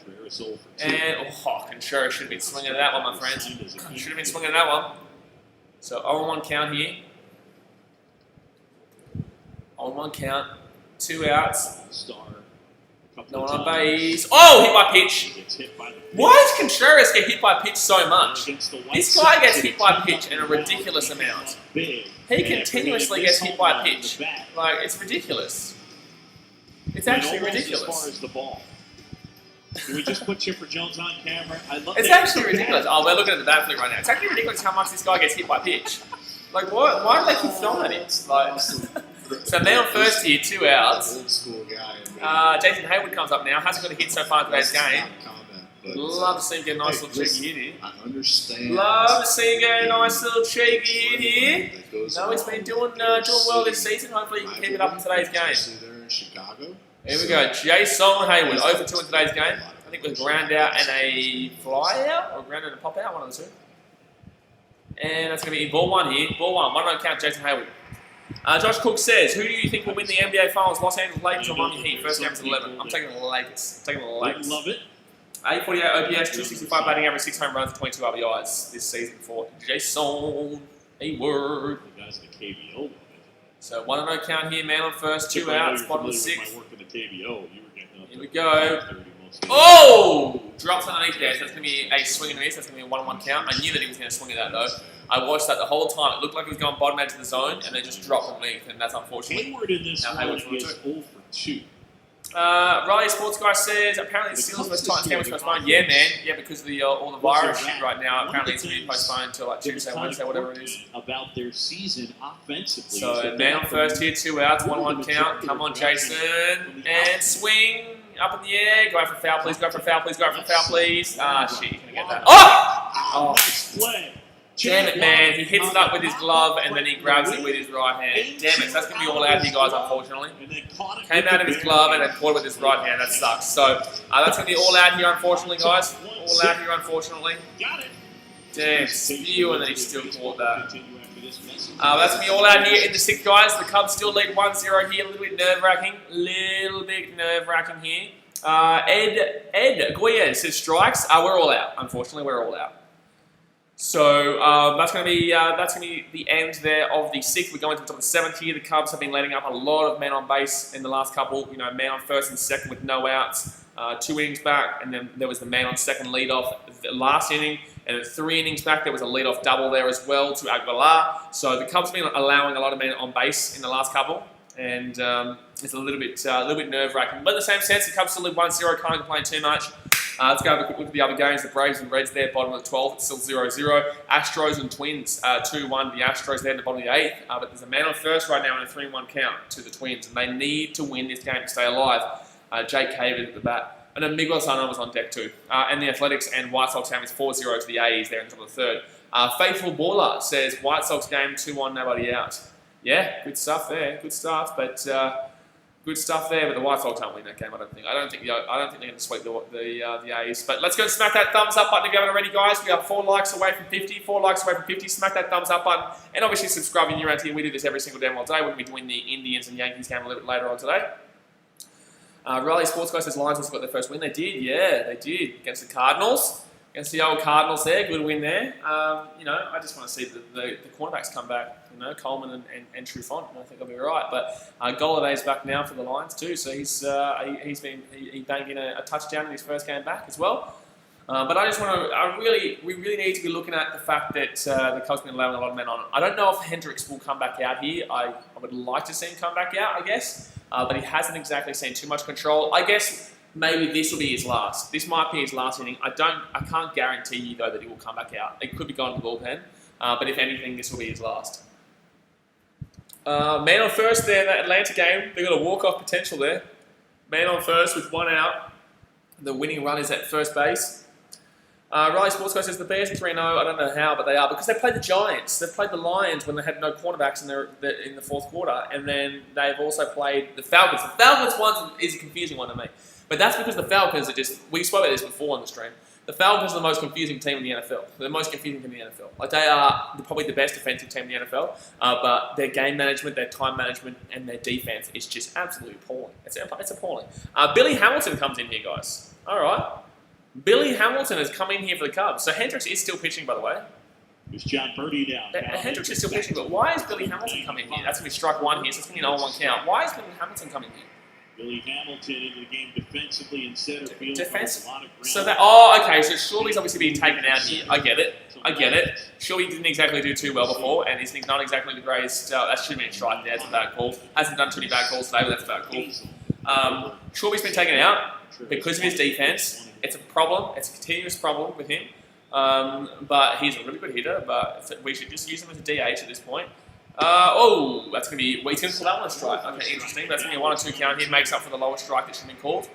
And, Contreras should have been swinging at that one, my friends. Should have been swinging at that one. So 0-1 count here. 0-1 count. 2 outs. No one on base. Oh, hit by pitch. Why does Contreras get hit by pitch so much? This guy gets hit by pitch in a ridiculous amount. He continuously gets hit by pitch. Like, it's ridiculous. It's actually ridiculous. Can we just put Chipper Jones on camera? It's actually ridiculous. Oh, we're looking at the bat flick right now. It's actually ridiculous how much this guy gets hit by pitch. Like, what? Why do they keep throwing at him? Like, so now first here, 2 outs. Jason Hayward comes up now. Hasn't got a hit so far in today's game. But, love to see him get a nice little cheeky hit here. I understand. Love to see him get a nice little cheeky hit here. No, he's been doing well this season. Hopefully he can keep it up in today's game. There in Chicago. Here we go. Jason Hayward, 0 for 2 in today's game. I think with a ground out and a fly out, or a ground out and a pop out, one of the two. And that's going to be ball one here. Ball one. 1 run count, Jason Hayward. Josh Cook says, who do you think will win the NBA Finals? Los Angeles Lakers or Miami Heat? First game is 11. I'm taking the Lakers. I'm taking the Lakers. Love it. 848 OPS, 265 batting average, 6 home runs, 22 RBIs this season for Jason Hayward. The guys in the KBO. So 1-0 count here, man on first, 2 outs, bottom of the 6th. My work in the KBO, you were getting up Here we go. Oh! Drops underneath there, so that's going to be a swing and a miss. That's going to be a 1-1 count. I knew that he was going to swing at that though. I watched that the whole time. It looked like he was going bottom edge of the zone, and then just dropped underneath, and that's unfortunate. Hayward in this one is 0 for 2. Riley Sports Guy says, apparently the Steelers vs Titans game was postponed. Yeah, man. Yeah, because of the all the virus shit right now. Apparently it's going to be postponed until like Tuesday, Wednesday, whatever it is. About their season offensively. So man on first here, 2 outs, 1-1 count. Come on, Jason. And swing up in the air. Go for foul, please. Go for foul, please. Go for foul, please. Ah, shit. You're going to get that. Oh! Nice play. Damn it, man. He hits it up with his glove and then he grabs it with his right hand. Damn it. So that's going to be all out here, guys, unfortunately. Came out of his glove and then caught it with his right hand. That sucks. So that's going to be all out here, unfortunately, guys. All out here, unfortunately. Damn, spew, and then he still caught that. That's going to be all out here in the 6th, guys. The Cubs still lead 1-0 here. A little bit nerve-wracking. Here. Ed Guia says strikes. We're all out. Unfortunately, we're all out. So that's going to be the end there of the 6th. We're going to the top of the 7th here. The Cubs have been letting up a lot of men on base in the last couple. You know, man on first and second with no outs, 2 innings back, and then there was the man on second leadoff the last inning, and at 3 innings back there was a leadoff double there as well to Aguilar. So the Cubs have been allowing a lot of men on base in the last couple, and it's a little bit nerve-wracking. But in the same sense, the Cubs still lead 1-0. Can't complain too much. Let's go have a quick look at the other games. The Braves and Reds there, bottom of the 12th, it's still 0-0. Astros and Twins, 2-1. The Astros there in the bottom of the 8th. But there's a man on first right now and a 3-1 count to the Twins. And they need to win this game to stay alive. Jake Cave at the bat. And then Miguel Sano was on deck too. And the Athletics and White Sox game is 4-0 to the A's there in the top of the 3rd. Faithful Baller says, White Sox game, 2-1, nobody out. Yeah, good stuff there. Good stuff, but... good stuff there, but the White Sox aren't winning that game. I don't think they're going to sweep the A's. But let's go and smack that thumbs up button if you haven't already, guys. We are 4 likes away from 50. 4 likes away from 50. Smack that thumbs up button, and obviously subscribe if you're around here. We do this every single damn well today. We're going to be doing the Indians and Yankees game a little bit later on today. Riley Sports Guy says Lions also got their first win. They did, yeah, they did against the Cardinals. Against the old Cardinals there, good win there. You know, I just want to see the cornerbacks come back. You know, Coleman and Trufant, and I think they'll be all right. But Golladay's back now for the Lions too, so he banged in a touchdown in his first game back as well. But I just want to, we really need to be looking at the fact that the Cubs have been allowing a lot of men on. I don't know if Hendricks will come back out here. I would like to see him come back out, I guess, but he hasn't exactly seen too much control. I guess. Maybe this will be his last. This might be his last inning. I can't guarantee you though that he will come back out. It could be going to the bullpen, but if anything, this will be his last. Man on first there in that Atlanta game. They've got a walk-off potential there. Man on first with 1 out. The winning run is at first base. Riley Sports Guy says the Bears are 3-0. I don't know how, but they are because they played the Giants. They played the Lions when they had no cornerbacks in the 4th quarter, and then they've also played the Falcons. The Falcons one is a confusing one to me. But that's because the Falcons are just... We spoke about this before on the stream. The Falcons are the most confusing team in the NFL. They're the most confusing team in the NFL. Like, they are probably the best defensive team in the NFL, but their game management, their time management, and their defense is just absolutely appalling. It's appalling. Billy Hamilton comes in here, guys. All right. Billy Hamilton has come in here for the Cubs. So Hendricks is still pitching, by the way. There's John Purdy down. Hendricks is still pitching, but why is Billy Hamilton coming here? That's going to be strike 1 here, so it's going to be an 0-1 count. Why is Billy Hamilton coming here? Billy Hamilton into the game defensively in center field. Defense. A lot of ground. So okay. So Shawley's obviously being taken out here. I get it. Shawley didn't exactly do too well before, and he's not exactly the greatest. That should have been a strike there. That's a bad call. Hasn't done too many bad calls today, but that's a bad call. Shawley's been taken out because of his defense. It's a problem. It's a continuous problem with him. But he's a really good hitter. But we should just use him as a DH at this point. That's going to be... Well, he's going to call that one a strike. Okay, interesting. That's going to be a 1 or 2 count here. Makes up for the lower strike that should have been called.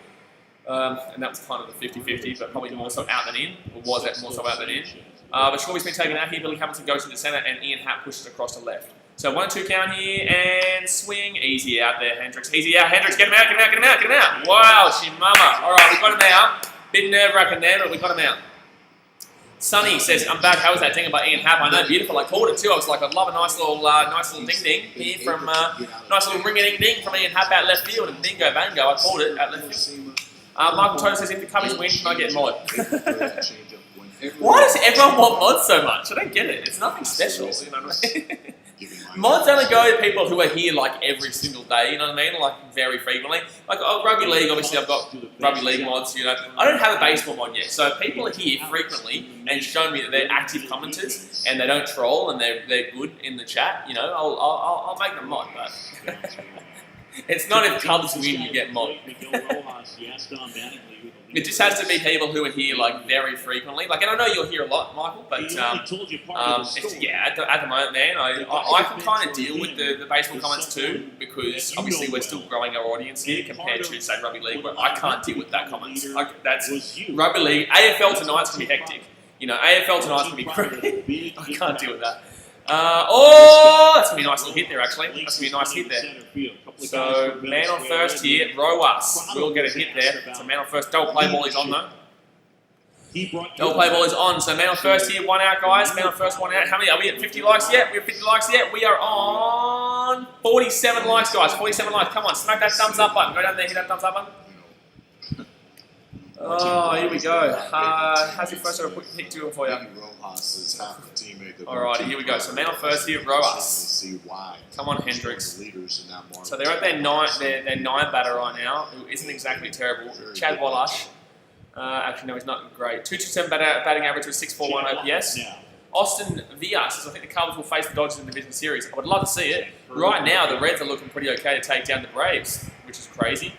And that was kind of the 50-50, but probably more so out than in, or was that more so out than in. But Shawby's been taken out here. Billy Hamilton goes into center, and Ian Happ pushes across to left. So 1-2 count here, and swing. Easy out there, Hendricks. Easy out, Hendricks. Get him out, get him out, get him out, get him out. Wow, Shimama. All right, we got him out. Bit nerve-wracking there, but we got him out. Sonny says, I'm back. How was that ding by Ian Happ? I know, beautiful. I called it too. I was like, I'd love a nice little ding-ding here from, nice little ring-a-ding-ding from Ian Happ out left field, and bingo, bango. I called it at left field. Michael Toto says, if the Cubbies win, can I get mod? Why does everyone want mods so much? I don't get it. It's nothing special, you know what I mean? Mods only go to people who are here like every single day, you know what I mean? Like very frequently. Like rugby league, obviously I've got rugby league mods, you know. I don't have a baseball mod yet. So people are here frequently and show me that they're active commenters and they don't troll and they're good in the chat, you know, I'll make them mod, but it's not if Cubs win you get mod. It just has to be people who are here like very frequently. Like, and I know you're here a lot, Michael, but yeah, at the moment, man, I can kind of deal with the baseball comments too, because obviously we're still growing our audience here compared to say rugby league, where I can't deal with that comments. Like, that's rugby league. AFL tonight's gonna be hectic. You know, AFL tonight's gonna be great. I can't deal with that. That's going to be a nice little hit there, actually. That's going to be a nice hit there. So, man on first here, Roas will get a hit there. So, man on first, double play ball is on, though. Double play ball is on. So, man on first here, 1 out, guys. Man on first, 1 out. How many? Are we at 50 likes yet? We have 50 likes yet? We are on 47 likes, guys. 47 likes. Come on, smack that thumbs up button. Go down there, hit that thumbs up button. Oh, here we go. How's your first quick pick to for you? Alrighty, here we go. So man on first here, Roas. Come on, Hendricks. So they're at their 9 batter right now, who isn't exactly terrible. Chad Wallash. Actually, no, he's not great. 227 batting average with 641 OPS. Austin Villas says, I think the Cubs will face the Dodgers in the Division Series. I would love to see it. Right now, the Reds are looking pretty okay to take down the Braves, which is crazy.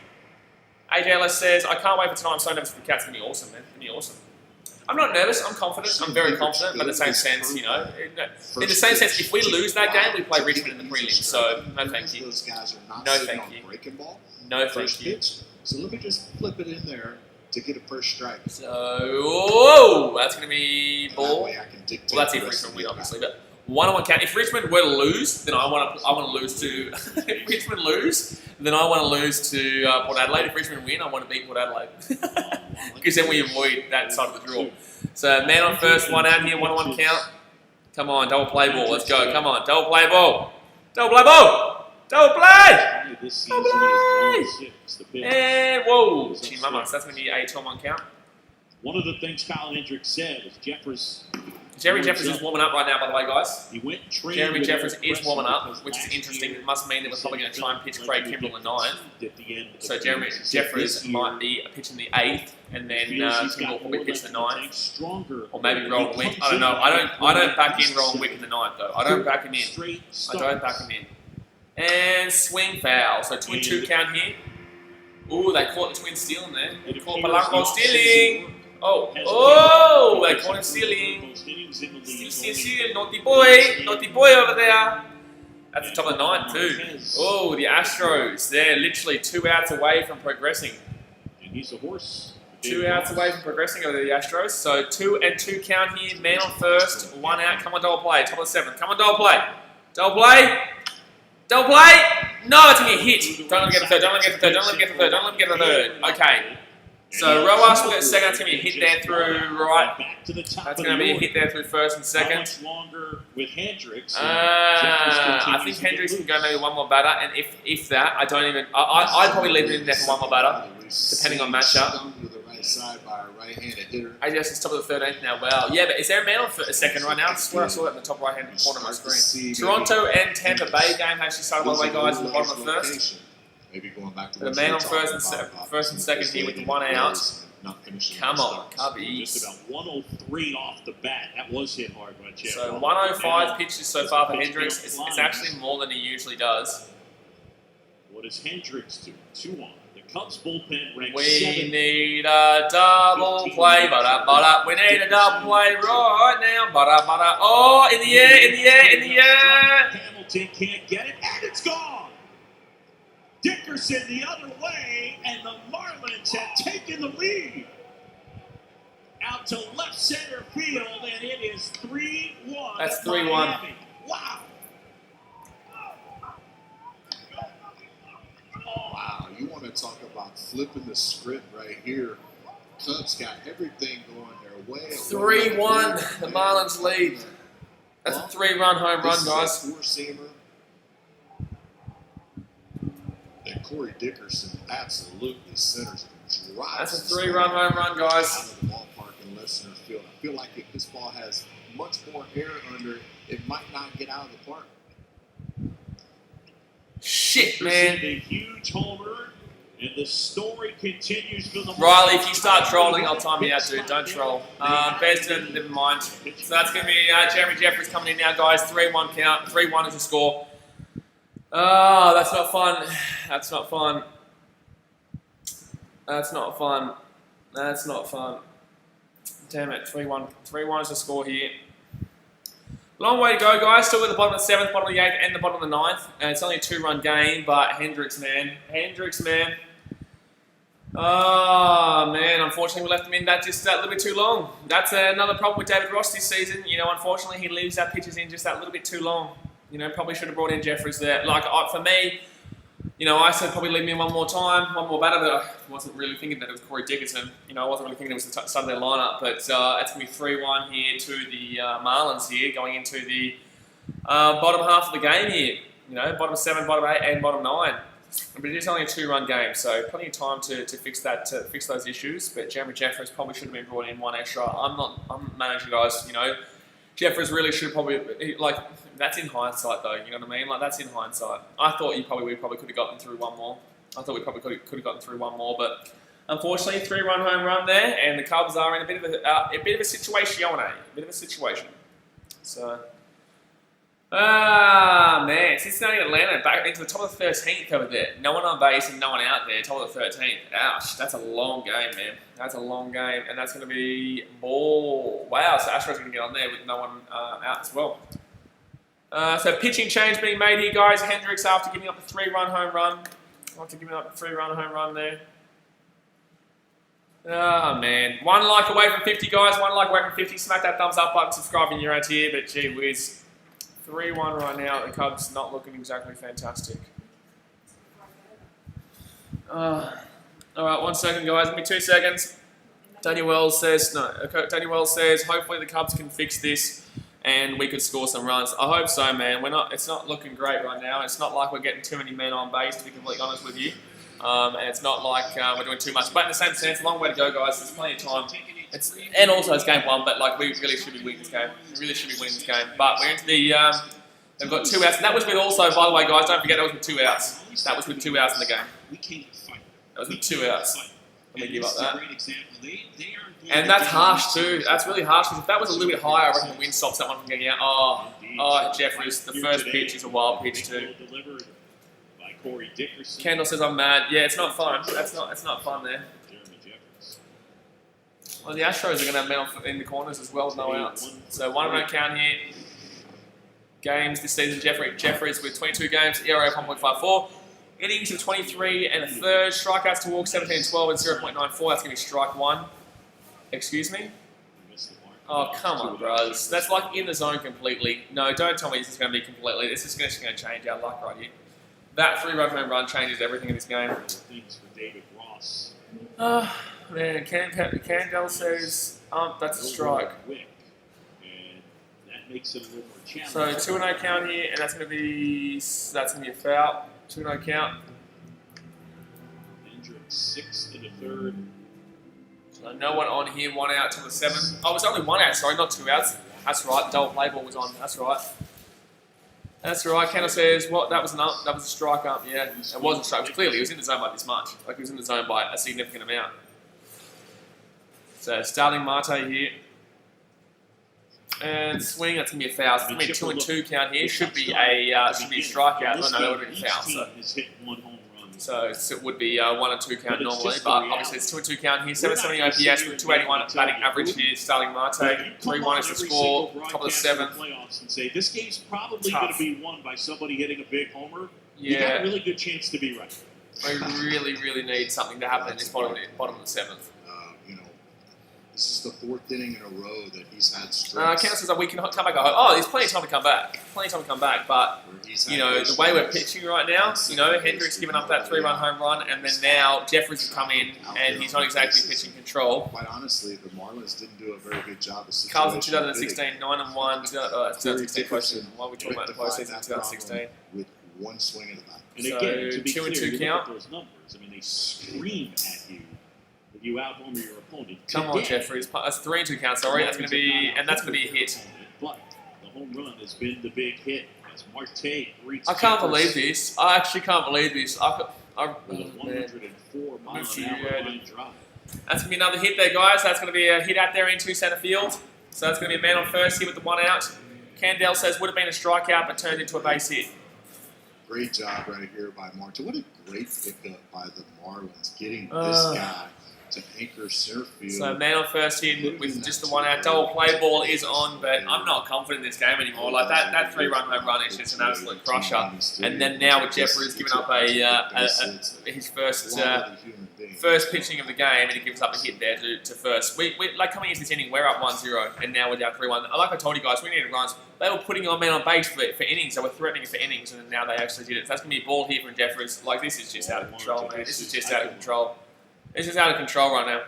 AJLS says, I can't wait for tonight. I'm so nervous for the Cats. It's going to be awesome, man. It's going to be awesome. I'm not nervous. I'm confident. I'm very confident. But in the same sense, you know, in the same sense, if we lose that game, we play Richmond in the prelims. So, no thank you. No thank you. No thank you. So let me just flip it in there to get a first strike. So, whoa, that's going to be ball. Well, that's if Richmond win, obviously. But 1-on-1 count. If Richmond were to lose, then I want to lose to. If Richmond lose, then I want to lose to Port Adelaide. If Richmond win, I want to beat Port Adelaide. Because then we avoid that side of the draw. So man on first, 1 out here, 1-on-1 count. Come on, double play ball. Let's go. Come on, double play ball. Double play ball. Double play. Double play. And whoa, Chimama. So that's going to be a 2-on-1 count. One of the things Kyle Hendricks said is Jeremy Jeffers is warming up right now, by the way, guys. He went Jeremy Jeffers is warming up, which is interesting. It must mean that we're probably going to try and pitch Craig Kimbrell the 9th. So Jeremy Jeffers might be pitching the 8th, and then Kimbrell will probably pitch the 9th. Or maybe Rowan Wick. I don't know. I don't back in Rowan Wick in the 9th, though. I don't back him in. I don't back him in. And swing foul. So 2-2 count here. Ooh, they caught the twin stealing there. They caught Polanco stealing. Oh, they caught him stealing. Steal, naughty boy over there. At the top of the 9th too. Oh, the Astros, they're literally 2 outs away from progressing. And he's a horse. 2 outs away from progressing over the Astros. So 2-2 count here, man on first, 1 out, come on double play, top of the 7th, come on double play. Double play. Double play. No, it's going to be a hit. Don't let him get the third, don't let him get the third, don't let him get the third, don't let him get the third. Okay. So Roas will get second. That's going to be a hit there through right. That's going to be a hit there through first and second. I think Hendricks can go maybe one more batter, and if that, I don't even. I'd probably leave him in there for one more batter, depending on matchup. I guess it's top of the 13th now. Wow. Yeah, but is there a man on a second right now? I swear I saw that in the top right-hand corner of my screen. Toronto and Tampa Bay game actually started, by the way, guys, in the bottom of the first. Maybe going back to the man on first and second here with the 1 out. Come on, Cubbies. Just about 103 off the bat. That was hit hard by Chad. So 105 pitches so far for Hendricks. It's actually more than he usually does. What does Hendricks do? 2-on. The Cubs bullpen ranks We 7th. need a double play, we need a double play right now, oh, in the air. Hamilton can't get it, and it's gone. Dickerson the other way, and the Marlins have taken the lead. Out to left center field, and it is 3-1. That's 3-1. Miami. Wow. Wow, you want to talk about flipping the script right here. Cubs got everything going their way. 3-1, the Marlins lead. That's a 3-run home run, guys. Four-seamer. And Corey Dickerson absolutely centers and drives. That's a 3-run home run, guys. Out of the ballpark in left center field. I feel like if this ball has much more air under it, it might not get out of the park. Shit, man. A huge homer, and the story continues for the Riley, if you start trolling, I'll time you out, dude. Don't troll. Beston, never mind. So that's going to be Jeremy Jeffries coming in now, guys. 3-1 count. 3-1 is the score. Oh, that's not fun. That's not fun. That's not fun. That's not fun. Damn it. 3-1. 3-1 is the score here. Long way to go, guys. Still at the bottom of the 7th, bottom of the 8th, and the bottom of the 9th. And it's only a 2-run game, but Hendricks, man. Hendricks, man. Oh, man. Unfortunately, we left him in that just a little bit too long. That's another problem with David Ross this season. You know, unfortunately, he leaves our pitches in just that little bit too long. You know, probably should have brought in Jeffries there. Like, for me, you know, I said probably leave me in one more time, one more batter, but I wasn't really thinking that it was Corey Dickerson. You know, I wasn't really thinking it was the start of their lineup. But it's going to be 3-1 here to the Marlins here, going into the bottom half of the game here. You know, bottom 7, bottom 8, and bottom 9. But it is only a 2-run game, so plenty of time to fix that, to fix those issues. But Jeremy Jeffries probably should have been brought in one extra. I'm manager, guys. You know, Jeffries really should probably, like, that's in hindsight, though. You know what I mean? Like, that's in hindsight. I thought we probably could have gotten through one more. I thought we probably could have gotten through one more, but unfortunately, 3-run home run there, and the Cubs are in a bit of a situation, A bit of a situation. So, man, Cincinnati, Atlanta, back into the top of the 13th over there. No one on base and no one out there. Top of the 13th. Ouch, that's a long game, man. That's a long game, and that's going to be ball. Wow, so Astros going to get on there with no one out as well. So pitching change being made here, guys. Hendricks after giving up a 3-run home run. After giving up a 3-run home run there. Oh, man. 1 like away from 50, guys. 1 like away from 50. Smack that thumbs up button. Subscribe when you're out here. But, gee whiz. 3-1 right now. The Cubs not looking exactly fantastic. All right, 1 second, guys. Give me 2 seconds. Daniel Wells says, hopefully the Cubs can fix this and we could score some runs. I hope so, man. It's not looking great right now. It's not like we're getting too many men on base, to be completely honest with you. And it's not like we're doing too much. But in the same sense, a long way to go, guys. There's plenty of time. And also it's game 1, but like we really should be winning this game. We really should be winning this game. But we're into the they've got 2 outs. And that was with also, by the way, guys, don't forget that was with 2 outs. That was with 2 outs in the game. That was with 2 outs. Let me give up that. And that's harsh too. That's really harsh because if that was a little bit higher, I reckon the wind stops that one from getting out. Oh, Jeffries, the first pitch is a wild pitch too. Kendall says I'm mad. Yeah, it's not fun. It's not fun there. Well, the Astros are going to have men in the corners as well, no outs. So 1-run count here. Games this season, Jeffries with 22 games, ERA of 1.54. Innings of 23 and a third. Strikeouts to walk 17 and 12 and 0.94. That's going to be strike 1. Excuse me? Oh, come on, bros. That's like in the zone completely. No, don't tell me this is going to be completely. This is just going to change our luck right here. That 3-run home run changes everything in this game. Man, Candell says, that's a strike. So 2-0 count here, and that's going to be a foul. 2-0 count. Hendricks 6 and a third. So no one on here. 1 out till the 7th. Oh, it was only 1 out. Sorry, not 2 outs. That's right. Double play ball was on. That's right. That's right. Kendall says, what? That was a strike up. Yeah, it was a strike. Clearly, he was in the zone by this much. Like he was in the zone by a significant amount. So Starling Marte here. And swing, that's going to be a foul. So it's going to be a 2-2 count here. Should be a strikeout. Oh, no, that would have been a foul. So it would be 1 and 2 count normally, but obviously it's 2 and 2 count here. 770 OPS with 281 batting average here. Starling Marte. 3-1 is the score. Top of the 7th. This game's probably going to be won by somebody hitting a big homer. You got a really good chance to be right. We really, really need something to happen in this bottom of the 7th. You know, this is the 4th inning in a row that he's had strikes. Kendall says that we can come back. Oh, there's plenty of time to come back. Plenty of time to come back. But, you know, the way we're pitching right now, you know, Hendricks giving up that 3-run home run, and then now Jeffries has come in, and he's not exactly pitching control. Quite honestly, the Marlins didn't do a very good job of Cubs in 2016, 9-1. 2016 question. Why are we talking about the postseason in 2016? With one swing of the bat. And again, to be 2 and clear, 2 you count. look at those numbers. I mean, they scream at you that you out-homer your opponent. Come on, Jeffries. That's 3 and 2 count. Sorry, that's going to be a hit. But the home run has been the big hit as Marte reaches. I can't believe this. I actually can't believe this. With a 104-mile-an-hour line drive. That's going to be another hit there, guys. That's going to be a hit out there into center field. So that's going to be a man on first here with the 1 out. Candell says would have been a strikeout, but turned into a base hit. Great job right here by Marte. What a great pickup by the Marlins, getting this guy to anchor center field. So man on first here with just the 1 out. Double play ball is on, but I'm not confident in this game anymore. Like that 3-run home run is just an absolute crusher. And then now with Jeffries giving up his first pitching of the game, and he gives up a hit there to first. We like coming into this inning, we're up 1-0, and now we're down 3-1. Like I told you guys, we needed runs. They were putting on man on base for innings. They were threatening it for innings, and now they actually did it. So that's going to be a ball here from Jeffries. Like, this is just out of control, man. This is just out of control. This is out of control right now.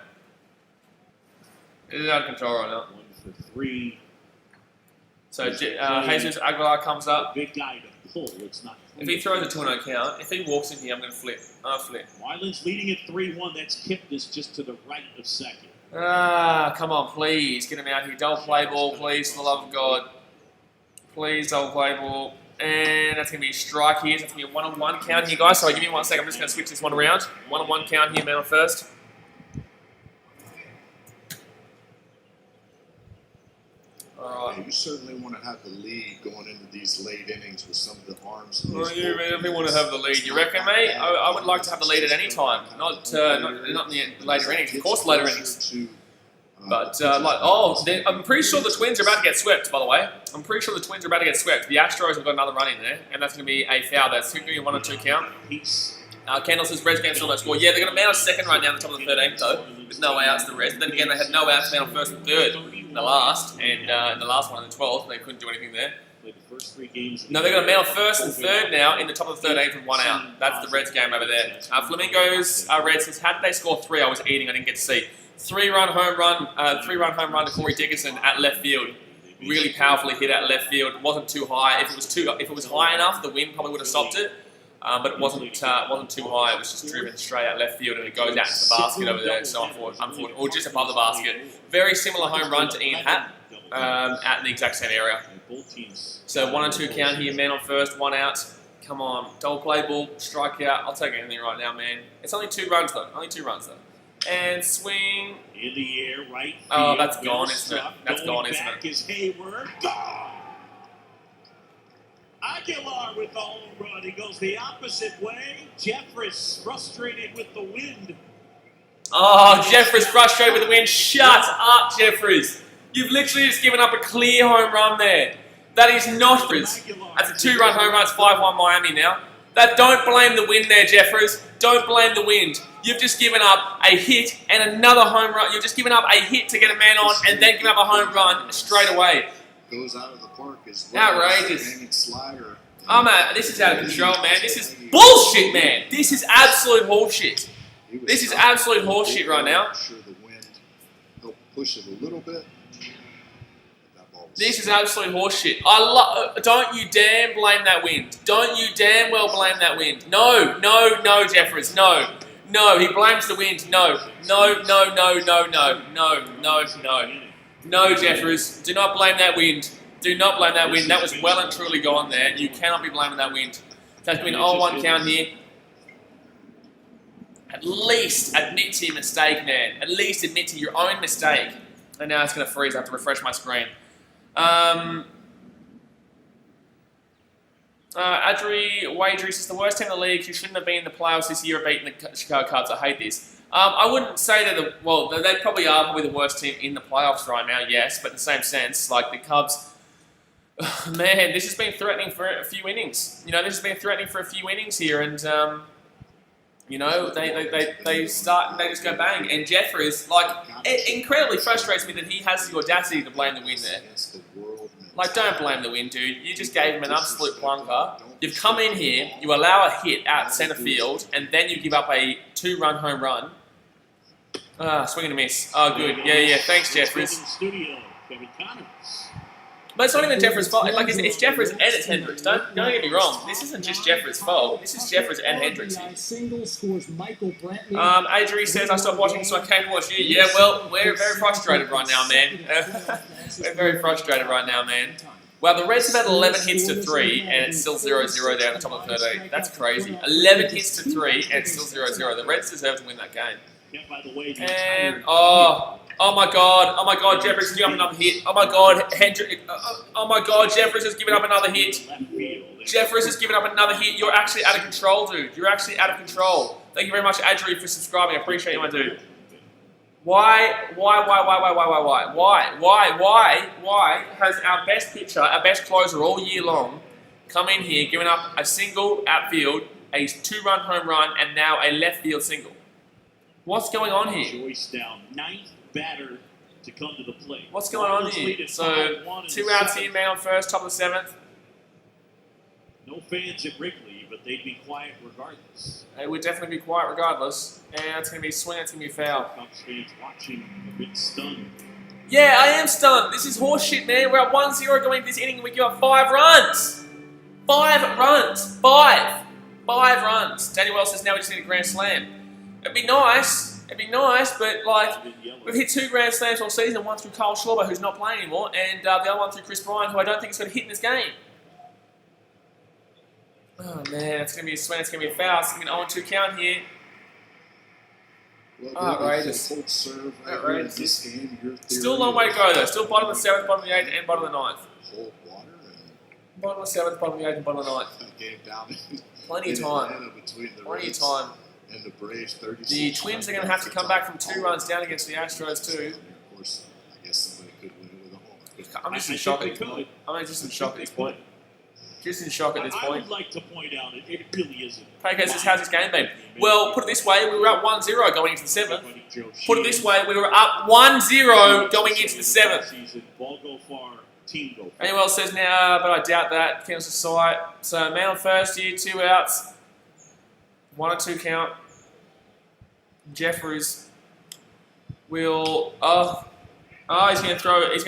This is out of control right now. 1 for 3. So Jesus Aguilar comes up. Big guy to pull. It's not. If he throws a 2-0 count, if he walks in here, I'm going to flip. I'll flip. Marlins leading at 3-1. That's Kipnis just to the right of second. Come on, please. Get him out here. Double play ball, please, for the love of God. Please, double play ball. And that's going to be a strike here. That's going to be a 1-on-1 count here, guys. Sorry, give me 1 second. I'm just going to switch this one around. 1-on-1 count here, man on first. Yeah, you certainly want to have the lead going into these late innings with some of the arms. Well, you really want to have the lead. You reckon, mate? I would like to have the lead at any time, not in the later innings. Of course, later innings. But I'm pretty sure the Twins are about to get swept. By the way, I'm pretty sure the Twins are about to get swept. The Astros have got another run in there, and that's going to be a foul. That's going to be a 1 or 2 count. Kendall says Reds game still no score. Yeah, they're going to man on second right now in the top of the 13th though, with no outs. The Reds. But then again, they had no outs, man on first and third in the last, and in the last one in the 12th, they couldn't do anything there. No, they're going to man on first and third now in the top of the 13th with 1 out. That's the Reds game over there. Flamingos Reds says, how did they score 3? I was eating, I didn't get to see. 3-run home run to Corey Dickerson at left field. Really powerfully hit at left field. It wasn't too high. If it was high enough, the wind probably would have stopped it. But it wasn't too high. It was just driven straight out left field, and it goes out into the basket over there. So unfortunate, or just above the basket. Very similar home run to Ian Hatt at the exact same area. So 1 and 2 count here. Man on first, 1 out. Come on, double play ball, strikeout. I'll take anything right now, man. It's only 2 runs though. Only 2 runs though. And swing. In the air, right. Oh, that's gone, isn't it? That's gone, isn't it? Is Hayward gone? Aguilar with the home run. He goes the opposite way. Jeffries frustrated with the wind. Oh, Jeffries frustrated with the wind. Shut up, Jeffries. You've literally just given up a clear home run there. That is not Jeffries. That's a 2-run home run. It's 5-1 Miami now. Don't blame the wind there, Jeffries. Don't blame the wind. You've just given up a hit and another home run. You've just given up a hit to get a man on and then given up a home run straight away. Goes out of the park as well. Outrageous. Slider. This is out of control, man. This is bullshit, man. This is absolute horseshit. This is absolute horseshit right now. Sure, the wind helped push it a little bit. This is absolute horseshit. Don't you damn blame that wind. Don't you damn well blame that wind. No, Jeffries. No, he blames the wind. No, Jeffries. Do not blame that wind. Do not blame that wind. That was well and truly gone there. You cannot be blaming that wind. That's been an 0-1 count here. At least admit to your mistake, man. At least admit to your own mistake. And now it's going to freeze. I have to refresh my screen. Adri Wagers is the worst team in the league who shouldn't have been in the playoffs this year, beating the Chicago Cubs. I hate this. I wouldn't say that they probably are probably the worst team in the playoffs right now, yes, but in the same sense, like the Cubs, man, this has been threatening for a few innings. You know, this has been threatening for a few innings here, and You know, they start and they just go bang. And Jeffries, like, it incredibly frustrates me that he has the audacity to blame the win there. Like, don't blame the win, dude. You just gave him an absolute plunker. You've come in here, you allow a hit out centre field, and then you give up a 2-run home run. Swing and a miss. Oh, good. Yeah. Thanks, Jeffries. But it's not even Jeffries' fault. Like, it's Jeffries and it's Hendricks. Don't get me wrong. This isn't just Jeffries' fault. This is Jeffries and Hendricks. Adri says, I stopped watching so I can't watch you. Yeah, well, we're very frustrated right now, man. We're very frustrated right now, man. Well, the Reds have had 11 hits to 3, and it's still 0-0 there at the top of the 13. That's crazy. 11 hits to 3, and it's still 0-0. The Reds deserve to win that game. And, oh my God, Jeffries has given up another hit. Oh my God, Jeffries has given up another hit. Jeffries has given up another hit. You're actually out of control, dude. You're actually out of control. Thank you very much, Adri, for subscribing. I appreciate you, my dude. Why has our best pitcher, our best closer all year long, come in here, giving up a single outfield, a 2-run home run, and now a left field single? What's going on here? Joyce down, 9th batter to come to the plate. What's going on here? So, 2 outs here, man on first, top of the 7th. No fans at Wrigley, but they'd be quiet regardless. They would definitely be quiet regardless. And it's going to be a swing, it's going to be a foul. Cubs fans watching, a bit stunned. Yeah, I am stunned. This is horseshit, man. We're at 1-0 going into this inning and we give up 5 runs. 5 runs. 5 runs. Daniel Wells says now we just need a grand slam. It'd be nice, but like, we've hit 2 grand slams all season, one through Carl Schwarber, who's not playing anymore, and the other one through Chris Bryant, who I don't think is going to hit in this game. Oh man, it's going to be a swing, it's going to be a foul, it's going to be an 0-2 count here. Outrageous. Still a long way to go though, still bottom of the 7th, bottom of the 8th, and bottom of the 9th. Bottom of the 7th, bottom of the 8th, and bottom of the 9th. Plenty of time. Plenty of time. And the Braves, 36. The Twins are going to have to come back from 2 runs down against the Astros too. Of course, I guess somebody could win it with a home. I'm just in shock at this point. Just in shock at this point. I would like to point out it really isn't. Okay, says, how's this game been? Well, put it this way, we were up 1-0 going into the 7th. Put it this way, we were up 1-0 going into the 7th. Anyone else says now, but I doubt that. Counts the sight. So man on first here, 2 outs. 1-2 count. Jeffries will. He's going to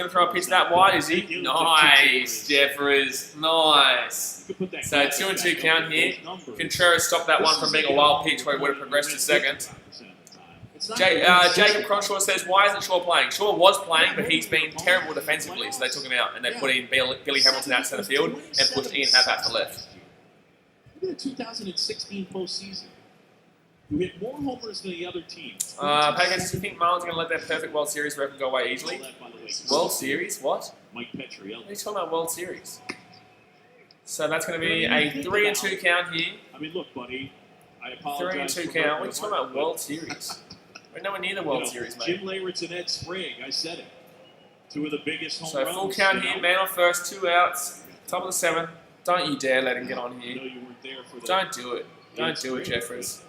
throw a pitch that wide, is he? Nice, Jeffries. Nice. So 2-2 count here. Contreras stopped that one from being a wild pitch where he would have progressed to second. Jacob Cronshaw says, why isn't Shaw playing? Shaw was playing, but he's been terrible defensively, so they took him out and they put in Billy Hamilton out centre field and put Ian Happ out to left. Look at the 2016 postseason. You hit more homers than the other teams. Pagans, do you think Marlins are going to let their perfect World Series record go away easily? World Series? What? Mike Petrielli. What are you talking about, World Series? So that's going to be a 3-2 count here. I mean, look, buddy, I apologize. 3-2 count. What are you talking about, World Series? We're nowhere near the World Series, mate. Jim Leyritz and Ed Sprague, I said it. 2 of the biggest home runs. So full count here, man on first, 2 outs, top of the 7th. Don't you dare let him get on here. Don't do it. Don't do it, Jeffries.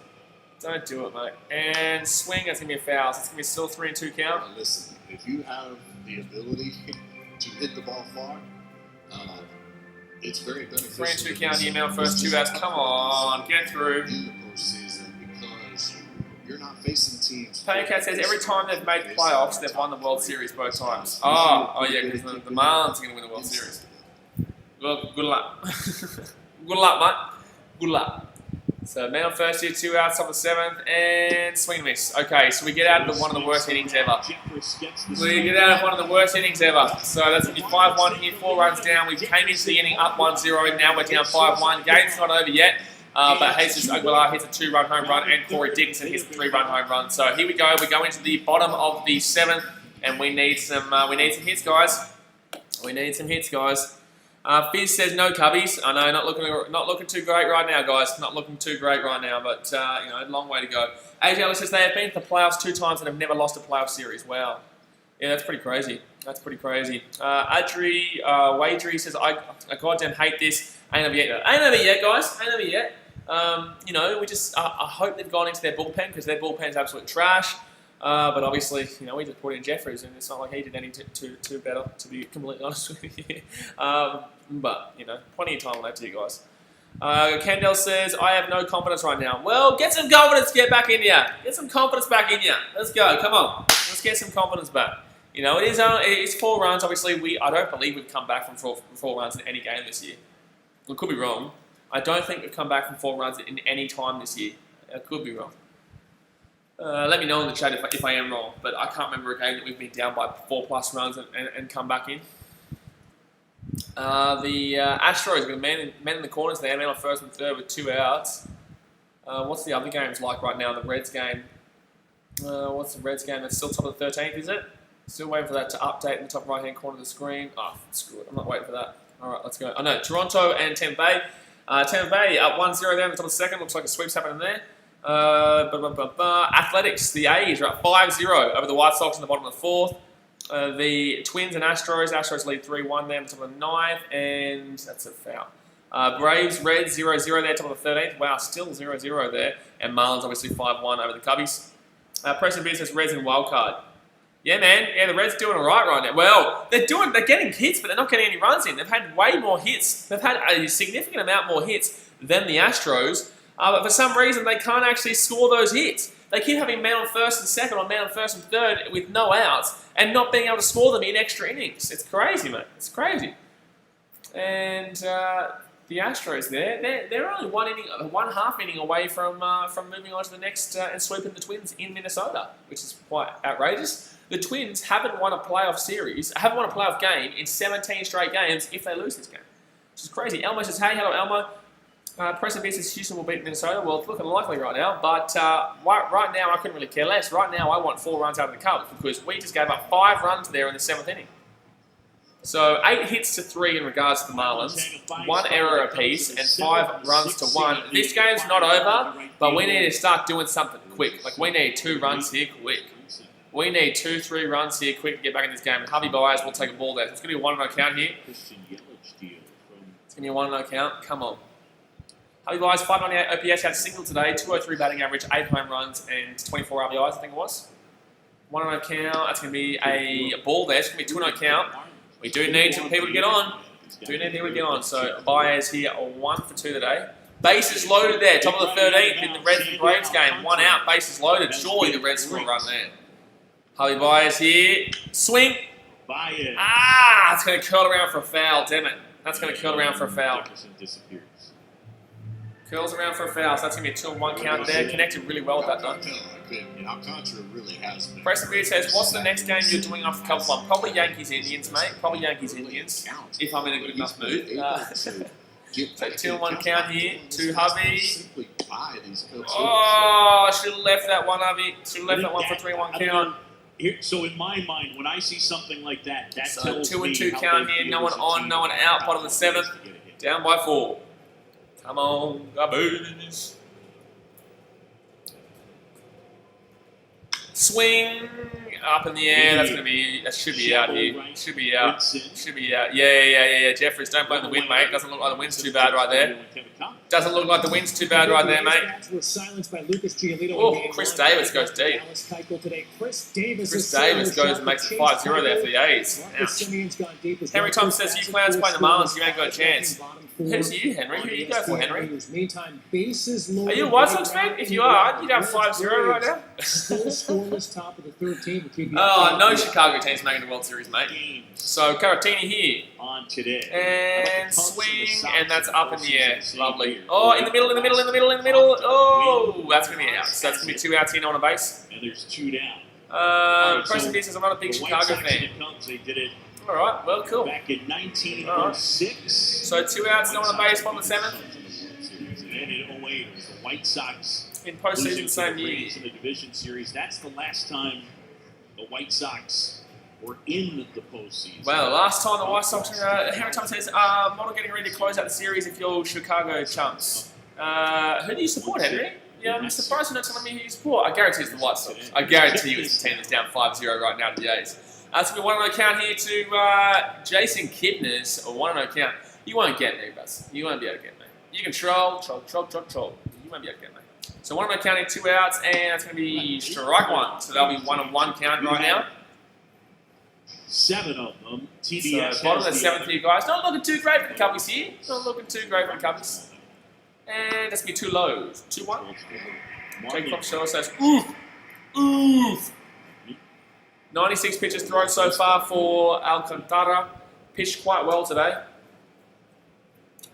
Don't do it, mate. And swing, that's going to be a foul. So it's going to be still 3-2 count. Now listen, if you have the ability to hit the ball far, it's very beneficial. 3-2 count here, man on first, 2 outs. Come on, get through. In the postseason, because you're not facing teams. Paycat says every time they've made playoffs, they've won the World Series both times. Oh yeah, because the Marlins are going to win the World Series. Well, good luck. Good luck, mate. Good luck. So, man on first here, 2 outs, top of the 7th, and swing and miss. Okay, so we get out of one of the worst innings ever. We get out of one of the worst innings ever. So that's going to be 5-1 here, 4 runs down. We came into the inning up 1-0, now we're down 5-1. Game's not over yet, but Jesus Aguilar hits a 2-run home run, and Corey Dickinson hits a 3-run home run. So here we go. We go into the bottom of the 7th, and we need some hits, guys. We need some hits, guys. Fizz says no cubbies. I know, not looking too great right now, guys. Not looking too great right now, but a long way to go. AJ says they have been to the playoffs 2 times and have never lost a playoff series. Wow, yeah, that's pretty crazy. That's pretty crazy. Adri Wadri says I goddamn hate this. Ain't over yet. Ain't over yet, guys. Ain't over yet. You know, we just I hope they've gone into their bullpen because their bullpen's absolute trash. But obviously, you know, we just put in Jeffries, and it's not like he did any too better, to be completely honest with you. But, you know, plenty of time left here, guys. Kendall says, I have no confidence right now. Well, get some confidence, get back in here. Get some confidence back in here. Let's go, come on. Let's get some confidence back. You know, it is 4 runs. Obviously, I don't believe we've come back from four runs in any game this year. I could be wrong. I don't think we've come back from 4 runs in any time this year. I could be wrong. Let me know in the chat if I am wrong, but I can't remember a game that we've been down by 4+ runs and come back in. The Astros got men in the corners there, man on first and third with 2 outs. What's the other games like right now? The Reds game. What's the Reds game? That's still top of the 13th, is it? Still waiting for that to update in the top right-hand corner of the screen. Oh, screw it. I'm not waiting for that. All right, let's go. Oh, no, Toronto and Tampa Bay. Tampa Bay up 1-0 there in the top of the second. Looks like a sweep's happening there. Athletics, the A's are up 5-0 over the White Sox in the bottom of the 4th. The Twins and Astros lead 3-1 there in the top of the 9th, and that's a foul. Braves, Reds 0-0 there, top of the 13th. Wow, still 0-0 there. And Marlins obviously 5-1 over the Cubbies. Preston B says Reds in wildcard. Yeah, man. Yeah, the Reds doing all right now. Well, they're getting hits, but they're not getting any runs in. They've had way more hits. They've had a significant amount more hits than the Astros. But for some reason, they can't actually score those hits. They keep having man on first and second or man on first and third with no outs and not being able to score them in extra innings. It's crazy, mate. It's crazy. And the Astros they're only one half inning away from moving on to the next and sweeping the Twins in Minnesota, which is quite outrageous. The Twins haven't won a playoff game in 17 straight games if they lose this game, which is crazy. Elmo says, hey, hello, Elmo. Preston B says Houston will beat Minnesota. Well, it's looking likely right now, but right now I couldn't really care less. Right now I want 4 runs out of the Cubs because we just gave up 5 runs there in the 7th inning. So 8 hits to 3 in regards to the Marlins, 1 error apiece, and 5 runs to 1. This game's not over, but we need to start doing something quick. Like, we need 2 runs here quick. We need 2-3 runs here quick to get back in this game. And Javi Baez will take a ball there. So it's going to be a 1-0 count here. It's going to be a 1-0 count. Come on. Javi Baez, 598 OPS, had a single today, 203 batting average, 8 home runs, and 24 RBIs, I think it was. 1-0 count. That's going to be a ball there. It's going to be a 2-0 count. We do need some people to get on. So Baez here, 1 for 2 today. Bases loaded there, top of the 13th in the Reds and Braves game. 1 out, bases loaded. Surely the Reds score a run there. Javi Baez here. Swing. It's going to curl around for a foul, damn it. That's going to curl around for a foul. Curls around for a foul, so that's going to be a 2-1 count there. Connected really well with that, though. Alcantara really has been. Preston Beard says, what's the next game you're doing off the cup from? Probably Yankees-Indians, mate. Probably Yankees-Indians, if I'm in a good enough mood. So 2-1 count here to Javi. Oh, I should have left that one, Javi. Should have left that one for 3-1 count. So in my mind, when I see something like that, tells 2 and me 2 count here. No one on, no one out. Bottom of the 7th. Down by 4. Come on, Gabboos. Swing up in the air. That's gonna be. That should be out here. Should be out. Should be out. Yeah. Jeffries, don't blame the wind, mate. Doesn't look like the wind's too bad right there. Doesn't look like the wind's too bad right there, mate. Oh, Chris Davis goes deep. Chris Davis goes and makes it 5-0 there for the A's. Ouch. Henry Thompson says, you clowns playing the Marlins, you ain't got a chance. Who's you, Henry? Who do you go for, Henry? Are you a White Sox fan? If you are, you'd have 5-0 right now. Oh, no Chicago team's making the World Series, mate. So, Caratini here. On today. And swing, and that's up in the air. Lovely. Oh, in the middle. Oh, that's going to be out. So that's going to be 2 outs here, no on a base. And there's 2 down. Preston B says, I'm not a big Chicago fan. They did it. All right, well, cool. Back in 1906. Right. So 2 outs, no on a base, on the 7th. And in 08, it was the White Sox in postseason same year. In the division series. That's the last time the White Sox were in the postseason. Well, last time the White Sox, Henry Thompson says, model getting ready to close out the series if you're Chicago chumps. Who do you support, Henry? Yeah, I'm surprised you're not telling me who you support. I guarantee it's the White Sox. I guarantee you it's the team that's down 5-0 right now to the A's. That's going to be 1-0 count here to Jason Kipnis. A 1-0 count. You won't get me, Buzz. You won't be able to get me. You can troll. You won't be able to get me. So one of them counting 2 outs, and that's going to be strike one. So that'll be 1-1 count right now. 7 of them. TBS. So bottom of the 7th here, guys. Not looking too great for the Cubbies here. Not looking too great for the Cubbies. And that's going to be 2 lows. 2-1. Jake Fox show says, oof. 96 pitches thrown so far for Alcantara. Pitched quite well today.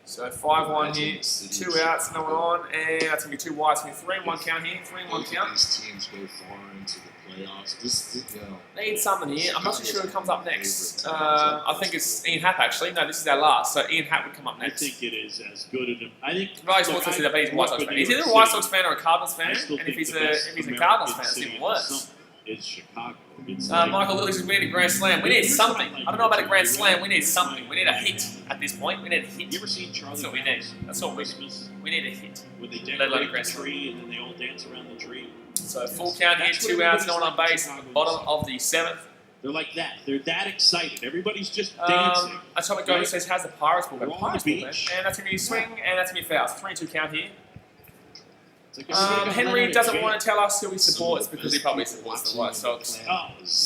So 5-1 here, 2 outs, no one on, and that's going to be 2 wides. It's going to be 3-1 count here, 3-1 count. These teams go far into the playoffs. They need something here. I'm not too sure who comes up next. I think it's Ian Happ, actually. No, this is our last, so Ian Happ would come up next. I think it is as good as I think. Right, he's also said that he's a White Sox fan. He's either a White Sox fan or a Cardinals fan, and if he's a Cardinals fan, it's even worse. It's Chicago. Michael Lilly says we need a grand slam. We need something. I don't know about a grand slam. We need something. We need a hit at this point. We need a hit. You ever seen Charlie? That's what we need. That's what we need. We need a hit. When they decorate the tree and then they all dance around the tree. So full count here, 2 outs, no one on base. Bottom of the 7th. They're like that. They're that excited. Everybody's just dancing. Atomic Go says has the Pirates ball. They're on the beach. And that's going to be swing, and that's going to be fouls. 3-2 count here. Like Henry doesn't want to tell us who he supports because he probably supports the White Sox.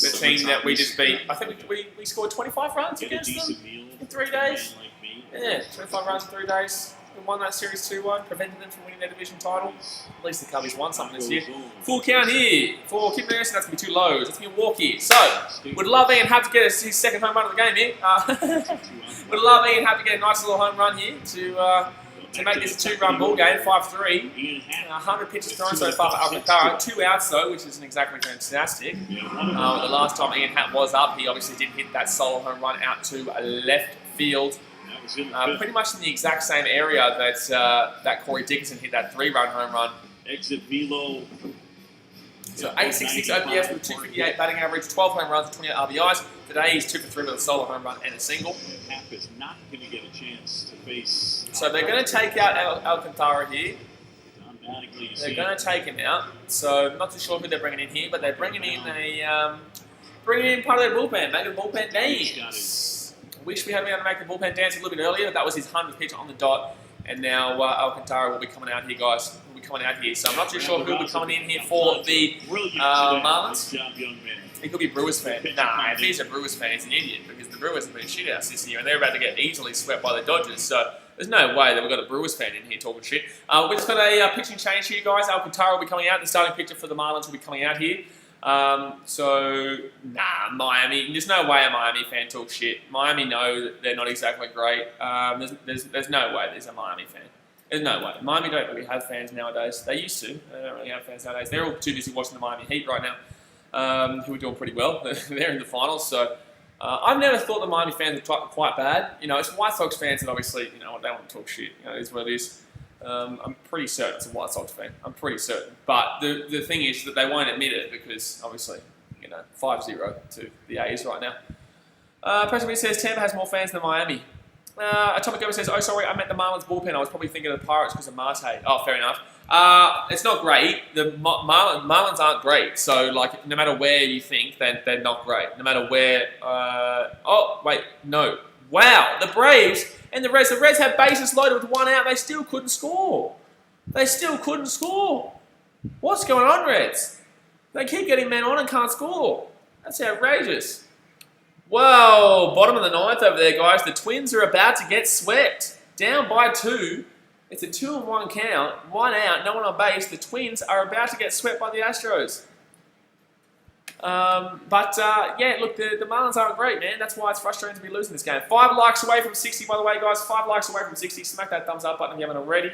The team that we just beat. I think we scored 25 runs against them in 3 days. Yeah, 25 runs in 3 days. We won that series 2-1, prevented them from winning their division title. At least the Cubbies won something this year. Full count here for Kip Anderson. That's going to be 2 lows. That's going to be a walk here. So, would love Ian Happ to get his 2nd home run of the game here. Would love Ian Happ to get a nice little home run here to make this a 2-run ball game, 5-3. 100 pitches thrown so far for Alcantara. 2 outs though, which isn't exactly fantastic. The last time Ian Happ was up, he obviously did hit that solo home run out to left field. Pretty much in the exact same area that Corey Dickinson hit that 3-run home run. Exit velo. So 866 OPS with 258 batting average, 12 home runs, 28 RBIs. Today he's 2 for 3 with a solo home run and a single. Happ is not going to get a chance to face. So they're going to take out Alcantara here. They're going to take him out. So I'm not too sure who they're bringing in here, but they're bringing in part of their bullpen, make the bullpen dance. Wish we had been able to make the bullpen dance a little bit earlier. That was his 100th pitch on the dot. And now Alcantara will be coming out here, guys. Will be coming out here. So I'm not too sure who will be coming in here for the Marlins. He could be a Brewers fan. Nah, if he's a Brewers fan, he's an idiot because the Brewers have been shitouts this year and they're about to get easily swept by the Dodgers. So there's no way that we've got a Brewers fan in here talking shit. We've just got a pitching change here, guys. Alcantara will be coming out. The starting pitcher for the Marlins will be coming out here. Miami. There's no way a Miami fan talks shit. Miami know that they're not exactly great. There's no way there's a Miami fan. There's no way. Miami don't really have fans nowadays. They used to. They don't really have fans nowadays. They're all too busy watching the Miami Heat right now, who are doing pretty well. They're in the finals, so I've never thought the Miami fans were quite bad. You know, it's White Sox fans that obviously, you know, they want to talk shit. You know, it's what it is. I'm pretty certain it's a White Sox fan. I'm pretty certain. But the thing is that they won't admit it because, obviously, you know, 5-0 to the A's right now. President says Tampa has more fans than Miami. Atomic Gover says, oh, sorry, I meant the Marlins bullpen. I was probably thinking of the Pirates because of Marte. Oh, fair enough. It's not great. The Marlins aren't great. So, like, no matter where you think, they're not great. No matter where... oh, wait, no. Wow, the Braves... And the Reds had bases loaded with 1 out. They still couldn't score. What's going on, Reds? They keep getting men on and can't score. That's outrageous. Whoa, bottom of the 9th over there, guys. The Twins are about to get swept. Down by 2. It's a 2-1 count. 1 out, no one on base. The Twins are about to get swept by the Astros. Yeah, look, the Marlins aren't great, man. That's why it's frustrating to be losing this game. 5 likes away from 60, by the way, guys. 5 likes away from 60. Smack that thumbs up button if you haven't already.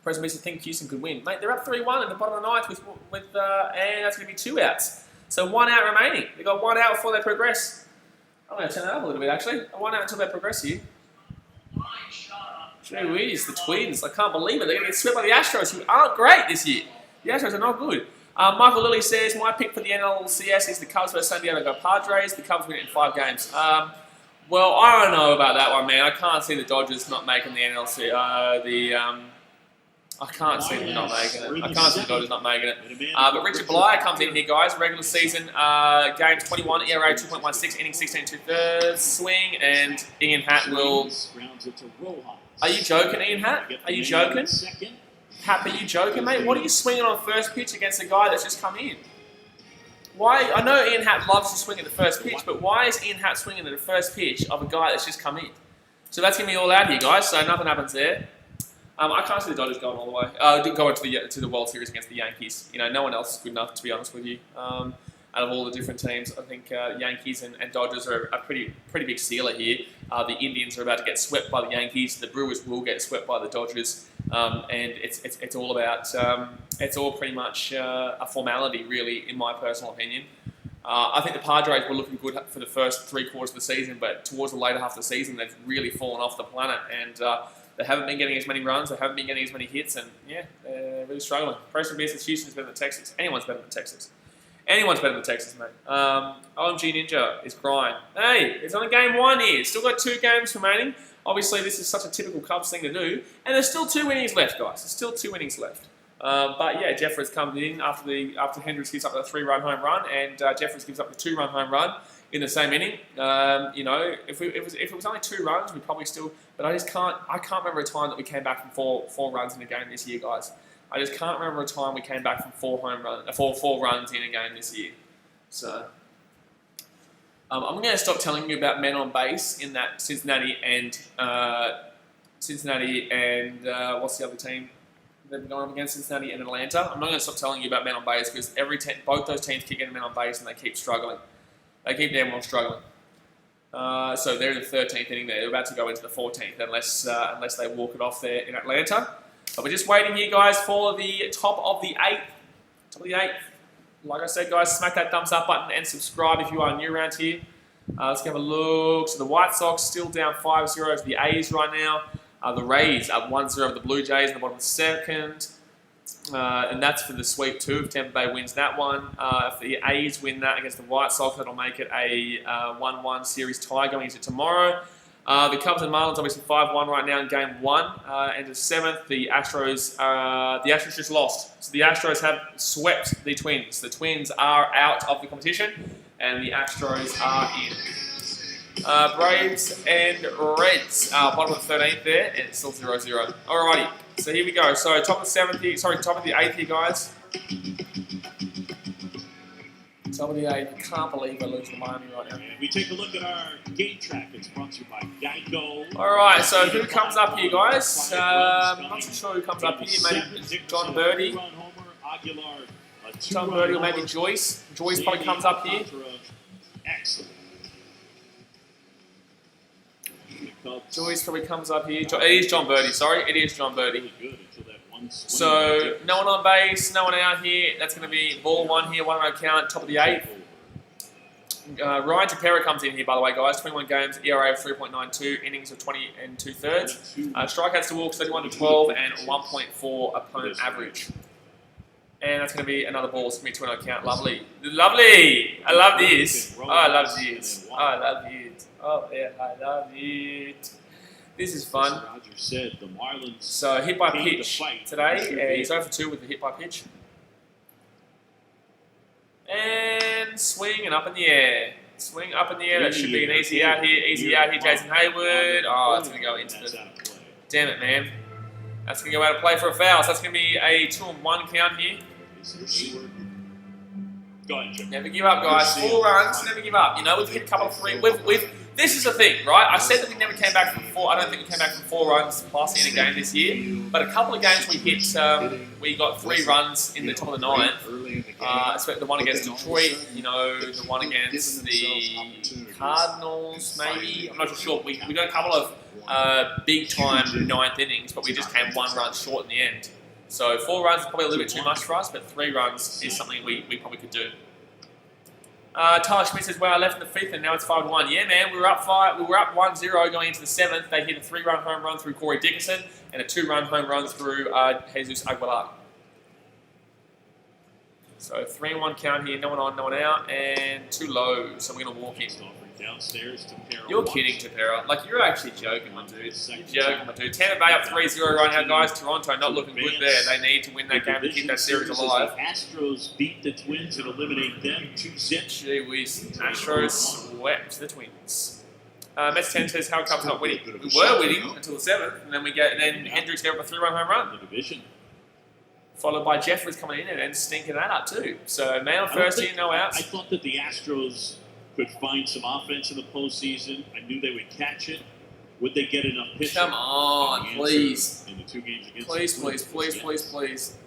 President Mr. think Houston could win. Mate, they're up 3-1 in the bottom of the 9th and that's going to be 2 outs. So 1 out remaining. They've got 1 out before they progress. I'm going to turn that up a little bit, actually. 1 out until they progress here. Gee whiz, the Twins. I can't believe it. They're going to get swept by the Astros, who aren't great this year. The Astros are not good. Michael Lilly says, my pick for the NLCS is the Cubs versus San Diego Padres. The Cubs win it in 5 games. Well, I don't know about that one, man. I can't see the Dodgers not making the NLC. I can't see them not making it. I can't see the Dodgers not making it. But Richard Bly comes in here, guys. Regular season, games 21, ERA 2.16, inning 16 2/3, swing, and Ian Happ will Are you joking, Ian Hatt? Are you joking? Hap, are you joking, mate? What are you swinging on first pitch against a guy that's just come in? Why? I know Ian Hatt loves to swing at the first pitch, but why is Ian Hatt swinging at the first pitch of a guy that's just come in? So that's going to be all out here, guys. So nothing happens there. I can't see the Dodgers going all the way. Going to the World Series against the Yankees. You know, no one else is good enough, to be honest with you. Out of all the different teams, I think Yankees and Dodgers are a pretty big sealer here. The Indians are about to get swept by the Yankees. The Brewers will get swept by the Dodgers, and it's all about it's all pretty much a formality, really, in my personal opinion. I think the Padres were looking good for the first 3 quarters of the season, but towards the later half of the season, they've really fallen off the planet, and they haven't been getting as many runs, they haven't been getting as many hits, and yeah, they're really struggling. Preston versus Houston's better than Texas. Anyone's better than Texas. Anyone's better than Texas, mate. OMG Ninja is crying. Hey, it's only game 1 here. Still got 2 games remaining. Obviously, this is such a typical Cubs thing to do, and there's still 2 innings left, guys. There's still 2 innings left. But yeah, Jeffers comes in after Hendricks gives up a 3-run home run, and Jeffers gives up a 2-run home run in the same inning. You know, if it was only 2 runs, we probably still. But I can't remember a time that we came back from four runs in a game this year, guys. I just can't remember a time we came back from 4 runs in a game this year. So I'm going to stop telling you about men on base in that Cincinnati and what's the other team? They've gone up against Cincinnati and Atlanta. I'm not going to stop telling you about men on base because both those teams keep getting men on base and they keep struggling. They keep damn well struggling. So they're in the 13th inning there. They're about to go into the 14th unless they walk it off there in Atlanta. But we're just waiting here, guys, for the top of the 8th. Top of the 8th. Like I said, guys, smack that thumbs up button and subscribe if you are new around here. Let's have a look. So the White Sox still down 5-0 to the A's right now. The Rays up 1-0 over the Blue Jays in the bottom of the 2nd. And that's for the sweep too, if Tampa Bay wins that one. If the A's win that against the White Sox, that'll make it a 1-1 series tie going into tomorrow. The Cubs and Marlins obviously 5-1 right now in game 1. And the 7th, the Astros just lost. So the Astros have swept the Twins. The Twins are out of the competition, and the Astros are in. Braves and Reds, bottom of the 13th there, and it's still 0-0. Alrighty, so here we go. So top of the 8th here, guys. Top of the 8th. I can't believe we're losing to Miami right now. And we take a look at our game track. It's brought to you by Geico. Alright, so who comes up here, guys? I'm not too sure who comes up here. Maybe John Birdie. John Birdie or maybe Joyce. Joyce probably comes up here. Excellent. Joyce probably comes up here. It is John Birdie, sorry. It is John Birdie. So, no one on base, no one out here. That's going to be ball 1 here, 1 run count, top of the 8th. Ryan Tepera comes in here, by the way, guys. 21 games, ERA of 3.92, innings of 20 2/3. Strikeouts to walks, 31 to 12, and 1.4 opponent average. And that's going to be another ball. It's going to be 2-0 count. Lovely. Lovely! I love this. Oh, I love this. Oh, I love it. Oh, yeah, I love it. This is fun. Roger said the Marlins. So, hit by pitch today. He's 0 for 2 with the hit by pitch. And swing and up in the air. Swing up in the air. That should be an easy out here. Easy out here, Jason Hayward. Oh, that's going to go into the... Damn it, man. That's going to go out of play for a foul. So, that's going to be a 2-1 count here. Go ahead, Jim. Never give up, guys. 4 runs, never give up. You know, we've hit a couple of 3. This is the thing, right? I said that we never came back from 4. I don't think we came back from 4 runs plus in a game this year. But a couple of games we hit, we got 3 runs in the top of the 9th. Especially the one against Detroit, you know, the one against the Cardinals, maybe. I'm not sure. We got a couple of big-time 9th innings, but we just came 1 run short in the end. So 4 runs is probably a little bit too much for us, but 3 runs is something we probably could do. Tyler Schmidt says, "Wow, I left in the 5th and now it's 5-1." Yeah, man, we were up 1-0 going into the 7th. They hit a 3-run home run through Corey Dickerson and a 2-run home run through Jesus Aguilar. So 3-1 count here, no one on, no one out, and 2 low. So we're gonna walk in. Downstairs to You're kidding, Tepera. Like, you're actually joking, my dude. You're joking, my dude. Tampa Bay up 3-0 right now, guys. Toronto not looking good there. They need to win that game to keep that series alive. The Astros beat the Twins and eliminate them 2-0. Gee whiz. Astros swept the Twins. Mets 10 says Howard Cubs not winning. We were winning until the 7th, and then Hendricks gave up a 3-run home run. The division. Followed by Jeffries coming in and stinking that up too. So man on first here, no outs. I thought that the Astros could find some offense in the postseason. I knew they would catch it. Would they get enough pitching? Come on, please. In the 2 games against Please.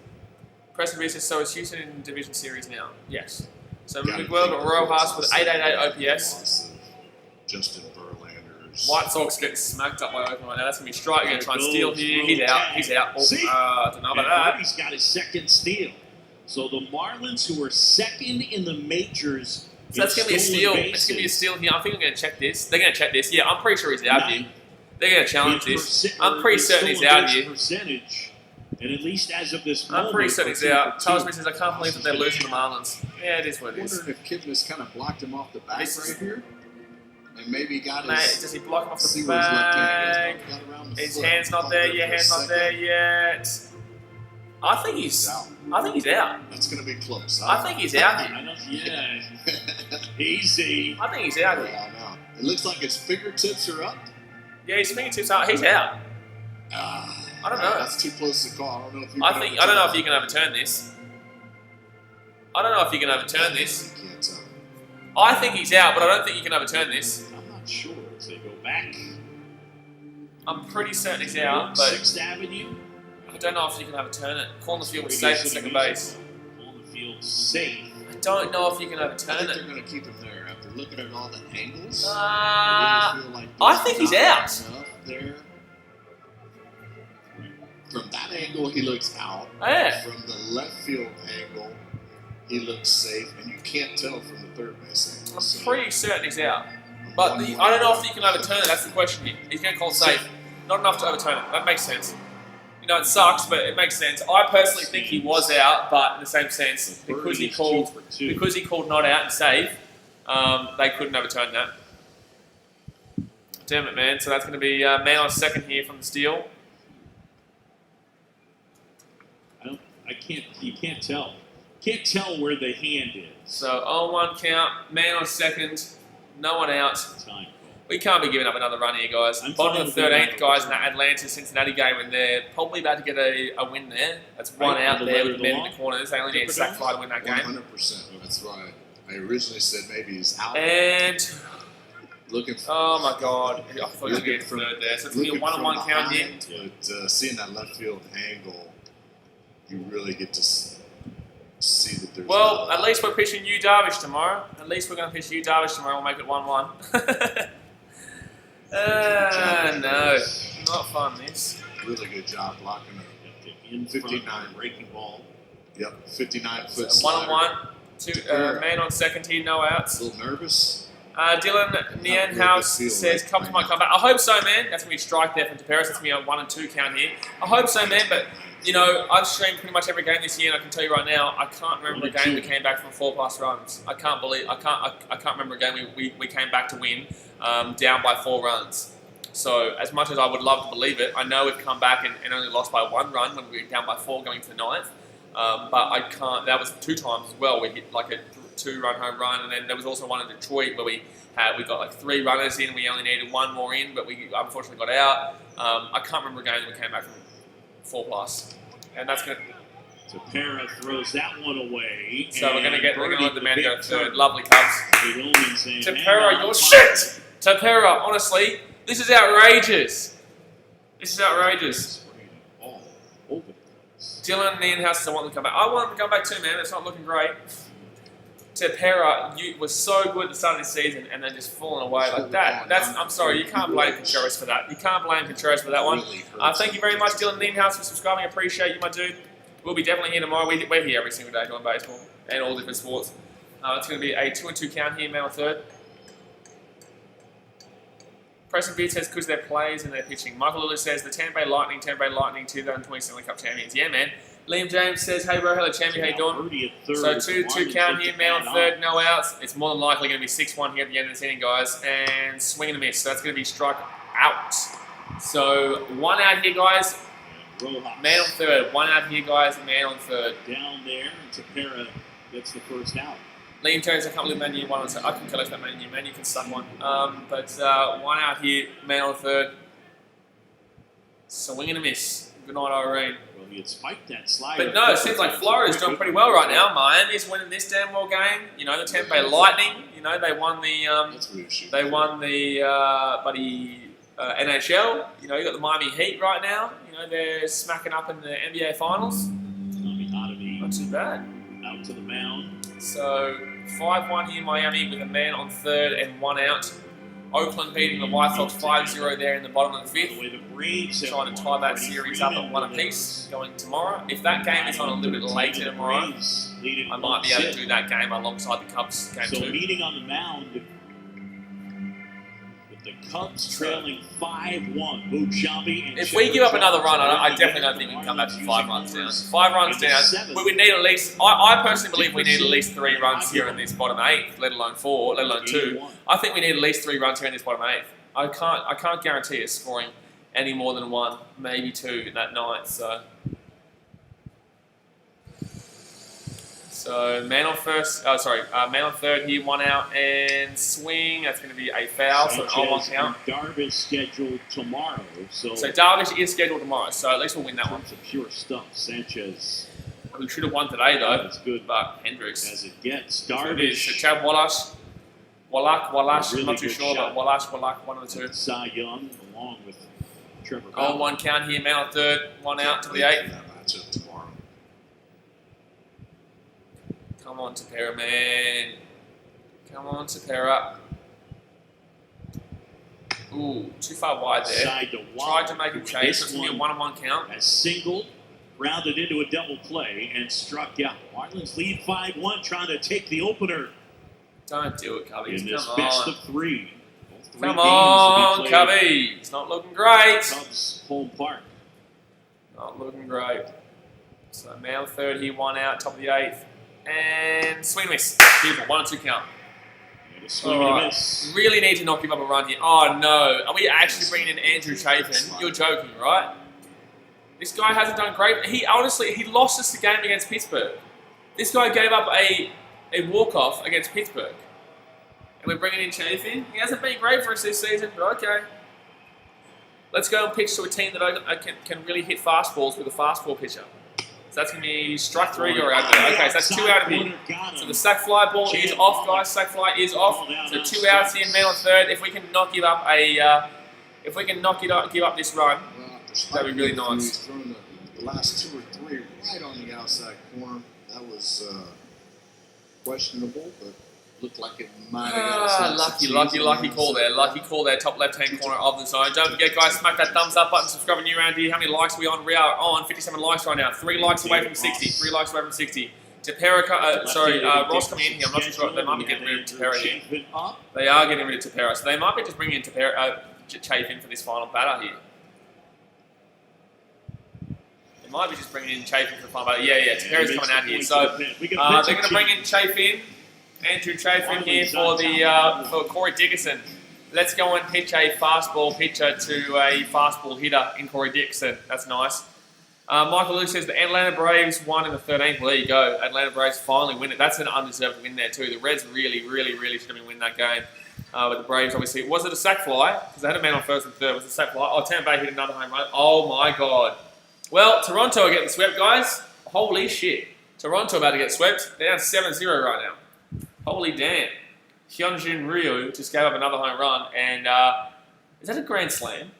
Preston B says, so is Houston in Division Series now? Yes. So Gotta Miguel think Rojas with the 888 OPS. loss of Justin Verlander's. White Sox getting smacked up by Oakland right now. That's going to be strike. You're going to try and steal here. He's out. See? Don't know about that. He's got his second steal. So the Marlins, who are second in the majors. So that's going to be a steal. It's going to be a steal here. I think I'm going to check this. They're going to check this. Yeah, I'm pretty sure he's out here. They're going to challenge this. I'm pretty certain he's out here. Percentage, and at least as of this I'm moment, pretty certain he's out. Tells me says, I can't believe that they're losing the Marlins. Yeah, it is what it I'm is. wondering if Kipnis kind of blocked him off the back This right here. And maybe got Mate, his... does he block him off see the where his left hand back? is. Got around the His foot. hand's not there yet. Hand's not there yet. I think he's out. That's going to be close. I think he's out here. Easy. I think he's out here. Yeah, I know. It looks like his fingertips are up. Yeah, his fingertips are. He's out. I don't know. That's too close to call. I don't know if you. I don't know if you can overturn this. I don't know if you can overturn this. You can't tell. I think he's out, but I don't think you can overturn this. I'm not sure as they go back. I'm pretty certain he's out, but 6th Avenue. I don't know if you can overturn it. Corner field was safe at second base. On the field safe. I don't know if you can I overturn think it. they're going to keep him there after looking at all the angles. I really feel like think he's there's out. not enough there. From that angle, he looks out. Yeah. From the left field angle, he looks safe, and you can't tell from the third base angle. I'm pretty certain he's out. But I don't know if you can overturn it. That's the question here. He's going to call safe. Not enough to overturn it. That makes sense. You know, it sucks, but it makes sense. I personally think he was out, but in the same sense, because he called not out and safe, they couldn't overturn that. Damn it, man. So that's going to be man on second here from the steal. You can't tell. Can't tell where the hand is. So 0-1 count, man on second, no one out. Time. We can't be giving up another run here, guys. Bottom of the 13th, guys, in that Atlanta-Cincinnati game, and they're probably about to get a win there. That's one out there with the men in the corners. They only need a sack fly to win that game. 100%. That's right. I originally said maybe he's out. And looking. Oh my God! I thought he was getting third there. So it's gonna be a 1-on-1 count here. But seeing that left field angle, you really get to see that there's. Well, at least we're pitching you Darvish tomorrow. At least we're going to pitch you Darvish tomorrow. We'll make it 1-1. No, not fun. This. Really good job blocking a in 59 breaking ball. Yep, 59 foot. 1-on-1. Man on second here, no outs. A little nervous. Dylan Nienhouse says, Cubs might come back. I hope so, man. That's going to be a strike there from Taperas. That's going to be a 1 and 2 count here. I hope so, man. But, you know, I've streamed pretty much every game this year, and I can tell you right now, I can't remember a game we came back from 4+ runs. I can't remember a game we came back to win down by 4 runs. So, as much as I would love to believe it, I know we've come back and only lost by 1 run when we were down by 4 going to the 9th. But I can't. That was 2 times as well. We hit like a 2-run home run, and then there was also one in Detroit where we got like 3 runners in. We only needed 1 more in, but we unfortunately got out. I can't remember a game that we came back from 4+, and that's gonna. Tapera throws that one away. So we're gonna let the man go third. Lovely Cubs. Tapera, you're shit. Tapera, honestly, this is outrageous. This is outrageous. Dylan Nienhouse says I want them to come back. I want them to come back too, man. It's not looking great. Tapera, you was so good at the start of the season, and then just falling away like that. I'm sorry, you can't blame Contreras for that. You can't blame Contreras for that one. Thank you very much, Dylan Nienhouse, for subscribing. I appreciate you, my dude. We'll be definitely here tomorrow. We're here every single day doing baseball and all different sports. It's going to be a 2 and 2 count here, man on third. Preston Beard says because they're players and they're pitching. Michael Lilly says the Tampa Bay Lightning 2020 Stanley Cup champions. Yeah, man. Liam James says, hey, bro, hello, champion, how you doing? So 2-2 count here, man on third, no outs. It's more than likely going to be 6-1 here at the end of this inning, guys. And swing and a miss. So that's going to be struck out. So 1 out here, guys. Man on third. 1 out here, guys. Man on third. Down there, Tapera gets the first out. Liam Jones, I can't believe Man U won. So I can kill us that Man U. Man U can suck one. But one out here, man on third. Swing and a miss. Good night, Irene. Well, he had spiked that slider. But no, it seems like Florida's doing pretty well right now. Miami's winning this damn well game. You know, the Tampa Bay Lightning. You know, they won the NHL. You know, you got the Miami Heat right now. You know, they're smacking up in the NBA Finals. Not too bad. Out to the mound. So 5-1 here in Miami with a man on third and one out. Oakland beating the White Sox 5-0 there in the bottom of the fifth. Trying to tie that series up at one apiece going tomorrow. If that game is on a little bit later tomorrow, I might be able to do that game alongside the Cubs game too. So meeting on the mound with the Cubs trailing 5-1. If we give up another run, I definitely don't think we can come back from 5 runs down. 5 runs down, we would need at least, I personally believe we need at least 3 runs here in this bottom 8th, let alone 4, let alone 2. I think we need at least 3 runs here in this bottom 8th. I can't guarantee us scoring any more than 1, maybe 2 in that night. So man on first, man on third here, 1 out and swing. That's going to be a foul, so an 0-1 count. Darvish scheduled tomorrow, so Darvish is scheduled tomorrow, so at least we'll win that one. Some pure stuff. Sanchez. We should have won today though. That's good, but Hendricks. As it gets, Darvish. So Chad Wallace, Wallace. Really I'm not too sure, but Wallace, one of the 2. Cy Young along with Trevor. 0-1 count here, man on third, 1 out to the 8th. Come on, Tapera, man. Come on, Tapera. Ooh, too far wide there. Tried to make a chase. So it's going to be a 1-1 count. Has singled, rounded into a double play, and struck out. Marlins lead 5-1, trying to take the opener. Don't do it, Cubbies. In this best of 3. Come on, Cubby. It's not looking great. Cubs home park. Not looking great. So man on third here, 1 out, top of the 8th. And swing miss. Beautiful. 1 and 2 count. Alright. Really need to not give up a run here. Oh no. Are we actually bringing in Andrew Chafin? You're joking, right? This guy hasn't done great. He lost us the game against Pittsburgh. This guy gave up a walk-off against Pittsburgh. And we're bringing in Chafin. He hasn't been great for us this season, but okay. Let's go and pitch to a team that can really hit fastballs with a fastball pitcher. So that's going to be strike 3 or out there. Okay, so that's 2 out of here. So the sack fly ball is off, guys. Sack fly is off. So 2 outs here, man on third. If we can not give up give up this run, that'd be really nice. The last 2 or 3 right on the outside corner. That was questionable, but looked like it might have got lucky call there. Lucky call there, top left-hand corner of the zone. Don't forget, guys, smack that thumbs up button, subscribe if you're new around here. How many likes are we on? We are on 57 likes right now. 3 likes away from 60. 3 likes away from 60. Ross coming in here. I'm not too sure. They might be getting rid of Tapera here. They are getting rid of Tapera, so they might be just bringing in Chafin for this final batter here. They might be just bringing in Chafin for the final batter. Yeah, Tapera's coming out here. So they're going to bring in Chafin. Andrew Chafin here for Corey Dickerson. Let's go and pitch a fastball pitcher to a fastball hitter in Corey Dickerson. That's nice. Michael Luke says the Atlanta Braves won in the 13th. Well, there you go. Atlanta Braves finally win it. That's an undeserved win there too. The Reds really should have been winning that game. But the Braves obviously, was it a sack fly? Because they had a man on first and third. Was it a sack fly? Oh, Tampa Bay hit another home run. Oh my God. Well, Toronto are getting swept, guys. Holy shit. Toronto about to get swept. They're down 7-0 right now. Holy damn. Hyunjin Ryu just gave up another home run, and is that a grand slam?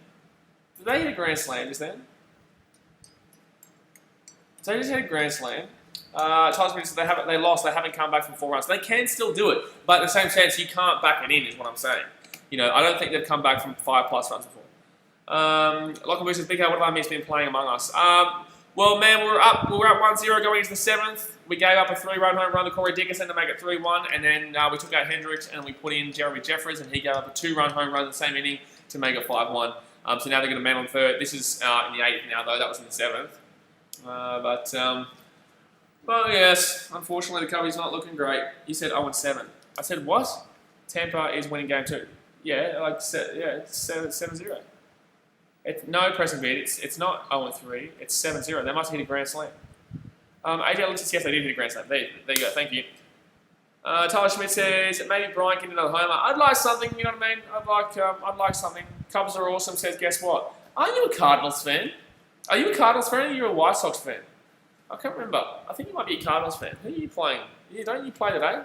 Did they hit a grand slam just then? So they just hit a grand slam. They lost. They haven't come back from 4 runs. They can still do it, but in the same sense, you can't back it in, is what I'm saying. You know, I don't think they've come back from 5+ runs before. Lockenberg says, BK, what have I missed been playing Among Us? Well, man, we're up 1-0 going into the 7th. We gave up a 3-run home run to Corey Dickerson to make it 3-1, and then we took out Hendricks and we put in Jeremy Jeffers, and he gave up a 2-run home run in the same inning to make it 5-1. So now they're going to man on third. This is in the 8th now, though. That was in the 7th. But yes, unfortunately, the Cubbies not looking great. You said 0-7. I said what? Tampa is winning game 2. Yeah, it's 7-0. No pressing bid. It's not 0-3. It's 7-0. They must have hit a grand slam. AJ Alexis, yes, they did hit a grand slam. There you go. Thank you. Tyler Schmidt says maybe Brian can do another homer. I'd like something, you know what I mean? I'd like something. Cubs are awesome. Says, guess what? Aren't you a Cardinals fan? Are you a Cardinals fan or are you a White Sox fan? I can't remember. I think you might be a Cardinals fan. Who are you playing? Don't you play today?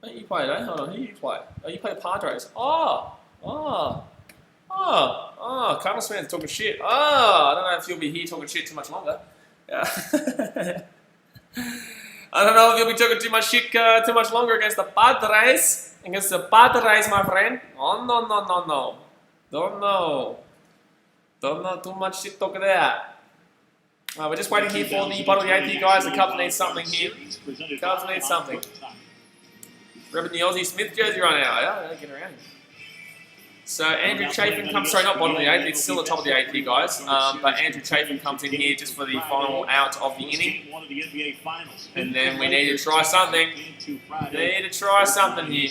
Don't you play today? Hold on. Who do you play? Oh, you play the Padres. Cardinals fans talking shit. I don't know if you'll be here talking shit too much longer. Yeah. I don't know if you'll be talking too much shit too much longer against the Padres. Against the Padres, my friend. Oh, no. Don't know too much shit talk there. We're just waiting here for the bottom of the AP, guys. The Cubs need something here. Cubs need something. Ripping the Aussie Smith jersey right now. Yeah, get around. So Andrew Chafin comes, sorry, not bottom of the eighth, it's still the top of the eighth here, guys. But Andrew Chafin comes in here just for the final out of the inning. And then we need to try something. Need to try something here.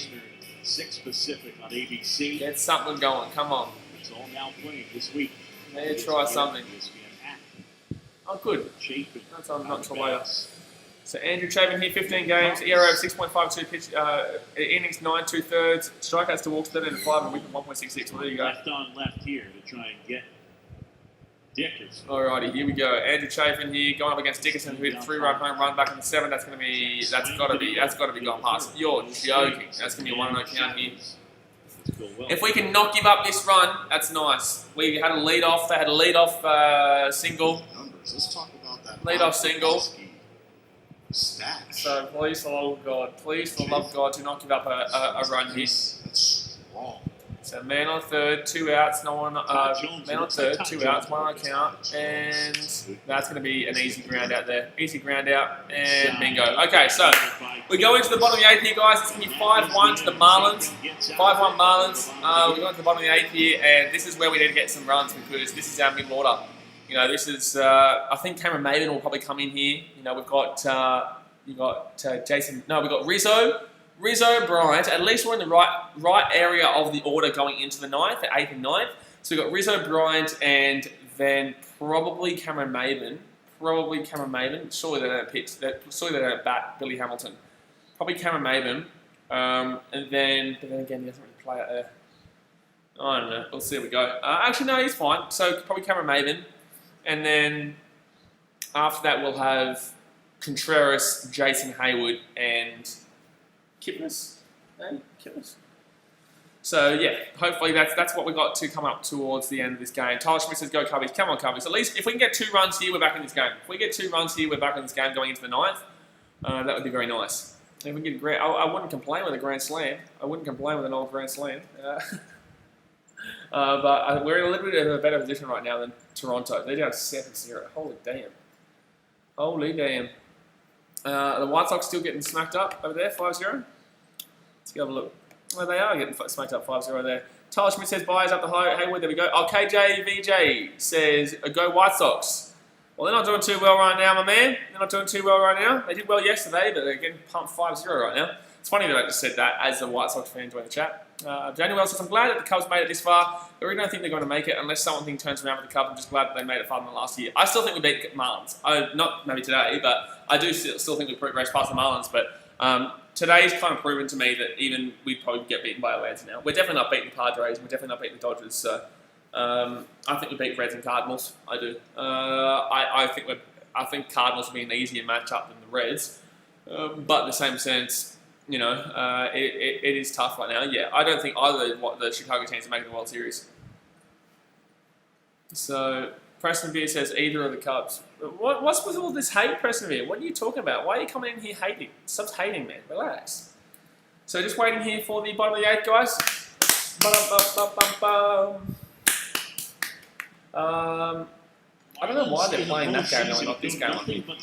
6 Pacific on ABC. Get something going, come on. It's all now playing this week. Need to try something. Oh, good. That's not until later. So Andrew Chapin here, 15 games, ERA of 6.52, pitch, innings 9 2/3, strikeouts to walks 13 and 5, and whip of 1.66. Well, there you go. Left on left here to try and get Dickerson. Alrighty, here we go. Andrew Chafin here going up against Dickerson, who hit a 3-run home run back in the 7th. That's got to be gone past. You're joking. That's gonna be a 1-0 count here. If we can not give up this run, that's nice. We had a lead off. They had a lead off single. Let's talk about that. Lead off single. Stats. So please, for the love of God, please, for the love of God, do not give up a run here. That's wrong. So man on third, 2 outs, no one. Man on third, 2 outs, 1 on count, and that's going to be an easy ground out there. Easy ground out, and bingo. Okay, so we go into the bottom of the 8th here, guys. It's going to be 5-1 to the Marlins. 5-1 Marlins. We go into the bottom of the 8th here, and this is where we need to get some runs because this is our middle order. You know, this is. I think Cameron Maven will probably come in here. You know, we've got Jason. No, we've got Rizzo, Bryant. At least we're in the right area of the order going into the 9th, the 8th and 9th. So we've got Rizzo, Bryant, and then probably Cameron Maven. Surely they don't pitch. Surely they don't bat Billy Hamilton. Probably Cameron Maven. But then again, he doesn't really play out there. I don't know. We'll see how we go. Actually, no, he's fine. So probably Cameron Maven. And then after that, we'll have Contreras, Jason Hayward, and Kipnis. So yeah, hopefully that's what we got to come up towards the end of this game. Tyler Schmidt says, "Go Cubbies! Come on, Cubbies! At least if we can get 2 runs here, we're back in this game. If we get 2 runs here, we're back in this game going into the 9th. That would be very nice. If we get I wouldn't complain with a grand slam. I wouldn't complain with an old grand slam. But we're in a little bit of a better position right now than Toronto. They're down 7-0. Holy damn. The White Sox still getting smacked up over there, 5-0. Let's go have a look. Well, they are getting smacked up 5-0 there. Tyler Schmidt says, buys up the Hayward. There we go. Oh, KJVJ says, go White Sox. Well, they're not doing too well right now, my man. They're not doing too well right now. They did well yesterday, but they're getting pumped 5-0 right now. It's funny that I just said that as a White Sox fan joining the chat. Daniel Wells says, I'm glad that the Cubs made it this far. I really don't think they're going to make it unless something turns around with the Cubs. I'm just glad that they made it farther than last year. I still think we beat Marlins. Not maybe today, but I do still think we raced past the Marlins. But today's kind of proven to me that even we'd probably get beaten by Atlanta now. We're definitely not beating the Padres. We're definitely not beating the Dodgers. So I think we beat Reds and Cardinals. I do. I think Cardinals will be an easier matchup than the Reds. But in the same sense, you know, it is tough right now. Yeah, I don't think either of the Chicago teams are making the World Series. So Preston Beer says either of the Cubs. What's with all this hate, Preston Beer? What are you talking about? Why are you coming in here hating? Stop hating, man. Relax. So just waiting here for the bottom of the 8th, guys. I don't know why they're playing that game and not this game on here. Probably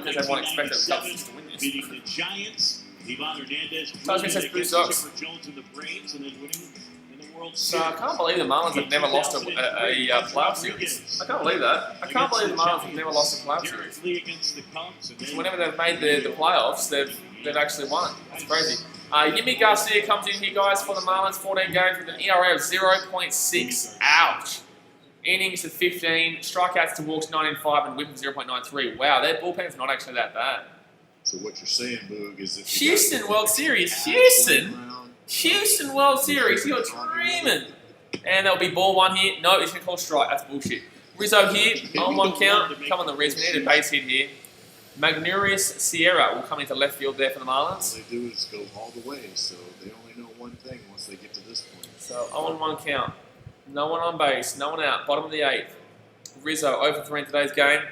because they won't expect the Cubs just to win this. Beating the Giants, Ivan Hernandez, says Blue Sox. Jones and the Braves, and then winning in the World So Series. I can't believe the Marlins have never lost a playoff series. I can't believe that. I can't believe the Marlins have never lost a playoff series. Whenever they've made the playoffs, they've actually won. That's crazy. Yimi Garcia comes in here, guys, for the Marlins. 14 games with an ERA of 0.6. Ouch. Innings of 15, strikeouts to walks 9 and 5, and whip of 0.93. Wow, their bullpen's not actually that bad. So what you're saying, Boog, is if Houston World Series. Houston World Series. You're dreaming. And there'll be ball one here. No, it's going to call strike. That's bullshit. Rizzo here on one count. Come on the Riz. We need a base hit here. Magnurius Sierra will come into left field there for the Marlins. All they do is go all the way, so they only know one thing once they get to this point. So on one count. No one on base. No one out. Bottom of the 8th. Rizzo over 3 in today's game.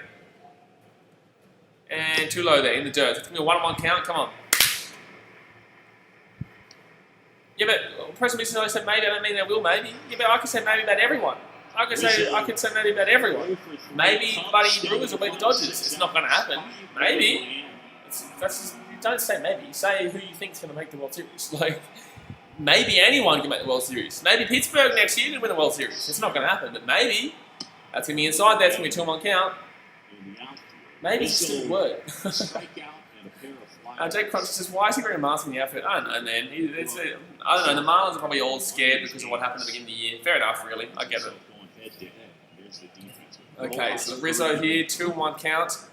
And too low there in the dirt. It's going to be a 1-on-1 count. Come on. Yeah, but President Mississippi said maybe. I don't mean they will maybe. Yeah, but I could say maybe about everyone. I could say maybe about everyone. Maybe Buddy Brewers will beat the Dodgers. It's not going to happen. Maybe. You don't say maybe. You say who you think is going to make the World Series. Like, maybe anyone can make the World Series. Maybe Pittsburgh next year can win the World Series. It's not going to happen, but maybe. That's going to be inside there. It's going to be a 2-on-1 count. Maybe it's just a word. Jake Crunch says, why is he wearing a mask in the outfit? I don't know, man. I don't know. The Marlins are probably all scared because of what happened at the beginning of the year. Fair enough, really. I get it. Okay, so Rizzo here, 2-1 count.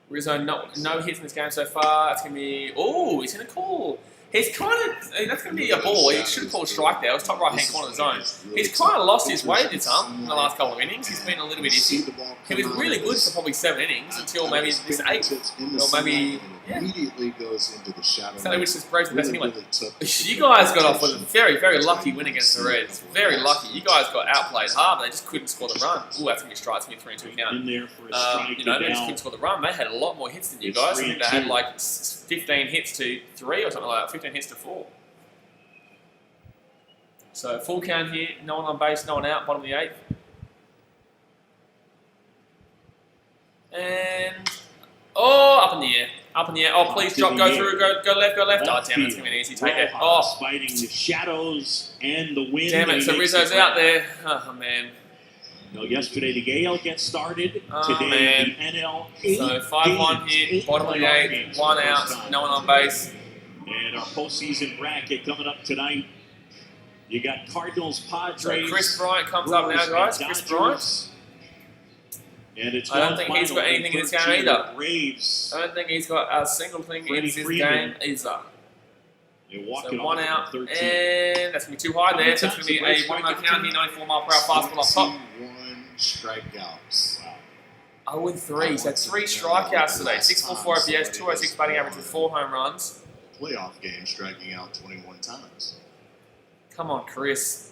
Rizzo, no hits in this game so far. That's going to be... Oh, he's going to call... He's kind of... That's going to be a ball. He should have called strike there. It was top right-hand corner of the zone. He's kind of lost his way this in the last couple of innings. He's been a little bit iffy. He was really good for probably 7 innings until maybe this 8th. Or maybe... Yeah. Immediately goes into the shadow. So which is Braves the best anyway. You guys got off with a very, very lucky win against the Reds. Very lucky. You guys got outplayed hard, but they just couldn't score the run. Ooh, that's going to be strikes. It's going to be 3-2 count. They just couldn't score the run. They had a lot more hits than you guys. I think they had like 15 hits to 3 or something like that. 15 hits to 4. So full count here. No one on base, no one out. Bottom of the 8th. And... Oh, up in the air. Up in the air. Oh, please drop. Go through. Go left. Go left. Oh, damn, it's going to be an easy take there. Oh. Fighting the shadows and the wind. Damn it. So Rizzo's out there. Oh, man. No, yesterday the AL gets started. Oh, Today man. the NL. So 5-1 here. Bottom of the 8th. 1 out. No one on base. And our postseason bracket coming up tonight. You got Cardinals, Padres. So Chris Bryant comes up now, guys. Chris Bryant. And it's I don't think he's got anything in this game either. Braves. I don't think he's got a single thing in this game either. So 1 out, and that's going to be too high there. So it's going to be a 1-0 count here, 94-mile-per-hour fastball up top. 1 strikeouts. 0-3, so 3 strikeouts today. 6.44 OPS, 206 batting average with 4 home runs. Playoff game striking out 21 times. Come on, Chris.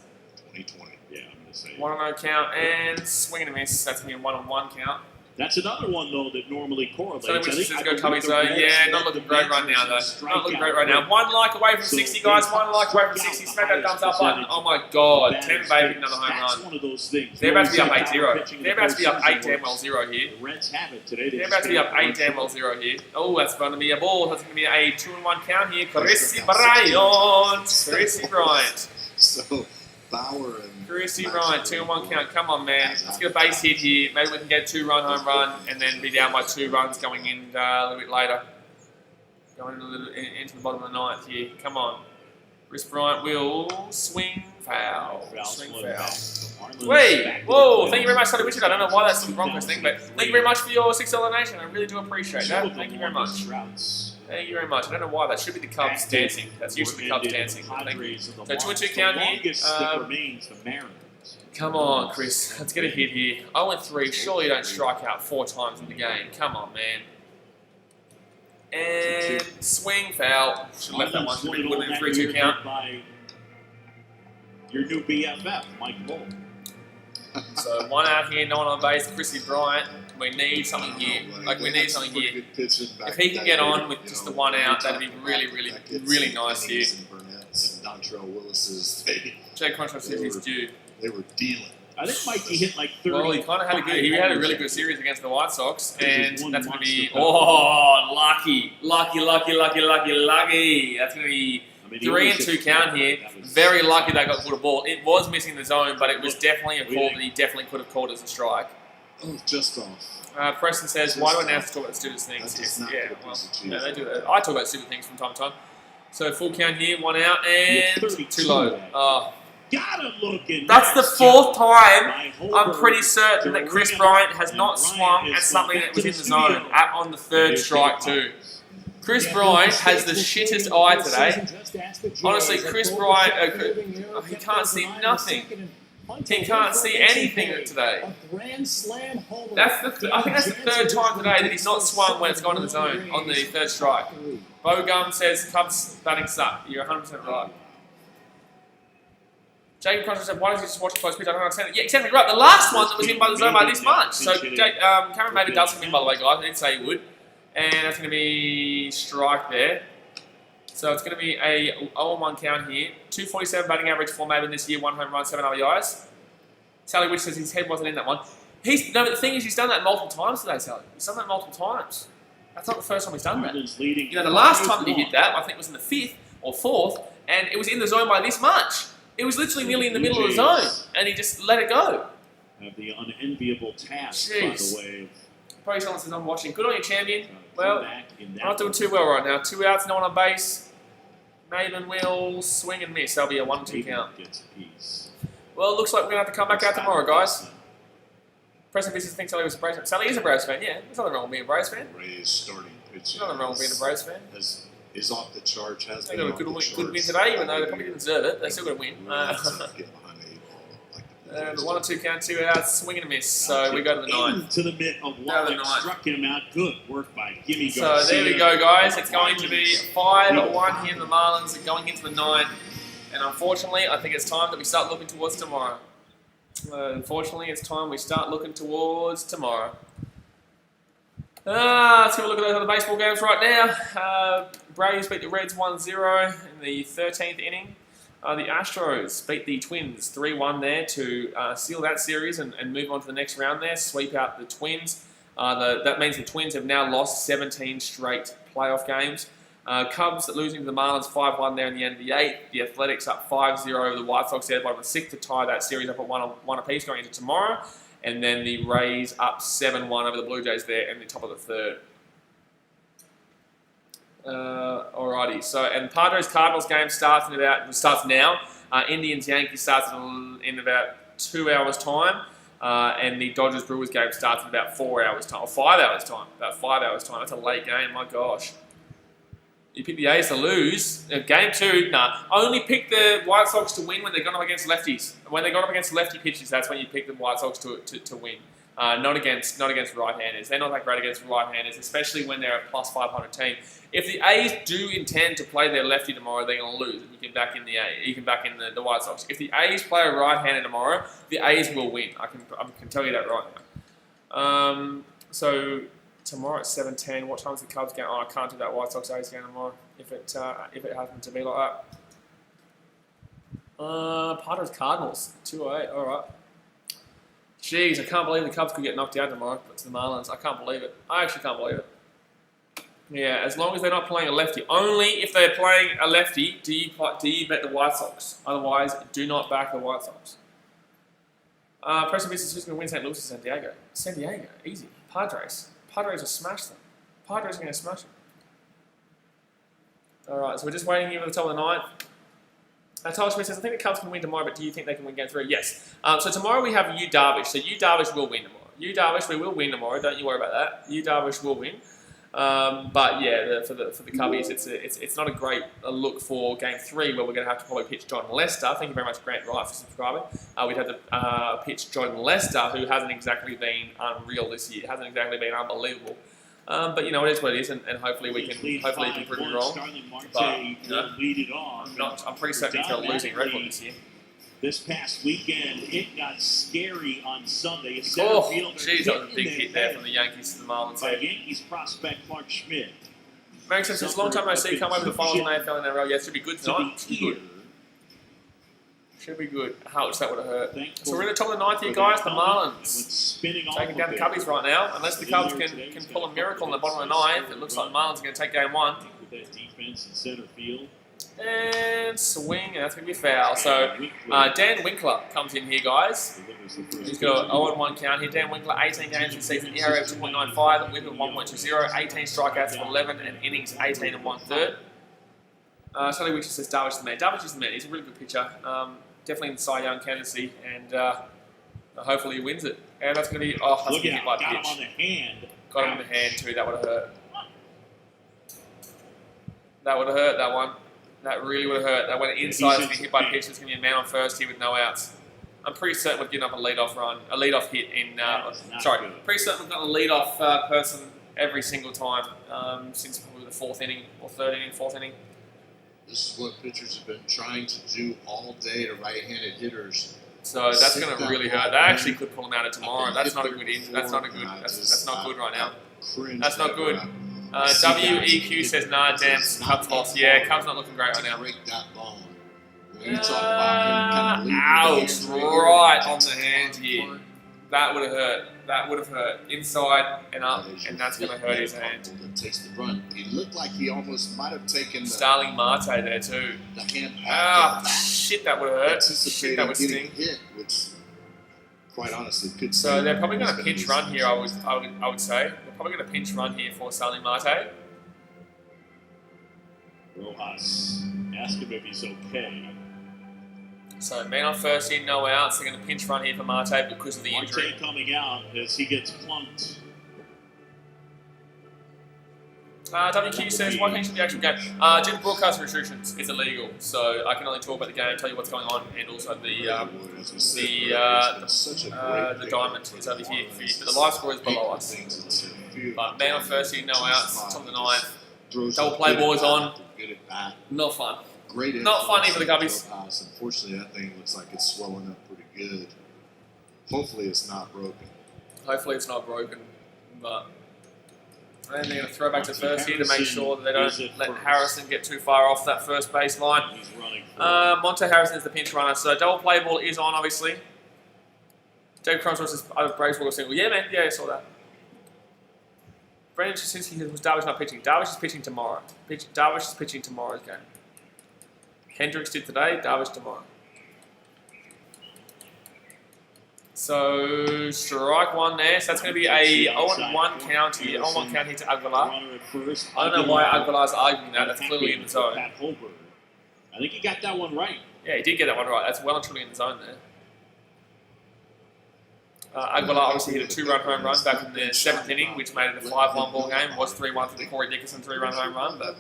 2020. Yeah, I'm going to say 1-0 count and swing and a miss. That's going to be a 1-on-1 count. That's another one, though, that normally correlates. So which is go Tubby. So yeah, not looking great right now, though. Not looking great right now. 1 like away from 60, guys. 1 like away from 60. Smack that thumbs up button. Oh my God. 10 baby, another home run. One of those things. They're about to be up 8-0. They're about to be up 8 damn well 0 here. The Reds have it today. They're about to be up 8 damn well 0 here. Oh, that's going to be a ball. That's going to be a 2-1 count here. Chrissy Bryant. Chrissy Bryant. So Bauer and Chrissy Bryant, 2-1 count. Come on, man. Let's get a base hit here. Maybe we can get a 2-run home run and then be down by 2 runs going in a little bit later. Going into the bottom of the 9th here. Come on. Chris Bryant will swing foul. Swing foul. Wait! Whoa! Thank you very much, Sonny Richard. I don't know why that's the Broncos thing, but thank you very much for your $6 donation. I really do appreciate that. Thank you very much. Thank you very much. I don't know why. That should be the Cubs dancing. That's usually the Cubs dancing. Thank you. So 2-2 count here. Come on, Chris. Let's get a hit here. 0-3. Surely you don't strike out 4 times in the game. Come on, man. And swing foul. Should have left that one. Should be within 3-2 count. Your new BFF, Mike Bull. So 1 out here, no one on base. Chrissy Bryant. We need something here. Like, we need something here. If he can get on with just the 1 out, that'd be really, really, really nice here. Jake Crunch says he's due. They were dealing. I think Mikey hit like 30. Well, he kind of had a good. He had a really good series against the White Sox, and that's going to be lucky. That's going to be 3-2 count here. Very lucky they got put a ball. It was missing the zone, but it was definitely a call that he definitely could have called as a strike. Oh, just off. Preston says, "Why do announcers talk about stupid things?" Yeah, well, yeah, they do that. I talk about stupid things from time to time. So full count here, 1 out, and too low. That's the 4th time I'm pretty certain that Chris Bryant has not swung at something that was in the zone on the 3rd strike too. Chris Bryant has the shittest eye today. Honestly, Chris Bryant, he can't see nothing. He can't see anything today. I think that's the third time today that he's not swung when it's gone to the zone on the third strike. Bogum says Cubs batting suck. You're 100% right. Jacob Crosser said, why does he just watch a close pitch? I don't understand it. Yeah, exactly right. The last one that was in by the zone by this much. So Cameron Mater does come in, by the way, guys. I didn't say he would. And that's going to be strike there. So it's going to be a 0-1 count here. 247 batting average for Maven this year. 1 home run, 7 RBIs. Sally Witch says his head wasn't in that one. No, but the thing is, he's done that multiple times today, Sally. He's done that multiple times. That's not the first time he's done that. You know, the last time that he hit that, I think, was in the 5th or 4th, and it was in the zone by this much. It was literally nearly in the middle of the zone, and he just let it go. Have the unenviable task, by the way. Probably someone says I'm watching. Good on you, champion. Well, I'm not doing too well right now. 2 outs, no one on base. Maven will swing and miss. That'll be a 1-2 count. Well, it looks like we're going to have to come back out tomorrow, guys. Preston Business thinks Sally was a Braves fan. Sally is a Braves fan, yeah. There's nothing wrong with being a Braves fan. Rays starting pitching. There's nothing wrong with being a Braves fan. Is off the charge. Has they got a good win today, even though they probably didn't deserve it. They still got to win. But 1 or 2 count, 2 outs, swing and a miss. So we go to the 9th. To the mid of Wallach, struck him out. Good work by Gimme So Garcia. there we go, guys. It's going to be 5-1 here in the Marlins, going into the 9th. And unfortunately, I think it's time that we start looking towards tomorrow. Unfortunately, it's time we start looking towards tomorrow. Let's have a look at those other baseball games right now. Braves beat the Reds 1-0 in the 13th inning. The Astros beat the Twins 3-1 there to seal that series and move on to the next round there, sweep out the Twins. That means the Twins have now lost 17 straight playoff games. Cubs losing to the Marlins 5-1 there in the end of the 8th. The Athletics up 5-0 over the White Sox there, bottom of the 6th to tie that series up at 1 apiece going into tomorrow. And then the Rays up 7-1 over the Blue Jays there in the top of the 3rd. Alrighty, so and Padres Cardinals game starts now. Indians Yankees starts in about 2 hours time, and the Dodgers Brewers game starts in about 4 hours time or 5 hours time. About 5 hours time. That's a late game. My gosh. You pick the A's to lose. Game 2, nah. Only pick the White Sox to win when they're going up against lefties. When they're going up against lefty pitchers, that's when you pick the White Sox to win. Not against right-handers. They're not that great against right-handers, especially when they're a plus 500 team. If the A's do intend to play their lefty tomorrow, they're going to lose, and you can back in the White Sox. If the A's play a right-hander tomorrow, the A's will win. I can tell you that right now. So tomorrow at 7:10. What time's the Cubs game? Oh, I can't do that White Sox A's game tomorrow if it happens to be like that. Padres Cardinals 2:08. All right. Jeez, I can't believe the Cubs could get knocked out tomorrow to the Marlins. I can't believe it. I actually can't believe it. Yeah, as long as they're not playing a lefty. Only if they're playing a lefty do you bet the White Sox. Otherwise, do not back the White Sox. Preston Business, who's going to win St. Louis or San Diego? San Diego, easy. Padres. Padres will smash them. Padres are going to smash them. All right, so we're just waiting here for the top of the 9th. Tyler Smith says, I think the Cubs can win tomorrow, but do you think they can win game 3? Yes. So tomorrow we have Yu Darvish. So Yu Darvish will win tomorrow. Yu Darvish, we will win tomorrow. Don't you worry about that. Yu Darvish will win. But yeah, for the Cubbies, it's not a great look for game 3, where we're going to have to probably pitch John Lester. Thank you very much, Grant Wright, for subscribing. We'd have to pitch John Lester, who hasn't exactly been unreal this year. Hasn't exactly been unbelievable. But you know, it is what it is, and hopefully we can prove it wrong. But you know, I'm pretty certain he's got a losing record this year. This past weekend, it got scary on Sunday. Oh, jeez, that was a big hit there from the Yankees to the Marlins. By Yankees prospect Clark Schmidt. Max says, it's a long time no see. Come over to the finals in AFL in a row. Yeah, it should be good tonight. Should be good. Should be good. Ouch, that would have hurt. So we're in the top of the 9th here, guys. The Marlins taking down the Cubbies right now. Unless the Cubs can pull a miracle in the bottom of the 9th, it looks like the Marlins are going to take game 1. Defense in center field. And swing, and that's going to be a foul. So Dan Winkler comes in here, guys. He's got an 0-1 count here. Dan Winkler, 18 games this season, ERA of 2.95, whip of 1.20, 18 strikeouts of 11, and innings 18 and 1/3. Sally Witcher says Darvish is the man. Darvish is the man. He's a really good pitcher. Definitely in the Cy Young candidacy, and hopefully he wins it. And that's going to be, that's going to hit by the pitch. Got him on the hand. Got him in the hand too, that would have hurt. That would have hurt, that one. That really would have hurt. That went inside, it's going to hit by pitch. It's going to be a man on first here with no outs. I'm pretty certain we've given up a leadoff hit in. Pretty certain we've got a leadoff person every single time since probably the fourth inning. This is what pitchers have been trying to do all day to right-handed hitters. So that's going to really hurt. That actually could pull him out of tomorrow. That's not a good in. That's not a good. That's not good right now. That's not good. WEQ says, nah, damn, Cubs lost. Yeah, Cubs not looking great right now. Break that bone. When you talk about him, ouch, right on the hand here. That would have hurt. That would have hurt. Inside and up, and that's going to hurt his hand. That takes the run. It looked like he almost might have taken the Starling Marte there too. The hand shit, that would have hurt. Shit, that would sting. Hit, which, quite honestly, could. So they're probably going to pinch run here. I would say they're probably going to pinch run here for Starling Marte. Rojas ask him if he's okay. So man on first in, no outs. They're going to pinch run here for Marte because of the injury. Marte coming out as he gets plunked. WQ says, why can't you see the actual game? Due to broadcast restrictions, it's illegal. So I can only talk about the game, tell you what's going on, and also the diamond is over here for you. But the live score is below us. But man on first in, no outs. Top of the ninth. Double play ball is on. Not fun. Not funny for the Guppies. Unfortunately, that thing looks like it's swelling up pretty good. Hopefully, it's not broken. Hopefully, it's not broken. But and they're going to throw back to first here to make sure that they don't let Harrison get too far off that first base line. Monte Harrison is the pinch runner, so double play ball is on, obviously. Dave Crump's says, Braves will go single. Yeah, man. Yeah, I saw that. Brendan Jasinski was Darvish not pitching. Darvish is pitching tomorrow. Darvish is pitching tomorrow's game. Hendricks did today, Darvish tomorrow. So, strike one there. So that's going to be a 0-1 count here. 0-1 count here to Aguilar. I don't know why Aguilar's arguing that. That's clearly in the zone. I think he got that one right. Yeah, he did get that one right. That's well and truly in the zone there. Aguilar obviously hit a 2-run home run back in the 7th inning, which made it a 5-1 ball game. It was 3-1 for the Corey Dickerson 3-run home run, but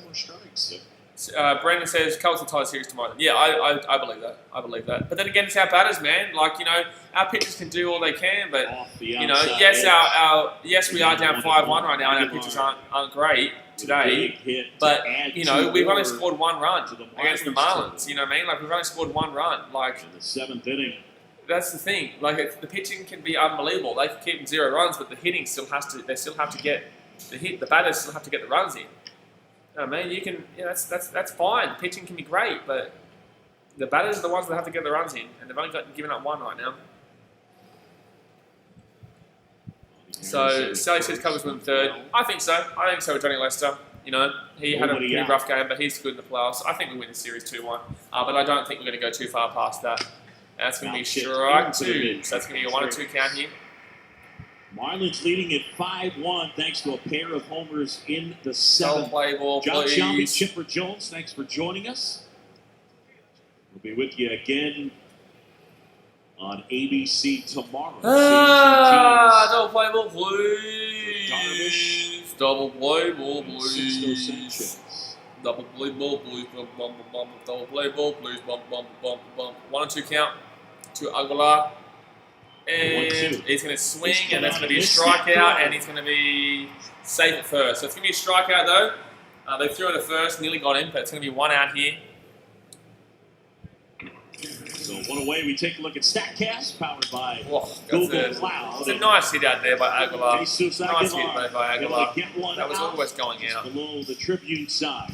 Brandon says Cubs will tie the series tomorrow. Yeah, I believe that. I believe that. But then again, it's our batters, man. Like, you know, our pitchers can do all they can, but you know, yes, we are down 5-1 right now, and our pitchers aren't great today. But you know, we've only scored 1 run against the Marlins. You know what I mean? Like, we've only scored 1 run. Like in the 7th inning. That's the thing. Like, the pitching can be unbelievable. They can keep 0 runs, but the hitting still has to. They still have to get the hit. The batters still have to get the runs in. I mean, you can. Yeah, that's fine. The pitching can be great, but the batters are the ones that have to get the runs in, and they've only given up 1 right now. So Sally says Cubs win 3rd. I think so. I think so with Johnny Lester. You know, he had a pretty rough game, but he's good in the playoffs. I think we win the series 2-1. But I don't think we're going to go too far past that. That's going to be strike 2. So that's going to be a 1-2 count here. Marlins leading at 5-1 thanks to a pair of homers in the 7th. Play ball, John please. Shelby, Chipper Jones, thanks for joining us. We'll be with you again on ABC tomorrow. Double play ball, please. Double play ball, please. Double play ball, please. Double play ball, please. 1-2 count to Aguilar. And he's going to swing, and that's going to be a strikeout, and he's going to be safe at first. So it's going to be a strikeout, though. They threw it at first, nearly got him, but it's going to be 1 out here. So 1 away, we take a look at StatCast, powered by Google Cloud. It's a nice hit out there by Aguilar. Nice hit by Aguilar. That was always going out. Below the Tribune side.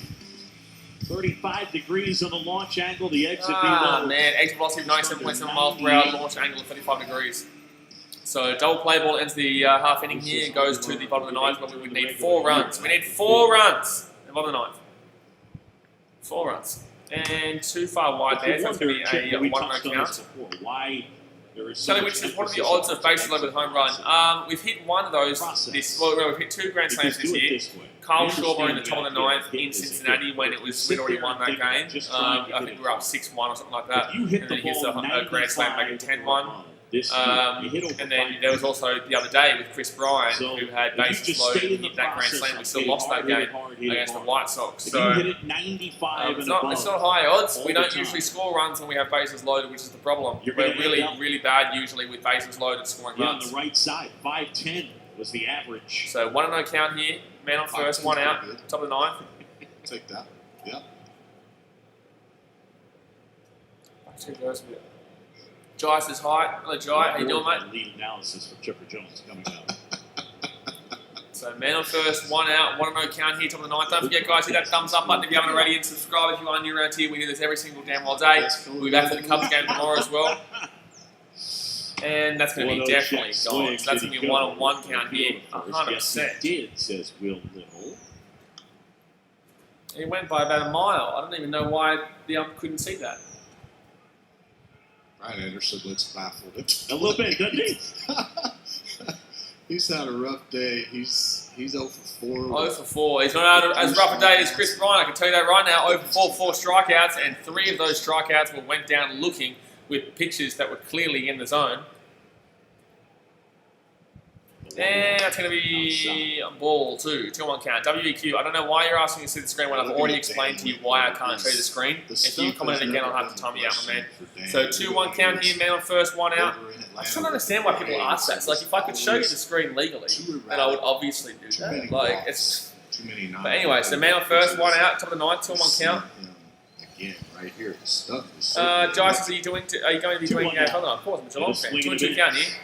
35 degrees on the launch angle, the exit below. Man, exit velocity of 97.7 miles per hour, launch angle of 35 degrees. So double play ball ends the half inning here and goes to the bottom of the 9th, but we would need 4 runs. We need 4 runs in the bottom of the 9th. 4 runs. And too far wide there, so it's going to be a 1-run count. Sally Witch says, what are the odds of bases loaded with home run? We've hit one of those we've hit 2 grand slams this year. Kyle Schwarber in the top of the 9th in Cincinnati when we'd already won that game. I think we were up 6-1 or something like that. And then he hits a grand slam back at 10-1. This year. You hit over And then 500. there was also the other day with Chris Bryant, So, who had if you bases just loaded stay in and the hit that grand process slam. of We still hitting lost that hard, hit game it hard, hit it against the hard. White Sox. If So you hit it 95 and it's above, not high odds. all We the don't time. usually score runs when we have bases loaded, which is the problem. You're We're gonna really, end up- really bad usually with bases loaded scoring on runs. the right side, 5-10 was the average. So 1-0 count here. Man on first, 1 out. Top of the ninth. Take that. Yep. Actually goes a bit. Jice is high. Hello, Jai. How you doing, mate? Lead analysis for Chipper Jones coming up. So man on first, 1 out, 1-0 count here, top of the ninth. Don't forget, guys, hit that thumbs up button if you haven't already, and subscribe if you are new around here. We do this every single damn all day. We'll be back for the Cubs game tomorrow as well. And that's going to be definitely gone. So that's going to be a 1-on-1 count here, 100%. Yes, he did, says Will Little. He went by about a mile. I don't even know why the ump couldn't see that. Ryan Anderson looks baffled. A little bit, doesn't he? He's had a rough day. He's 0 for 4. 0 for 4. He's not had as rough a day as Chris Bryant. I can tell you that right now. 0 for 4 strikeouts, and 3 of those strikeouts went down looking with pitches that were clearly in the zone. And that's going to be a ball, 2. 2-1 count. WEQ. I don't know why you're asking to see the screen when I've already explained to you why I can't show you the screen. If you commented again, I'll have to time you out, my man. So 2-1 count here, man on first, 1 out. I'm trying to understand why people ask that. So, like, if I could show you the screen legally, then I would obviously do that. Like, it's... But anyway, so man on first, 1 out, top of the ninth, 2-1 count. Again, right here, the stuff is Jice, are you going to be doing... hold on, of course, I'm a Geelong fan. 2-2 count here.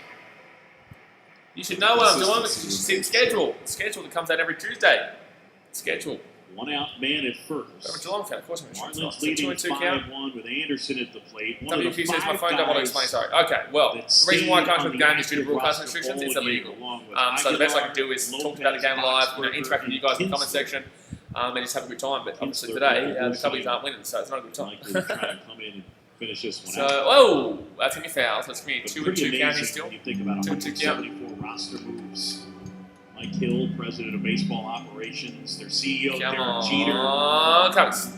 You should know what I'm doing because you should see the schedule. The schedule that comes out every Tuesday. Schedule. 1 out, man at first. I'm a Geelong fan, of course I'm a Geelong fan. Marlins So leading 2-2 count. 5-1 with Anderson at the plate. One of WQ the says my 5 phone don't want to explain, guys sorry. Okay, well, the that reason why I can't stayed show on the the game is due to active broadcast roster restrictions. It's all year, illegal. along with So the best I Aguilar, can do is talk Lopez, about the game live, interact with you guys in the comment Kinsler, section, and just have a good time. But obviously Kinsler, today, the Wilson, Cubbies aren't winning, so it's not a good time. likely to try to come in and finish this one So, out. whoa, that's going to be foul. So it's going But to be pretty 2-2 count here amazing still. when you think about 2-2 count. 174 roster moves. Mike Hill, president of baseball operations, their CEO, Come Derek Jeter, on, Cubs.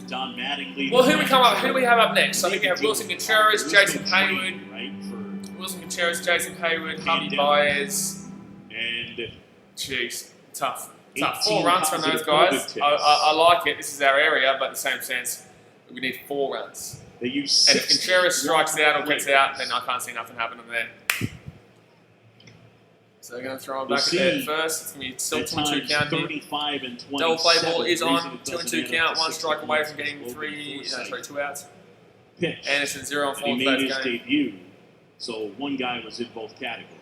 Don Mattingly. Well, who do we have up next? So I think we have Wilson Contreras, Jason Hayward, right, for Wilson Contreras, Jason Hayward, Javi Baez. and Jeez, tough. 18 4 runs from those positive guys. COVID I like it. This is our area, but in the same sense, we need 4 runs. they use And if 6 Contreras strikes out or gets players. out, then I can't see nothing happening there. So they're going to throw him You'll back at there see first. It's going to be still At 2-2 times, count here. 35 and 27. Double play ball is The reason on. it doesn't 2-2 add up count. to 1 6 strike away runs from getting is 3, Forsythe 2 outs. pitch. Anderson 0 and 4 And he for made that his game. debut. So one guy was in both categories.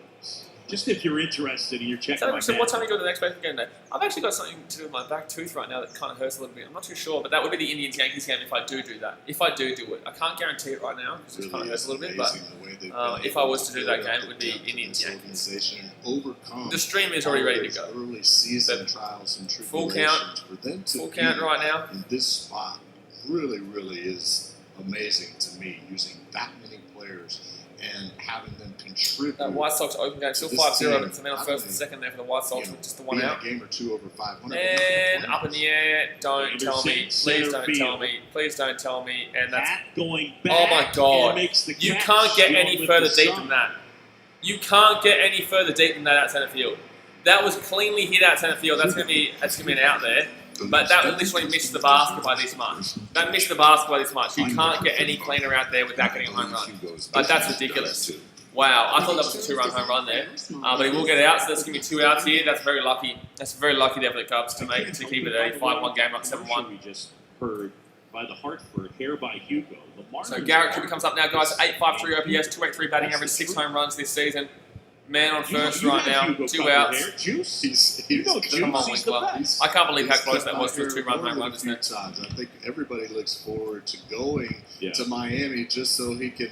Just if you're interested and you're checking my So what time bag. are you going to the next baseball game day? I've actually got something to do with my back tooth right now that kind of hurts a little bit. I'm not too sure, but that would be the Indians-Yankees game if I do that. If I do it. I can't guarantee it right now because it kind of hurts a little bit, but if I was to do that game, it would be Indians-Yankees. The stream is already ready to go. Early season trials and Full tribulations for them to Full count right now. in this spot really is amazing to me, using that many players and having them contribute. That White Sox open game still This 5-0, team, but it's a man on first and second there for the White Sox with just the 1 being out. a game or 2 over 500. And up in the air, don't tell me, please don't Center tell me, please don't tell me, and that's, Pat going back oh my God, and makes the you catch. can't get Going any with further the deep sun. than that. You can't get any further deep than that out center field. That was cleanly hit out center field, that's gonna be an out there. But that literally missed the basket by this much. That missed the basket by this much. You can't get any cleaner out there without getting a home run. Like, that's ridiculous. Wow, I thought that was a 2-run home run there. But he will get out, so there's going to be 2 outs here. That's very lucky. That's very lucky there for the Cubs to keep it a 5-1 game, not 7-1. We just heard by the Hartford, hair by Hugo. The Marlins So Garrett Cooper comes up now, guys. 8.53 OPS, 283 batting average, 6 home runs this season. Man on first right now, 2 outs. Juice. He's Come on, He's the Winkler. best. I can't believe how He's close that come was out to a here 2-run home more run, than a isn't few it? times. I think everybody looks forward to going to Miami just so he can,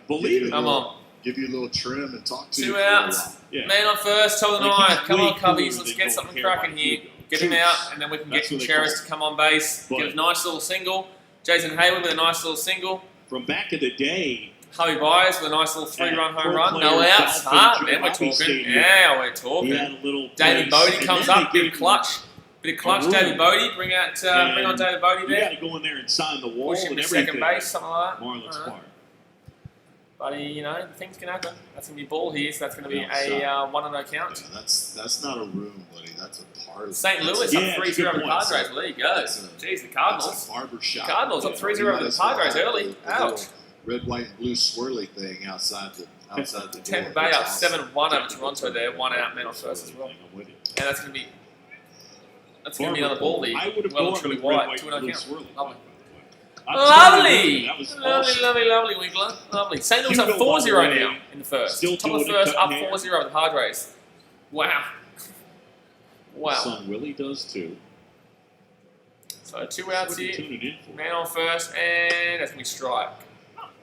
Believe it. Come on. give you a little trim and talk to you 2 for a outs. while. Yeah. Man on first, toe the Like, he's ninth. Come way on, Cubbies. cooler Let's than get going something hair by cracking here. Hugo. Get him Juice. out, and then we can That's get what they Contreras call to come on base. But- Get a nice little single. Jason Hayward with a nice little single. From back in the day, Javi Baez with a nice little 3-run home Pro run. No player outs. Dolphin Hard, Joe man. We're Hockey talking. Stadium. Yeah, we're he talking. had a little David place, Bodie and comes then up. they Bit gave of clutch. Bit of clutch. room. David Bodie. Bring on David Bodie You got there. to go in there and sign the wall Push him and to everything. second base, something like that. Marlins Alright. Park. But, you know, things can happen. That's going to be ball here, so that's going to be a 1-0 count. Yeah, that's not a room, buddy. That's a party. St. Louis up 3-0 over the Padres. Well, there you go. Jeez, the Cardinals. That's a barber shop. Cardinals up 3-0 over the Padres early. Ouch. Red, white, and blue swirly thing outside the door. Tampa Bay up 7-1 over Toronto there. 1 out, man on first as well. And that's going to be another ball lead. Well and truly wide. 2-0 count. Lovely. Lovely! Lovely, Wiggler. Lovely. St. Louis up 4-0 now in the first. Top of the first, up 4-0 over the Padres. Wow. Wow. Son Willie does too. So 2 outs here. Man on first, and that's going to be strike.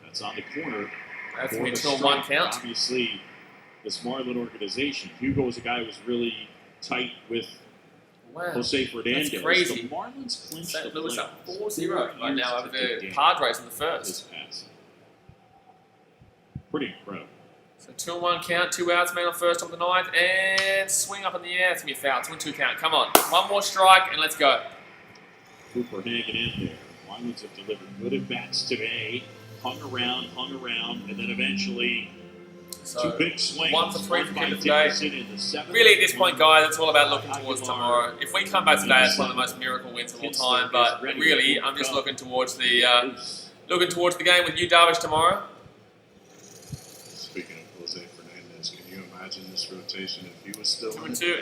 That's on the corner. That's going to be until 1 count. Obviously, this Marlin organization, Hugo was a guy who was really tight with Jose Fernandez. That's crazy. The Marlins clinched St. the Louis playoffs. up 4-0 right now over the Padres in the first. Pretty incredible. So 2-1 count, 2 outs, man on first, top of the 9th, and swing up in the air. It's going to be a foul. 2-2 count. Come on. 1 more strike, and let's go. Cooper hanging in there. Marlins have delivered good at-bats today. Hung around, and then eventually 2 big swings. 1 for 3 for Cooper today. Really, at this point, guys, it's all about looking towards tomorrow. If we come back today, it's one of the most miracle wins of all time. But really, I'm just looking towards the game with you, Darvish, tomorrow. Speaking of Jose Fernandez, can you imagine this rotation if he was still 2-2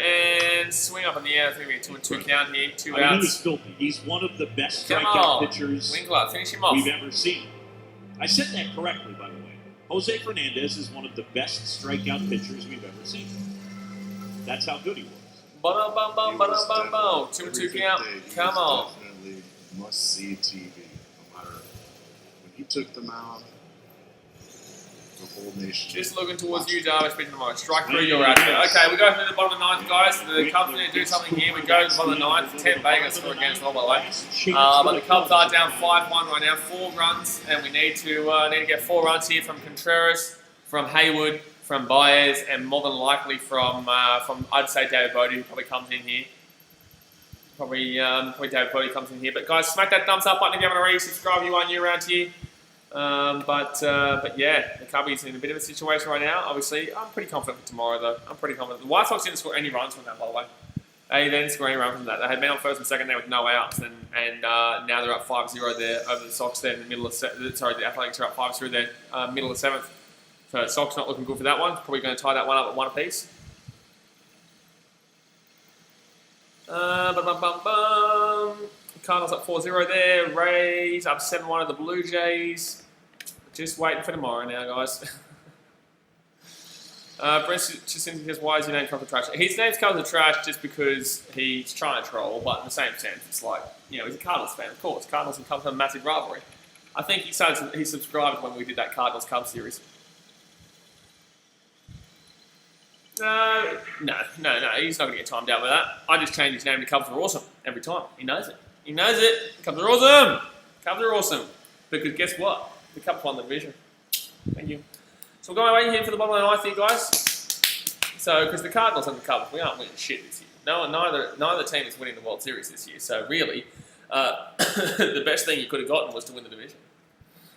and swing up in the air. I think we 2-2 count here. 2 outs. He's filthy. He's one of the best strikeout pitchers Winkler, finish him off. we've ever seen. I said that correctly, by the way. Jose Fernandez is one of the best strikeout pitchers we've ever seen. That's how good he was. 2-2 count. Come on. Definitely must see TV. No matter when he took the mound, the whole nation. Just looking towards you, Darvish, pitching tomorrow. Strike 3, you're out here. Okay, we go through the bottom of the 9th, guys. The Cubs need to do something here. We go to the bottom of the 9th. 10 Vegas score again as well, by the way. But the Cubs are down 5-1 right now, 4 runs, and we need to get 4 runs here from Contreras, from Haywood, from Baez, and more than likely from I'd say David Bodie, who probably comes in here. Probably David Bodie comes in here. But guys, smack that thumbs up button if you haven't already. Subscribe if you are new around here. But yeah, the Cubbies in a bit of a situation right now. Obviously, I'm pretty confident for tomorrow, though. I'm pretty confident. The White Sox didn't score any runs from that, by the way. They didn't score any runs from that. They had men on first and second there with no outs, and now they're up 5-0 there over the Sox there in the middle of the Athletics are up 5-0 there, middle of the 7th. So Sox not looking good for that one. Probably going to tie that one up at 1 apiece. Cardinals up 4-0 there. Rays up 7-1 of the Blue Jays. Just waiting for tomorrow now, guys. Brent just says, why is your name Cubs Trash? His name's Cubs Trash just because he's trying to troll, but in the same sense, it's like, you know, he's a Cardinals fan, of course. Cardinals and Cubs have a massive rivalry. I think he subscribed when we did that Cardinals-Cubs series. No, he's not going to get timed out with that. I just changed his name to Cubs are awesome every time. He knows it. He knows it. Cubs are awesome. Cubs are awesome. Because guess what? The Cubs won the division. Thank you. So we're going away here for the bottom of the 9th here, guys. So, because the Cardinals and the Cubs, we aren't winning shit this year. No, neither team is winning the World Series this year. So really, the best thing you could have gotten was to win the division.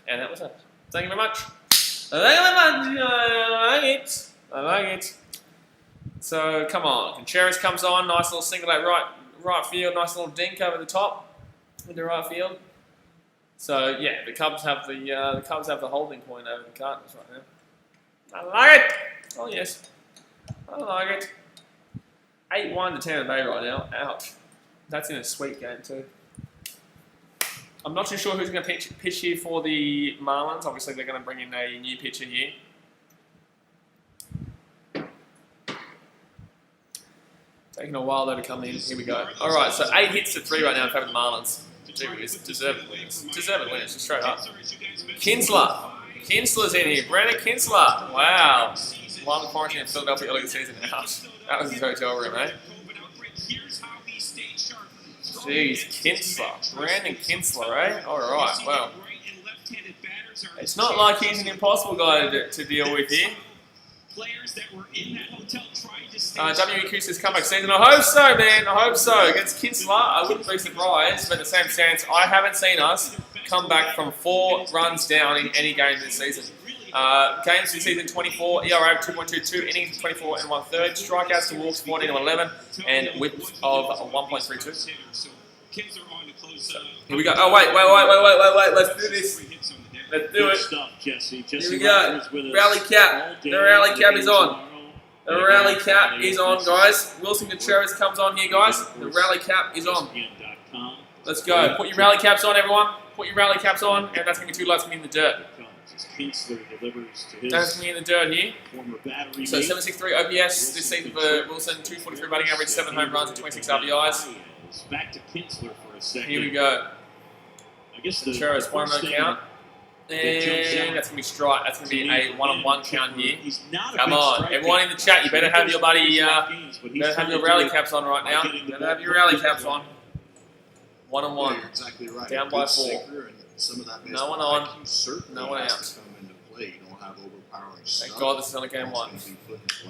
And that was it. Thank you very much. Thank you very much. I like it. So, come on. Contreras comes on. Nice little single at right field. Nice little dink over the top into right field. So, yeah, the Cubs have the holding point over the Cardinals right now. I like it. Oh, yes. I like it. 8-1 to Tampa Bay right now. Ouch. That's in a sweet game, too. I'm not too sure who's going to pitch here for the Marlins. Obviously, they're going to bring in a new pitcher here. Taking a while though to come in. Here we go. All right, so 8 hits to 3 right now in favour of the Marlins. Deserved winners. Deserved winners, just straight up. Kinsler. Kinsler's in here. Brandon Kinsler. Wow. While the quarantine in Philadelphia early this season. Ouch. That was his hotel room, eh? Jeez, Kinsler. Brandon Kinsler, eh? All right, well. It's not like he's an impossible guy to deal with here. WEQ says comeback season. I hope so, man. I hope so. Against Kinsler, I wouldn't be surprised. But in the same sense, I haven't seen us come back from 4 runs down in any game this season. Games this season 24, ERA of 2.22, innings 24 and 1/3, strikeouts to walks 14 to 11, and whip of 1.32. Here we go. Oh wait. Let's do this. Let's do it. Here we go. Rally cap. The rally cap is on. The rally cap is on, guys. Wilson Contreras comes on here, guys. The rally cap is on. Let's go. Put your rally caps on, everyone. Put your rally caps on, and that's going to be too low. It's going to be in the dirt. That's going to be in the dirt here. So 763 OPS this season for Wilson. 243 batting average, 7 home runs, and 26 RBIs. Back to Kinsler for a second. Here we go. I guess Contreras, 1-0 count. And that's going to be strike. That's going to be a 1-on-1 count here. Come on. Everyone in the chat, you better have your better have your rally caps on right now. You better have your rally caps on. 1-on-1. You're exactly right. Down by 4. No one on. No one out. Thank God this is on a game 1.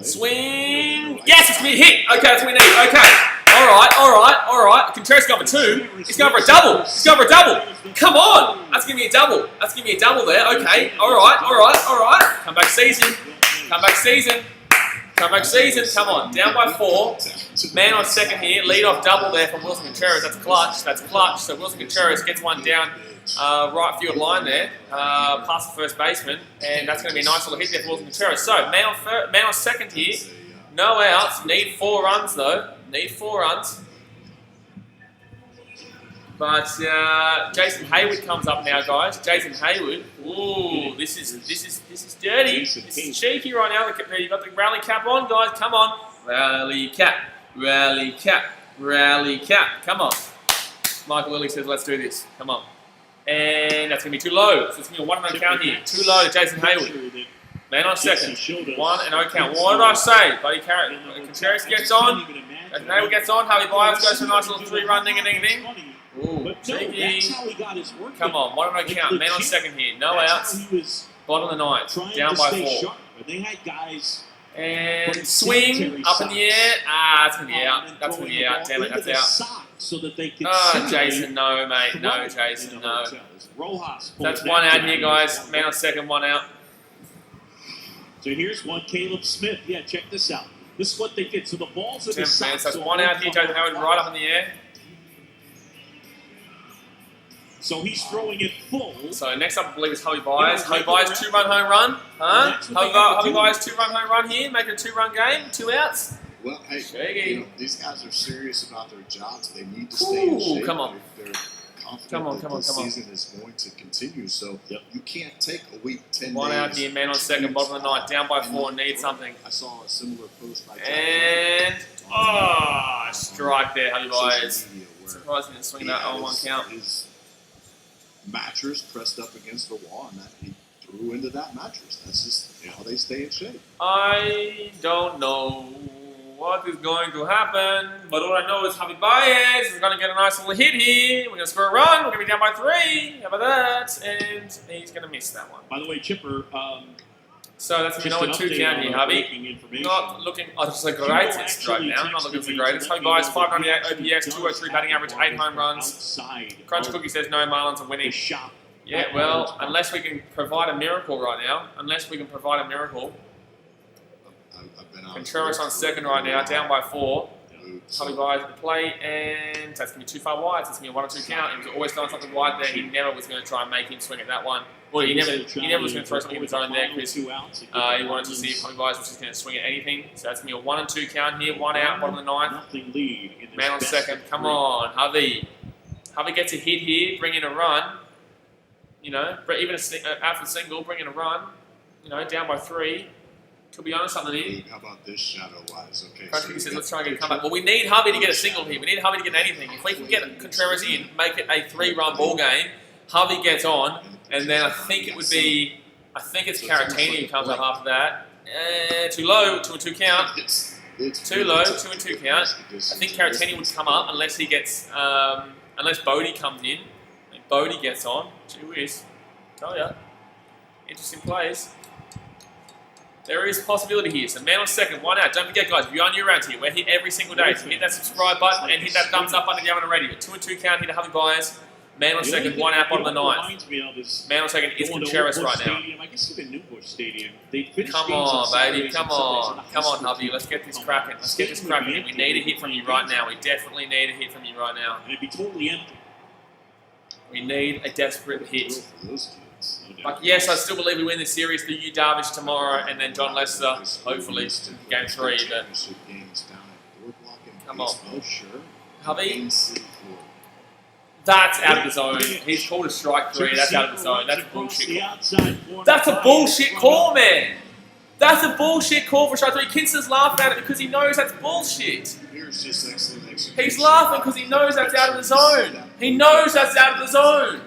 Swing! Yes, it's going to be a hit! Okay, that's what we need. Okay. Alright. Contreras going for 2. He's going for a double. He's going for a double. Come on! That's going to be a double. That's going to be a double there. Okay. Alright. Comeback season. Come on. Down by 4. Man on second here. Lead off double there from Wilson Contreras. That's clutch. So Wilson Contreras gets one down right field line there, past the first baseman, and that's going to be a nice little hit there for Wilson Contreras. So man on second here. No outs. Need 4 runs though. But Jason Hayward comes up now, guys. Jason Hayward. Ooh, this is dirty. This is cheeky right now. You've got the rally cap on, guys. Come on. Rally cap. Come on. Michael Lilly says, let's do this. Come on. And that's going to be too low. So it's going to be a 1-0 count here. Too low to Jason Hayward. Man on second. 1-0 count. What did I say? Buddy Contreras gets on. Jason Hayward gets on. Harvey Byers goes for a nice little 3-run ding-a-ding-a-ding. Ooh, cheeky. Come on, 1-0 count. Man on second here. No outs. Bottom of the 9th. Down by 4. And swing up in the air. That's going to be out. That's going to be out. Damn it, that's out. Jason, no, mate. No, Jason, no. That's 1 out here, guys. Man on second, 1 out. So here's one, Caleb Smith. Yeah, check this out. This is what they get. So the balls are the side. So that's 1 out here. Jason Howard right up in the air. So he's throwing it full. So next up, I believe, is Hubby Byers. Hubby Byers, 2-run home run. Huh? Hubby Byers, 2-run home run here. Making a 2-run game. 2 outs. Well, hey, these guys are serious about their jobs. They need to stay in shape. Come on. They're confident that the season is going to continue. So you can't take a week, 10 days. 1 out here, man on second, bottom of the 9th. Down by 4, need something. I saw a similar post by and strike there, Hubby Byers. Surprised he didn't swing that on 1 count. Mattress pressed up against the wall, and that he threw into that mattress. That's just how they stay in shape. I don't know what is going to happen, but all I know is Hubby Byers is going to get a nice little hit here. We're going to score a run. We're going to be down by 3. How about that? And he's going to miss that one. By the way, Chipper. So that's going to be 1-2 count here, Hubby. Not looking the greatest right now. Not looking for the greatest. Hubby Byers, 598 OPS, 203 batting average, 8 home runs. Crunch Cookie says no, Marlins are winning. Yeah, well, unless we can provide a miracle right now. Contreras on second right now, down by 4. Hubby Byers at the plate, and that's going to be too far wide. So it's going to be a 1-2 count. He was always throwing something wide there. He never was going to try and make him swing at that one. Well, he never was going to throw something in his own there because he wanted to see if Hubby Byers was just going to swing at anything. So that's going to be a 1-2 count here. 1 out, bottom of the 9th. Man on second. Come on, Hubby. Hubby gets a hit here, bring in a run. You know, even after the single, bring in a run. You know, down by 3. Could be onto something here. How about this shadow-wise? Okay. Crunch Cookie says, let's try and get a comeback. Well, we need Hubby to get a single here. We need Hubby to get anything. If we can get Contreras in, make it a 3-run ball game, Hubby gets on, and then I think it's Caratini who comes up after that. Too low, 2-2 count. Too low, 2-2 count. I think Caratini would come up unless he gets, unless Bodie comes in. And Bodie gets on. Gee whiz. Tell ya. Interesting plays. There is a possibility here. So man on second, 1 out. Don't forget, guys, if you're new around here, we're here every single day. So hit that subscribe button and hit that thumbs up button if you haven't already. 2-2 count here to Hubby Byers. Man on second, one out, bottom of the ninth. Reminds me of is Man on second is going to Contreras Old right Busch now. Stadium. I guess even New Busch Stadium. They finished Come games on, baby. Saturdays Come and Sundays, on. and the Come high on, school hubby. team Let's get this come cracking. on. Let's get this Stadium would be cracking. We empty. need a hit from you right now. We definitely need a hit from you right now. And it'd be totally empty. We need a desperate hit. For those kids, no doubt. But yes, I still believe we win this series through you, Darvish, tomorrow, and then John Lester, hopefully, game 3. But come on. Hubby, that's out of the zone. He's called a strike 3. That's out of the zone. That's bullshit. That's a bullshit call, man. That's a bullshit call for strike 3. Kinston's laughing at it because he knows that's bullshit. He's laughing because he knows that's out of the zone. He knows that's out of the zone.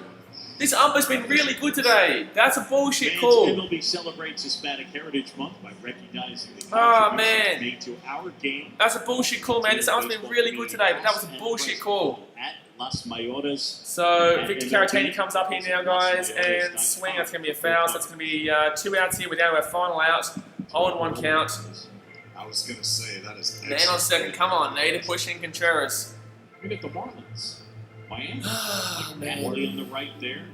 This umpire's been really good today. That's a bullshit call. MLB celebrates Hispanic Heritage Month by recognizing the Oh, contributions man. made to our game. That's a bullshit call, man. This umpire's been really good today, but that was a bullshit call. At Las Mayores. So Victor Caratini comes up here now, guys, and swing. That's going to be a foul. So that's going to be 2 outs here. We're down to our final out. 0-1 count. I was going to say, that is Man on second. Come on, Native pushing Contreras. Look at the Marlins. Miami. Oh, man. Wally on the right there.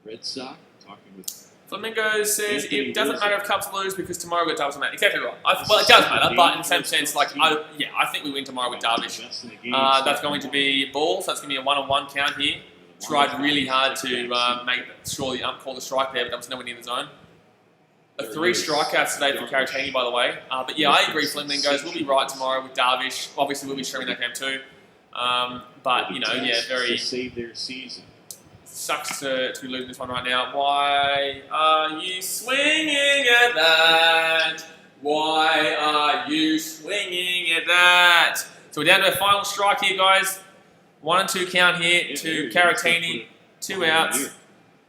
Red Sox talking with. Flamingo says it doesn't matter if Cubs lose because tomorrow we've got Darvish. Exactly right. Well, it does matter, but in the same sense, like, I think we win tomorrow with Darvish. That's going to be balls. That's going to be a 1-on-1 count here. Tried really hard to make sure the ump called the strike there, but that was nowhere near the zone. 3 strikeouts today for Caratini, by the way. But yeah, I agree, Flamingos. We'll be right tomorrow with Darvish. Obviously, we'll be streaming that game too. But, you know, yeah, very... save their season. Sucks to be losing this one right now. Why are you swinging at that? Why are you swinging at that? So we're down to a final strike here, guys. 1 and 2 count here to Caratini. 2 outs.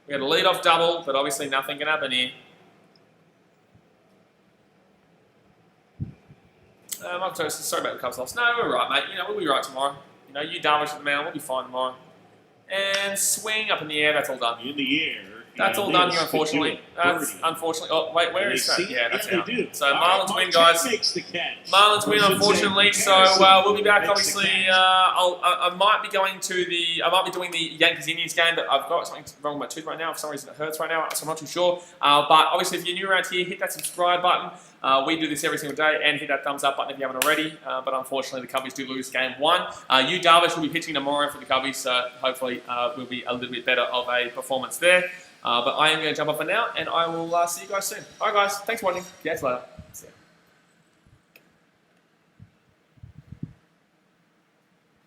We had a lead-off double, but obviously nothing can happen here. Mark sorry about the Cubs loss. No, we're right, mate. You know, we'll be right tomorrow. You know, you Darvish at the mound, we'll be fine tomorrow. And swing up in the air, that's all done. In the air. That's all done here, unfortunately. That's unfortunately. Oh, wait, where is that? Yeah, that's out. So Marlins win, guys. Marlins win, unfortunately. So we'll be back. Obviously, I might be going to the. I might be doing the Yankees Indians game, but I've got something wrong with my tooth right now. For some reason, it hurts right now, so I'm not too sure. But obviously, if you're new around here, hit that subscribe button. We do this every single day, and hit that thumbs up button if you haven't already. But unfortunately, the Cubbies do lose game 1. You Darvish will be pitching tomorrow for the Cubbies, so hopefully we'll be a little bit better of a performance there. But I am going to jump off for now, and I will see you guys soon. All right, guys. Thanks for watching. Catch you later.